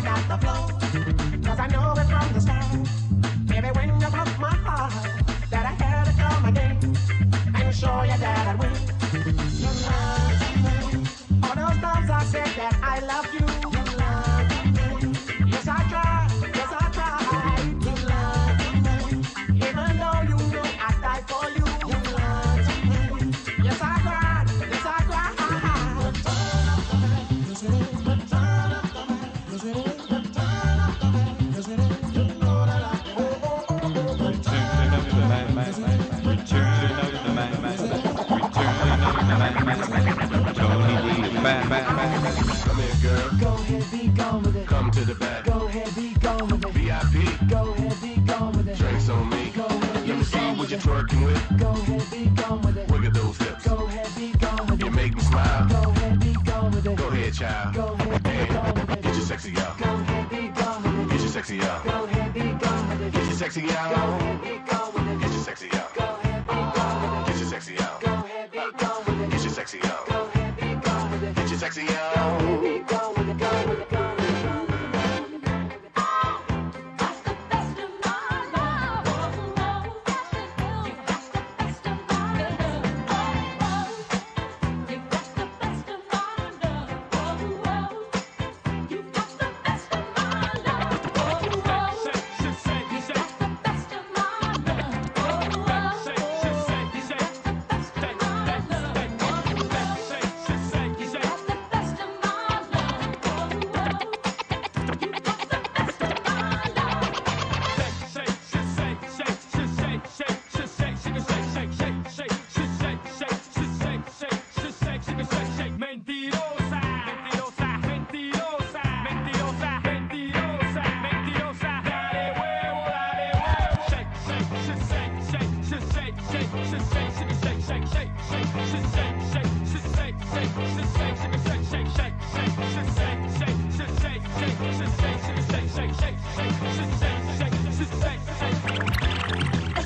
got the flow. Cause I know it from the start. Baby, when you broke my heart, that I had to come again and show you that I'd win. You love me. All those times I said that I love you. You love me. Yes, I tried. Yes, I tried. You love me. Even though you know I died for you. You love me. Yes, I cried. Yes, I cried. But turn up the light. Yes, it is. But turn up the light. Yes, it is. But turn up the light. Yes, it is. You know that I can. Return of the man, return of the man, Tony D, the Come here, girl. Go ahead, be gone with it. Come to the back. Go ahead, be gone with it. VIP. Go ahead, be gone with it. Drinks on me. Go ahead, Let me see what you're twerking with. Go ahead, be gone with it. Wiggle those hips. Go ahead, be gone with You it. make me smile. Go ahead, be gone with it. Go ahead, child. Go ahead, be gone with it. Get your sexy out. Go ahead, be gone with it. Get your sexy out. Go ahead, be gone with it. Get your sexy Go out. ahead, be gone with it. Get your sexy out. Go ahead, be gone with it. Get your sexy out. Go ahead, be gone with it. Get your sexy out. Go ahead, be gone with it. Get your sexy Go out. ahead, be gone with it. Go with it, go with it, go with it.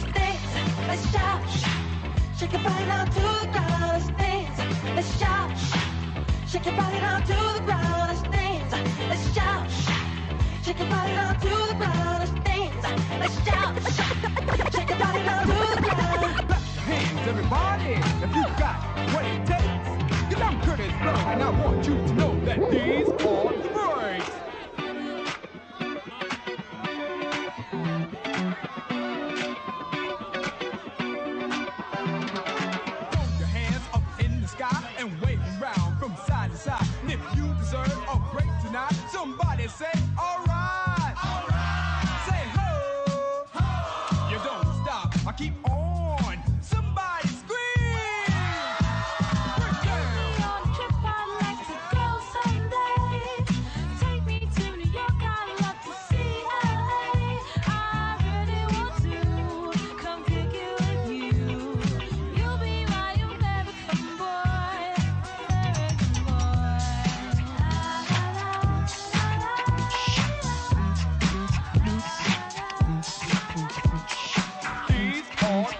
Let's dance, let's shout, shake your body down to the ground. Let's dance, let's shout, shake your body down to the ground. Let's dance, let's shout, shake your body down to the ground. Let's dance, let's shout, shake your body down to the ground. Clap your hands, everybody, if you got what it takes. You know Curtis Blow, and I want you to know that these are the breaks. Throw your hands up in the sky and wave them round from side to side. And if you deserve a break tonight, somebody say, all right. All right. Say, ho. Ho. You don't stop. I keep on. Somebody scream. Break down. On a trip I'd like to go someday. Take me to New York, I'd love to see LA. I really want to come kick it with you. You'll be my American boy, American boy. These are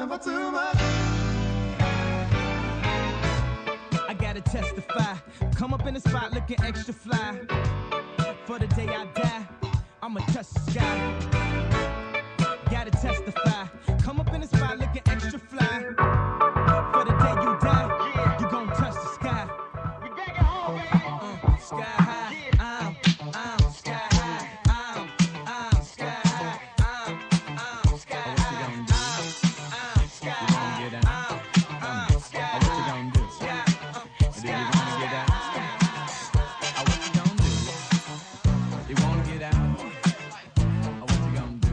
never too much. I gotta testify. Come up in the spot looking extra fly. For the day I die, I'ma touch the sky. Gotta testify. Come up in the spot looking extra fly. For the day you die, you gon' touch the sky. We take it home, baby. Sky high. I'm sky high. I'm sky high. I'm sky high. I'm sky high. I'm sky high. What you gonna do? And then you wanna get out. What you gonna do? You wanna get out? What you gonna do?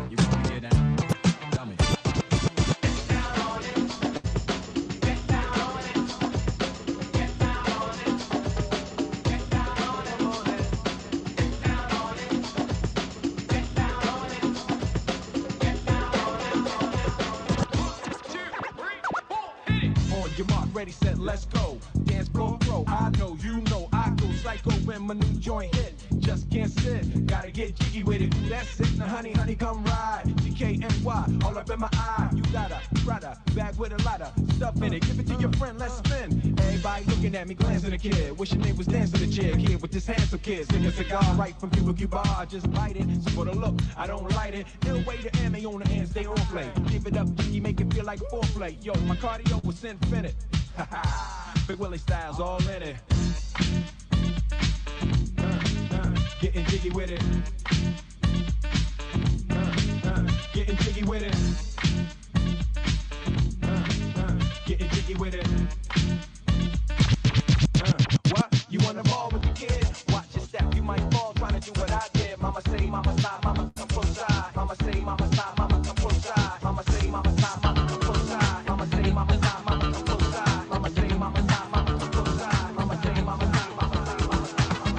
You wanna get out? Tell me. Get down on it. Get down on it. Get down on it. Get down on it. Get down on it. Get down on it. Get down on it. 1, 2, 3, 4, hit it. On your mark, ready, set, let's go. Dance floor pro. I know, you know, I go psycho when my new joint hit. Just can't sit, gotta get jiggy with it. That's it, now honey, come ride. GKNY, all up in my eye. You got a Prada bag with a lot of stuff in it. Give it to your friend, let's spin. Everybody looking at me, glancing a kid. Wishing they was dancing the chick here with this handsome kid. Sing a cigar right from Cuba Cuba. I just bite it. So for the look, I don't light it. No way to ammo on the end, stay on play. Give it up, jiggy, make it feel like a foreplay. Yo, my cardio was infinite. Big Willie Styles all in it. Getting jiggy with it. Getting jiggy with it. Getting jiggy with it. What? You wanna ball with the kid? Watch your step, you might fall trying to do what I did. Mama say, mama stop, mama come close side. Mama say, mama stop, mama come close side. Mama say, mama stop, mama come close side. Mama say, mama stop, mama come close side. Mama say, mama stop, mama come close side. Mama say, mama stop, mama stop, mama stop.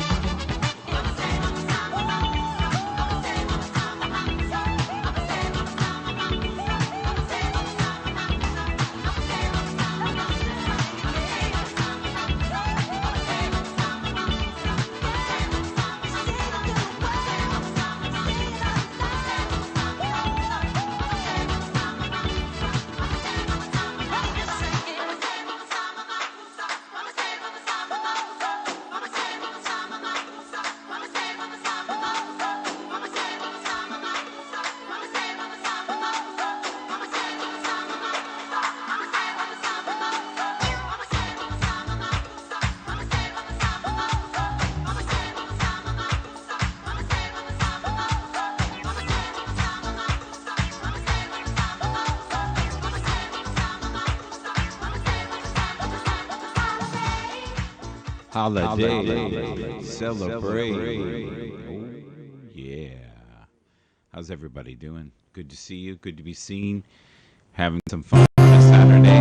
Holiday. Celebrate. Oh, yeah. How's everybody doing? Good to see you. Good to be seen. Having some fun on a Saturday.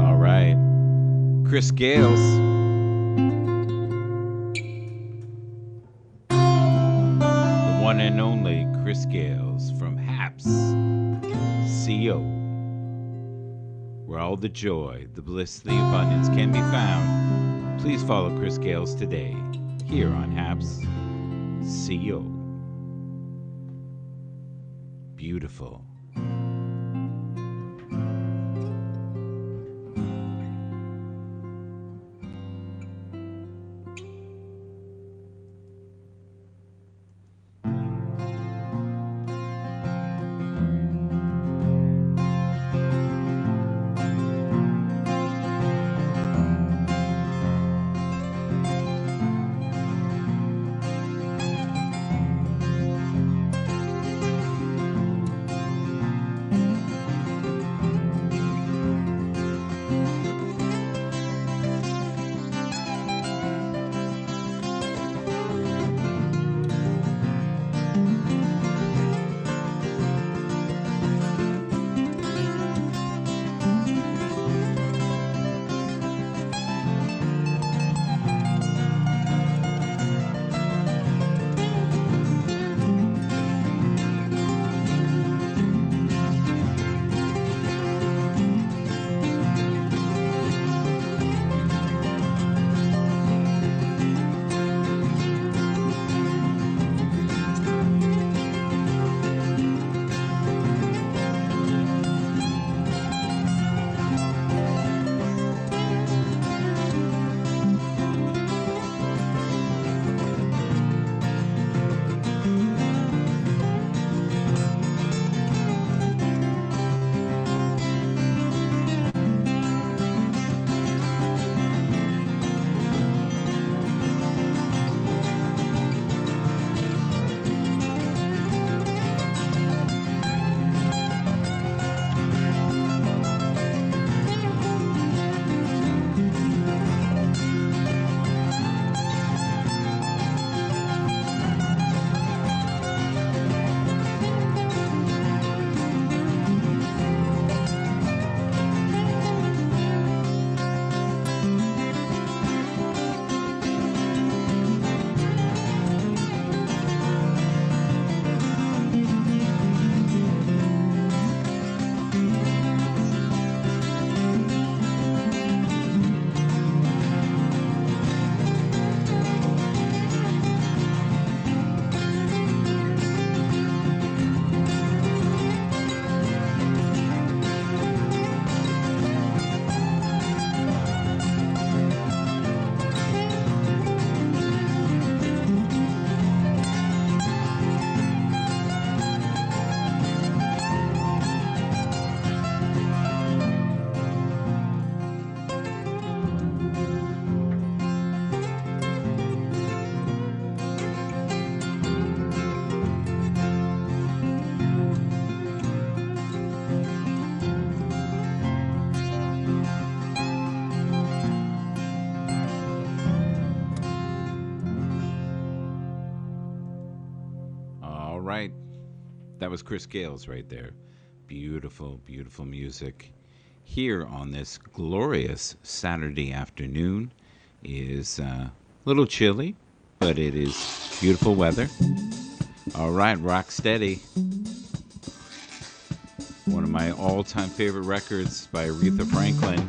All right. Chris Gales. The one and only Chris Gales from Happs. CO. Where all the joy, the bliss, the abundance can be found. Please follow Chris Gales today here on Happs CO. Beautiful. right. That was Chris Gales right there. Beautiful, beautiful music. Here on this glorious Saturday afternoon is a little chilly, but it is beautiful weather. All right, Rock Steady. One of my all-time favorite records by Aretha Franklin.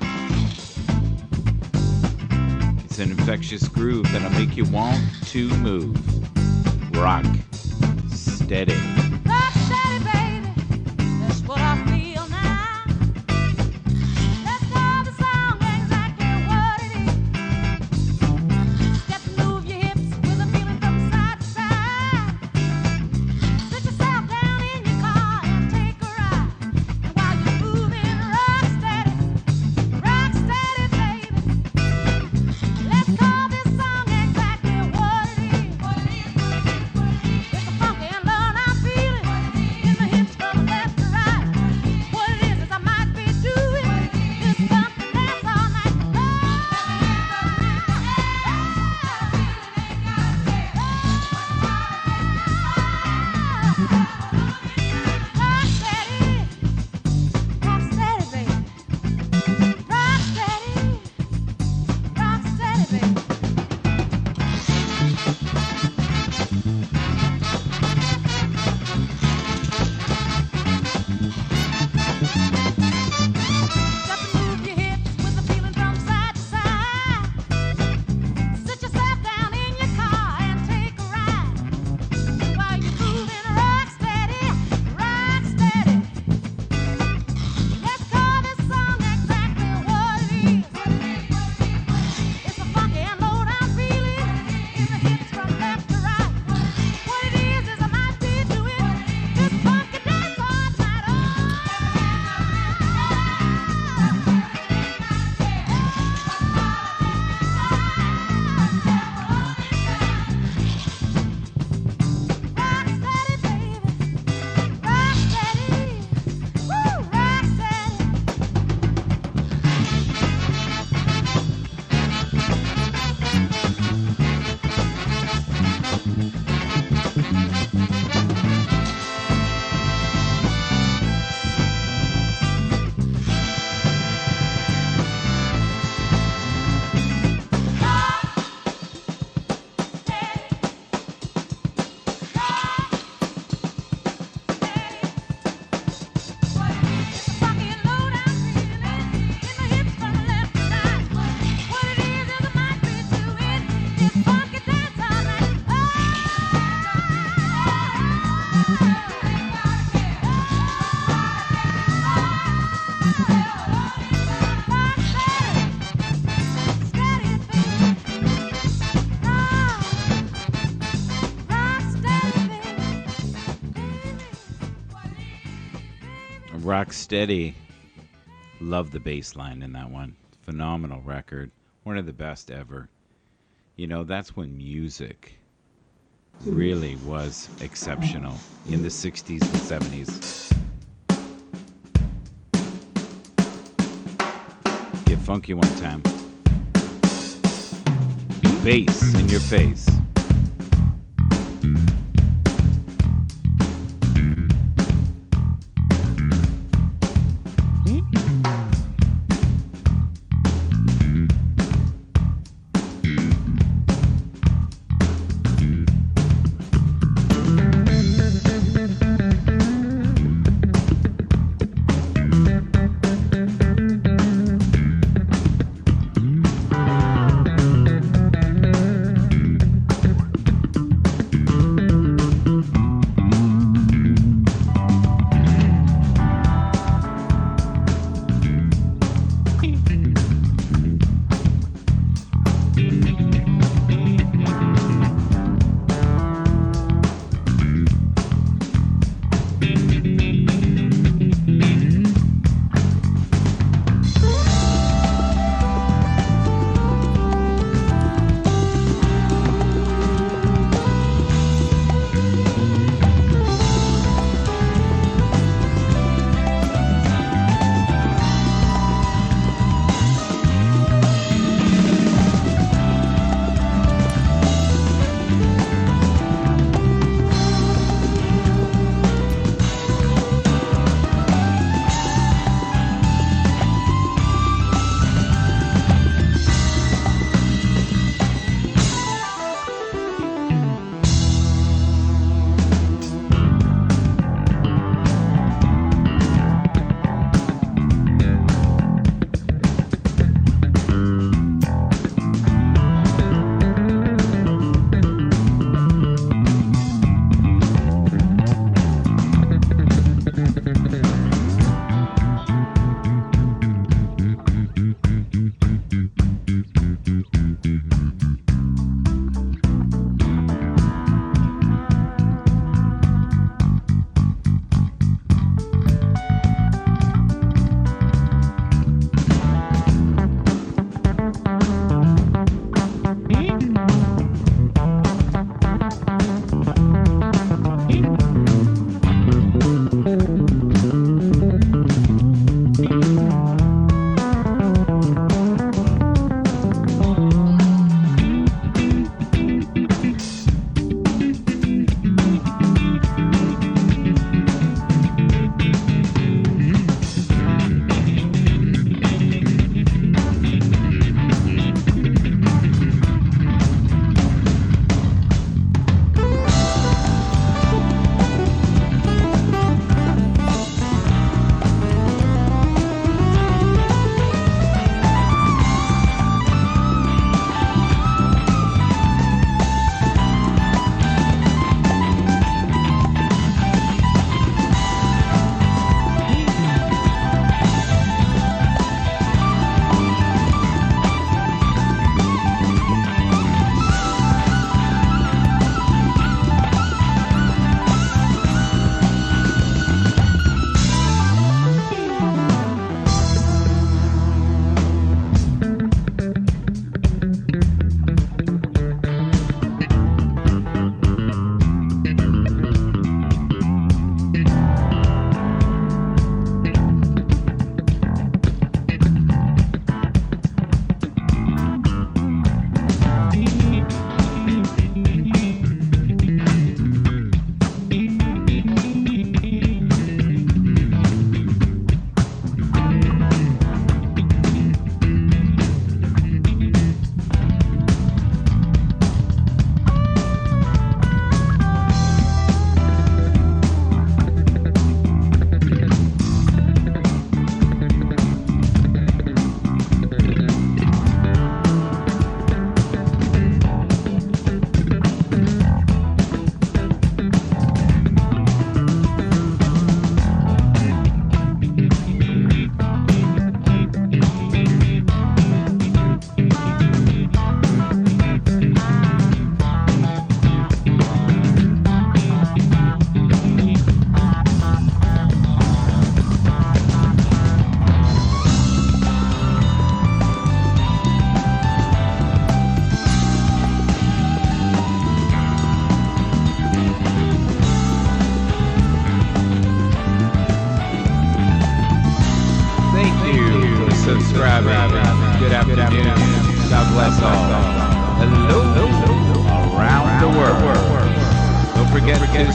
It's an infectious groove that'll make you want to move. Rock Steady. Rock steady, baby. That's what I feel now. Let's call the song exactly what it is. Just move your hips with a feeling from side to side. Sit yourself down in your car and take a ride. And while you're moving, rock steady, baby. Let's call this song exactly what it is. It's a funky and low I'm feeling in the hips from left to right. What it is I might be doing this funky dance all night. Rock steady, baby. Rock steady, baby. Just move your hips with a feeling from side to side. Sit yourself down in your car and take a ride. While you're moving, rock steady, rock steady. Let's call this song exactly what it is. It's a funky and low down feeling in the hips from left to right. What it is I might be doing this funky dance all night. Rock steady, baby. Rock steady. Woo, rock steady. Funky and low down feeling in the hips from left to right. What it is I might be doing this funky dance all night. Rock steady, steady, baby. Rock steady, baby. Rock Steady. Love the bass line in that one. Phenomenal record. One of the best ever. You know, that's when music really was exceptional in the 60s and 70s. Get funky one time. Bass in your face.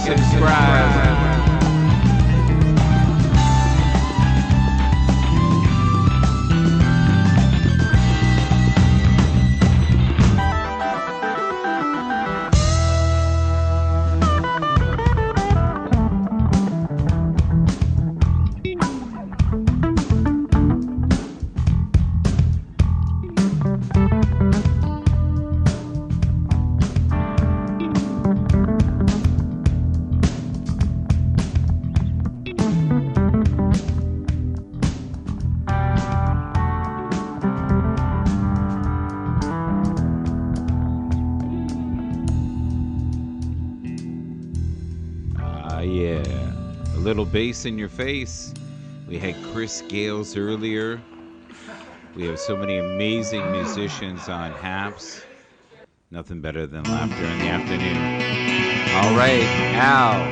subscribe. Yeah. A little bass in your face. We had Chris Gales earlier. We have so many amazing musicians on Happs. Nothing better than laughter in the afternoon. All right, Al,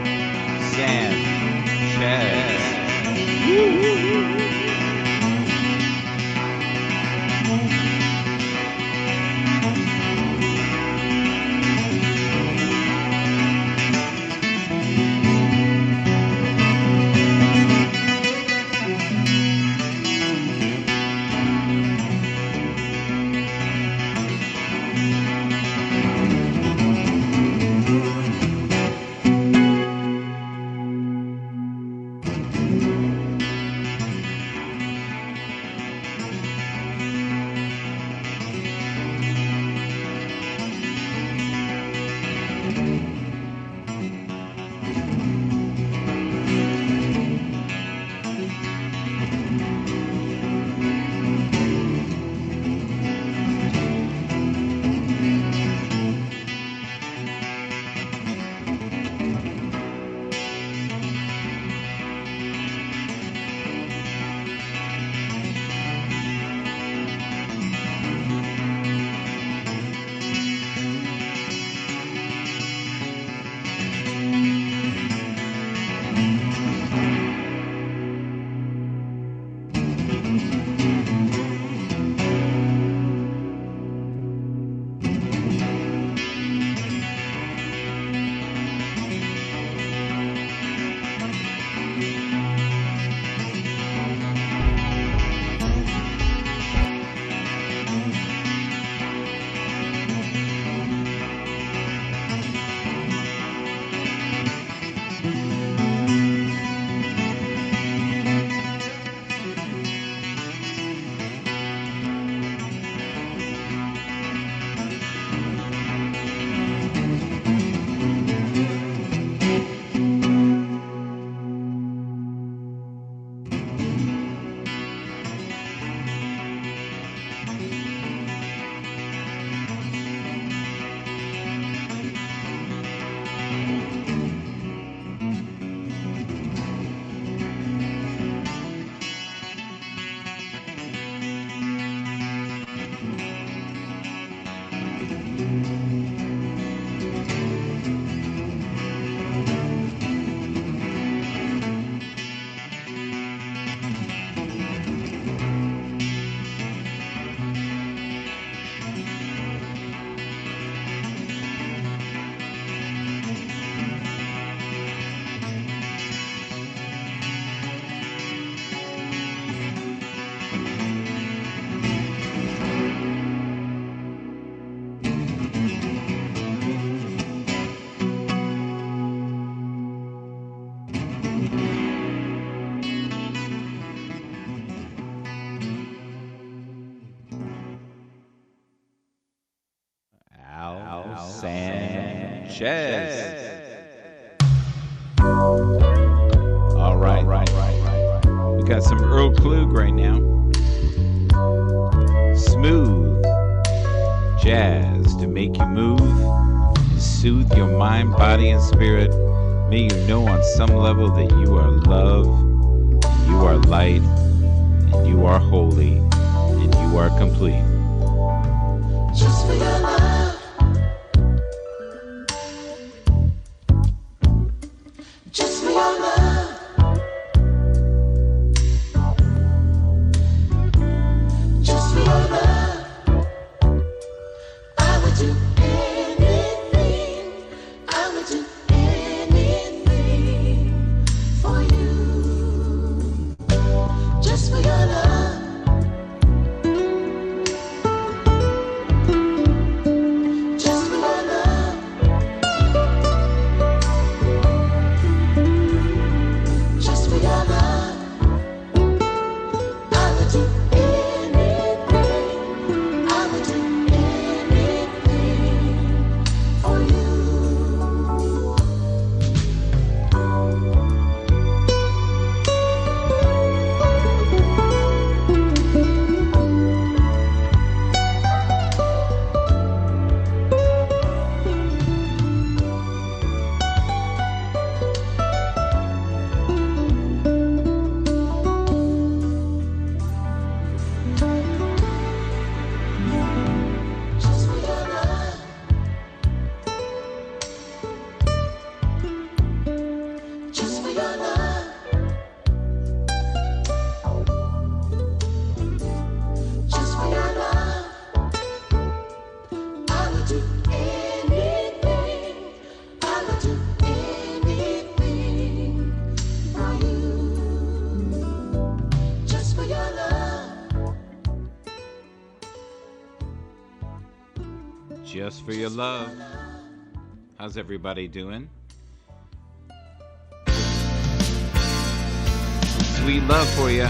Sam, Chaz. Sanchez. All right. We got some Earl Klug right now. Smooth jazz to make you move, to soothe your mind, body, and spirit. May you know on some level that you are love, you are light, and you are holy, and you are complete. Just for your love. Just for your love. Just for your love. I would do anything. I would do anything. Just for your love. How's everybody doing? Sweet love for you.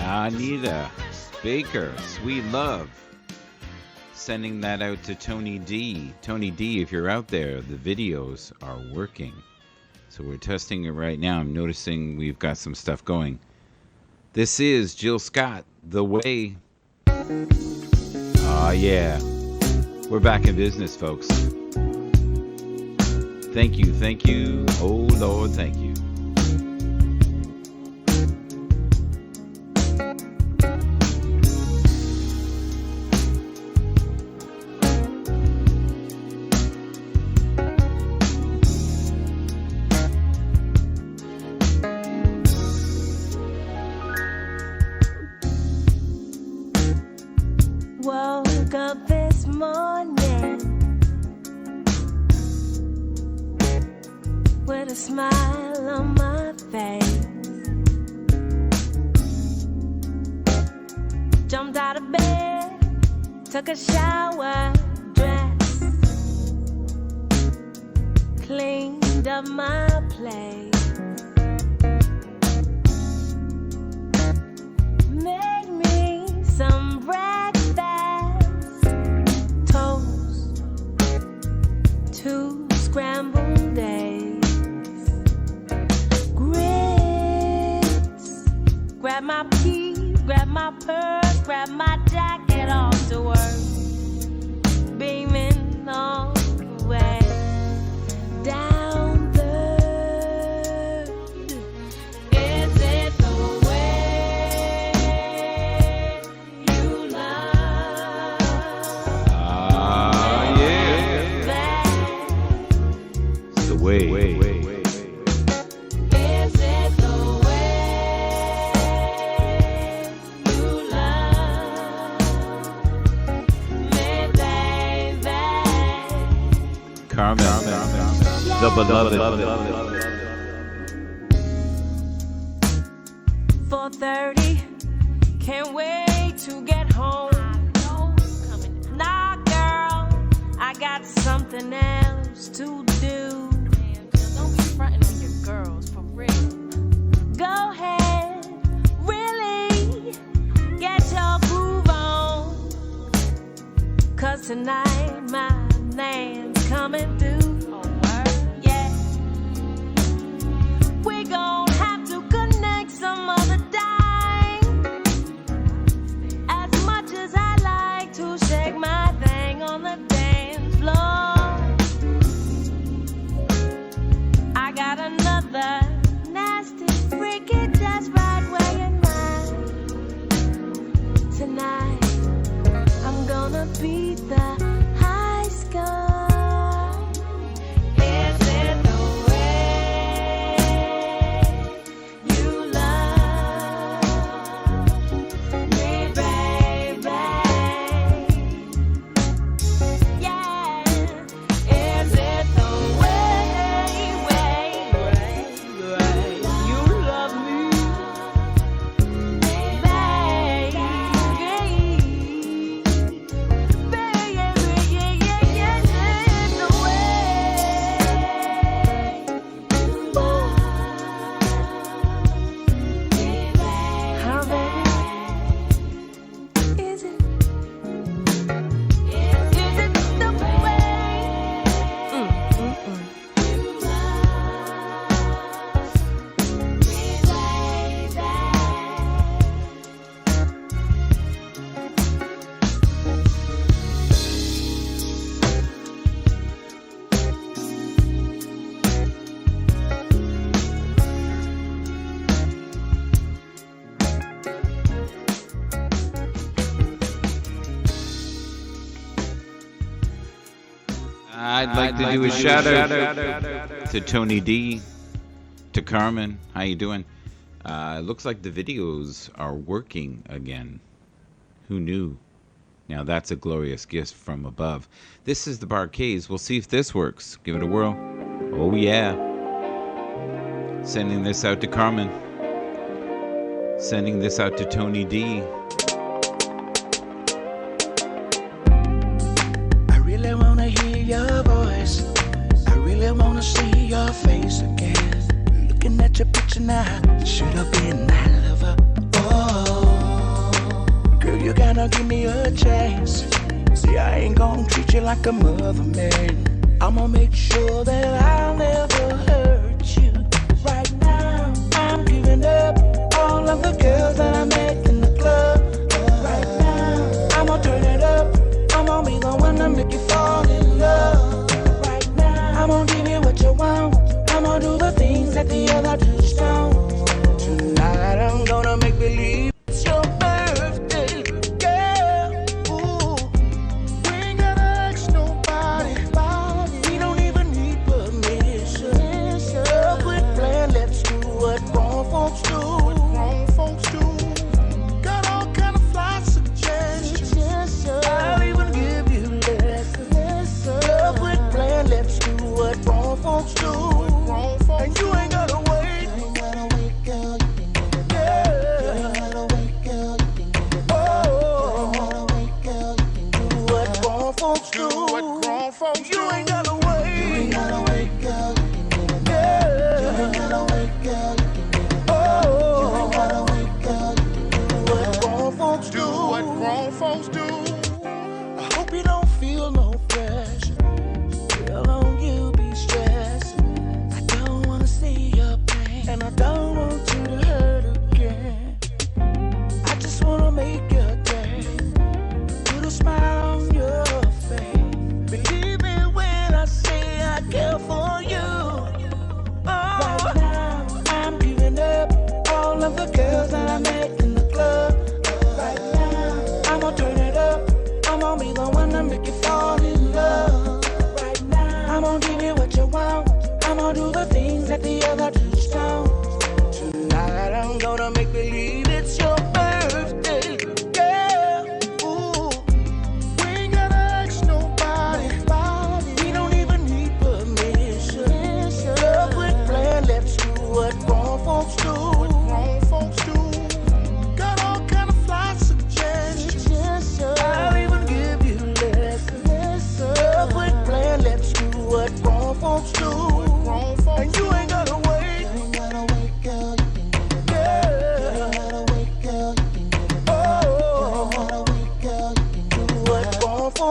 Anita Baker, Sweet Love. Sending that out to Tony D. Tony D, if you're out there, the videos are working. So we're testing it right now. I'm noticing we've got some stuff going. This is Jill Scott, The Way. Yeah. We're back in business, folks. Thank you, thank you. Oh, Lord, thank you. woke up this morning with a smile on my face. Jumped out of bed, took a shower, dressed, cleaned up my place. Made me some breakfast, toast, 2 scrambled eggs, grits. Grab my keys, grab my purse, grab my jacket, off to work, beaming all the way down Third. Is it the way you love? Yeah. It's the way. Is it the way you love me, baby? Carmen. The beloved. 4:30, can't wait to get home. Nah, girl, I got something else to do. Don't be frontin' on your girls, for real. Go ahead, really, get your groove on. 'Cause tonight my man's coming through. Yeah. We gon' have to connect some other time. As much as I like to shake my thing on the dance floor, I got another nasty, freaky, just right where you're not. Tonight, I'm gonna beat the high score. Is it the way you love me, baby? Yeah. Is it the way you love me, baby? I'd like to do a shout out to Tony D, to Carmen. How you doing? Looks like the videos are working again. Who knew? Now that's a glorious gift from above. This is the Barcades. We'll see if this works. Give it a whirl. Oh yeah. Sending this out to Carmen. Sending this out to Tony D. I really wanna hear your voice. I really wanna see your face again. Looking at your picture now, should have been my lover. Oh, girl, you gotta give me a chance. See, I ain't gonna treat you like a mother, man. I'ma make sure that I'll never hurt you. Right now, I'm giving up all of the girls that I met in the club. Right now, I'ma turn it up. I'ma be the one to make you fall in love. Right now, I'ma give you what you want. I'ma do the things that the other two don't. Tonight, I'm gonna make believe it's your birthday, girl. Ooh, we ain't gotta ask nobody. We don't even need permission.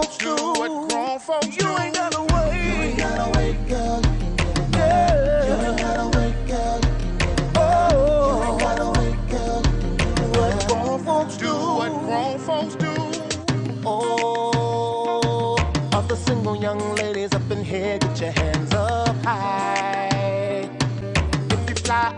folks do. What grown folks do. You ain't gotta wait. You ain't gotta wait, girl. You can get it now. You ain't gotta wait, girl. You can get it now. You ain't gotta wait, girl. You can get it now. What grown folks do. What grown folks do. Oh, all the single young ladies up in here, get your hands up high. If you fly,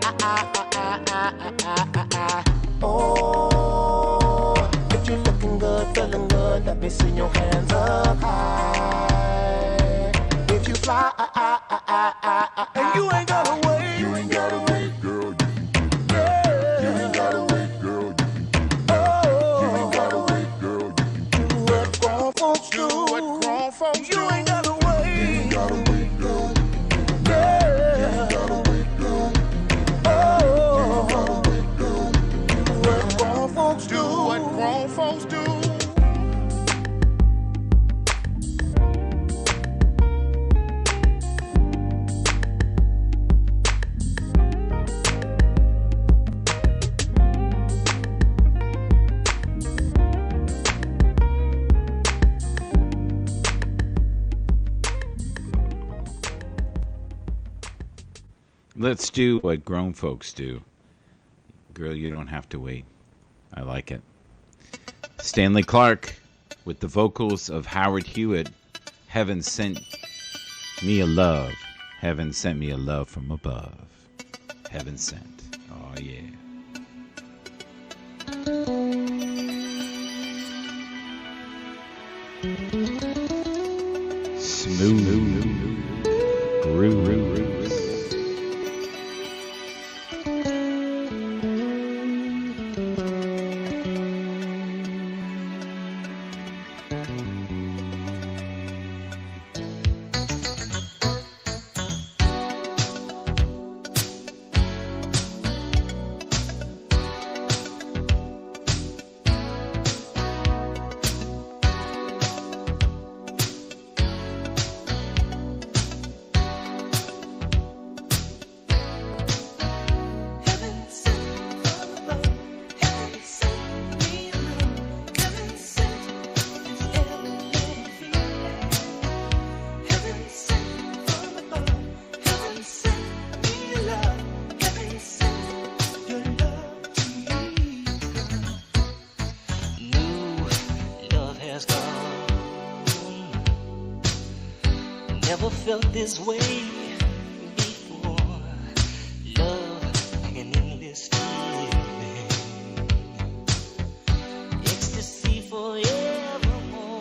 oh, if you looking good, feeling good, let me see your hands up high. If you fly, and you ain't gotta wait. You ain't gotta wait, girl. You can get it now. You ain't gotta wait, girl. You can get it now. You ain't gotta wait, girl. You can get it now. What grown folks do. What grown folks do. You ain't gotta wait. You ain't gotta wait, girl. You can get it now. You ain't gotta wait, girl. You can get it now. You ain't gotta wait, girl. You can get it now. What grown folks do. What grown folks do. Let's do what grown folks do. Girl, you don't have to wait. I like it. Stanley Clarke with the vocals of Howard Hewitt. Heaven sent me a love. Heaven sent me a love from above. Heaven sent. Oh, yeah. Smooth grooves. Never felt this way before. Love like an endless feeling. Ecstasy forevermore.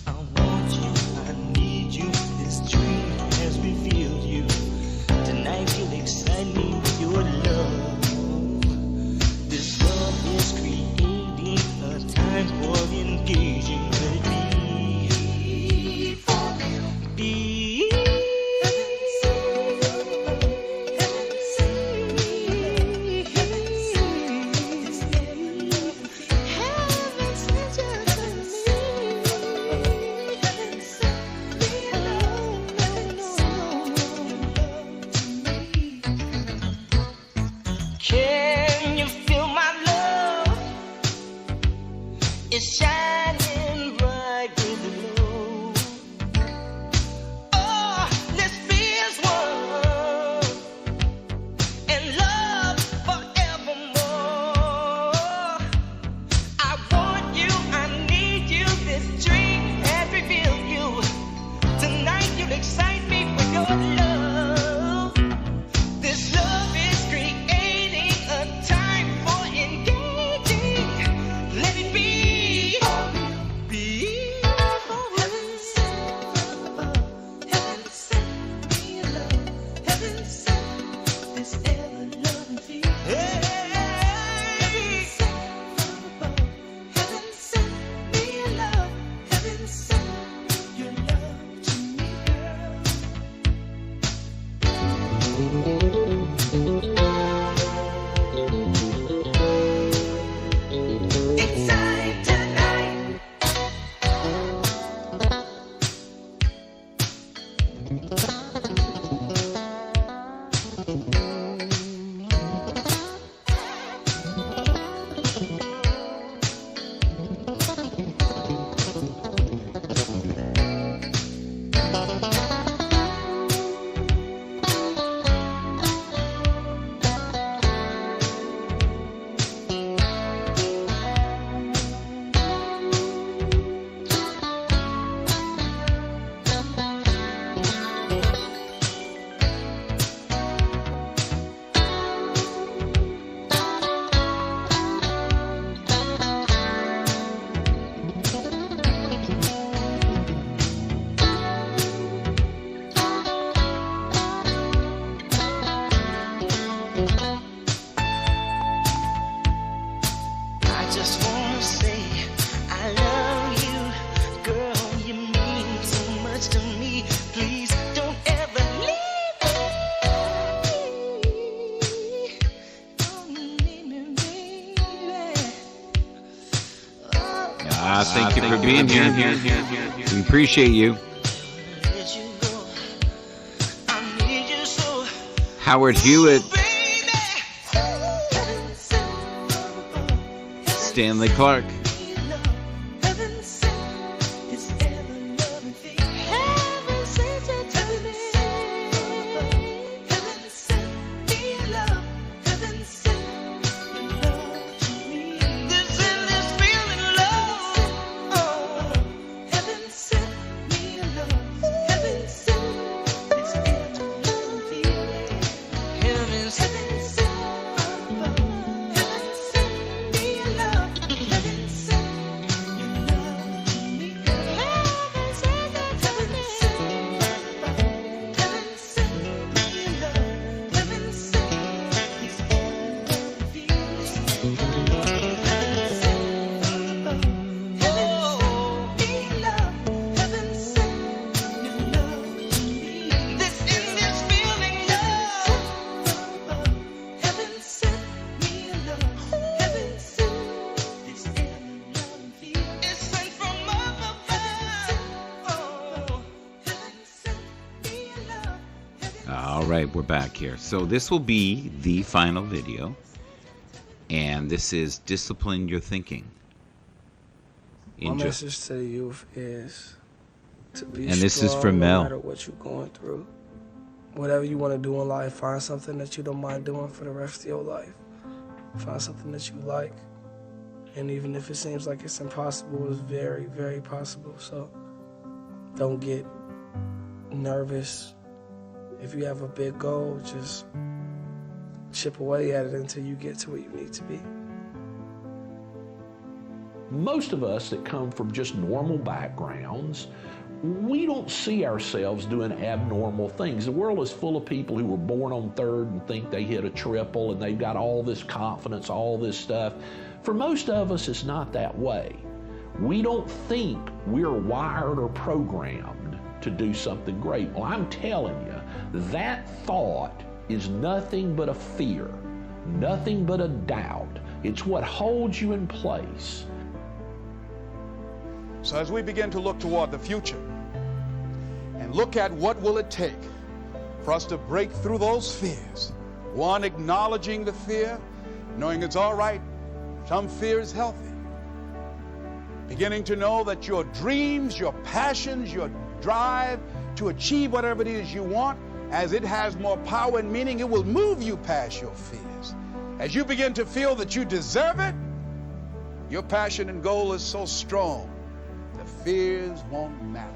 I want you, I need you. This dream has revealed you. Tonight you'll excite me with your love. This love is creating a time for engaging. Let it be. Can you feel my love? It's shining bright with glow. Oh, let's be as one and love forevermore. I want you, I need you. This dream has revealed you. Tonight you'll excite me with your love. This love is creating a time for engaging. Let it be. wanna say I love you, girl. You mean so much to me. Please don't ever leave me. Don't leave me, baby. Thank you for being here. We appreciate you. Let you go. I need you so. Howard Hewitt, Stanley Clark. All right, we're back here. So this will be the final video, and this is Discipline Your Thinking. My message to the youth is to be and strong this is from no Mel. matter what you're going through. Whatever you want to do in life, find something that you don't mind doing for the rest of your life. Find something that you like. And even if it seems like it's impossible, it's very, very possible. So don't get nervous. If you have a big goal, just chip away at it until you get to where you need to be. Most of us that come from just normal backgrounds, we don't see ourselves doing abnormal things. The world is full of people who were born on third and think they hit a triple and they've got all this confidence, all this stuff. For most of us, it's not that way. We don't think we're wired or programmed to do something great. Well, I'm telling you, that thought is nothing but a fear, nothing but a doubt. It's what holds you in place. So as we begin to look toward the future and look at what will it take for us to break through those fears, one, acknowledging the fear, knowing it's all right, some fear is healthy. Beginning to know that your dreams, your passions, your drive to achieve whatever it is you want, as it has more power and meaning, it will move you past your fears. As you begin to feel that you deserve it, your passion and goal is so strong, the fears won't matter.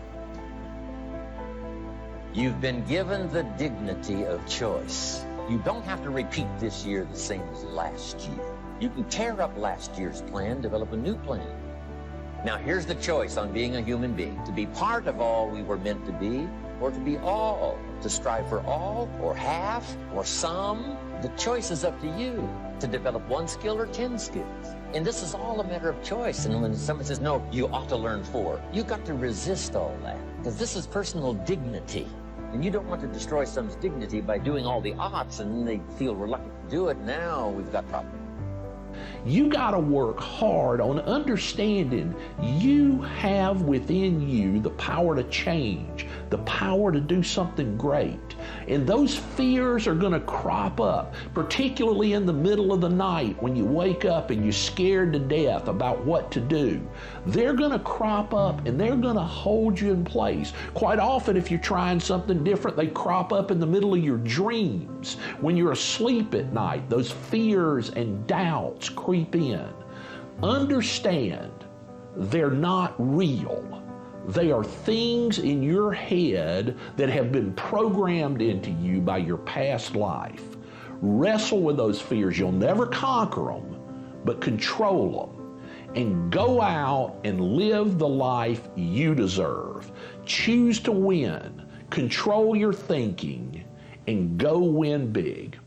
You've been given the dignity of choice. You don't have to repeat this year the same as last year. You can tear up last year's plan, develop a new plan. Now here's the choice on being a human being: to be part of all we were meant to be, or to be all, to strive for all, or half, or some. The choice is up to you to develop one skill or 10 skills. And this is all a matter of choice. And when someone says, no, you ought to learn 4, you've got to resist all that, because this is personal dignity. And you don't want to destroy someone's dignity by doing all the oughts, and they feel reluctant to do it. Now we've got problems. You got to work hard on understanding you have within you the power to change, the power to do something great. And those fears are going to crop up, particularly in the middle of the night when you wake up and you're scared to death about what to do. They're going to crop up and they're going to hold you in place. Quite often, if you're trying something different, they crop up in the middle of your dreams. When you're asleep at night, those fears and doubts creep in. Understand, they're not real. They are things in your head that have been programmed into you by your past life. Wrestle with those fears. You'll never conquer them, but control them. And go out and live the life you deserve. Choose to win. Control your thinking and go win big.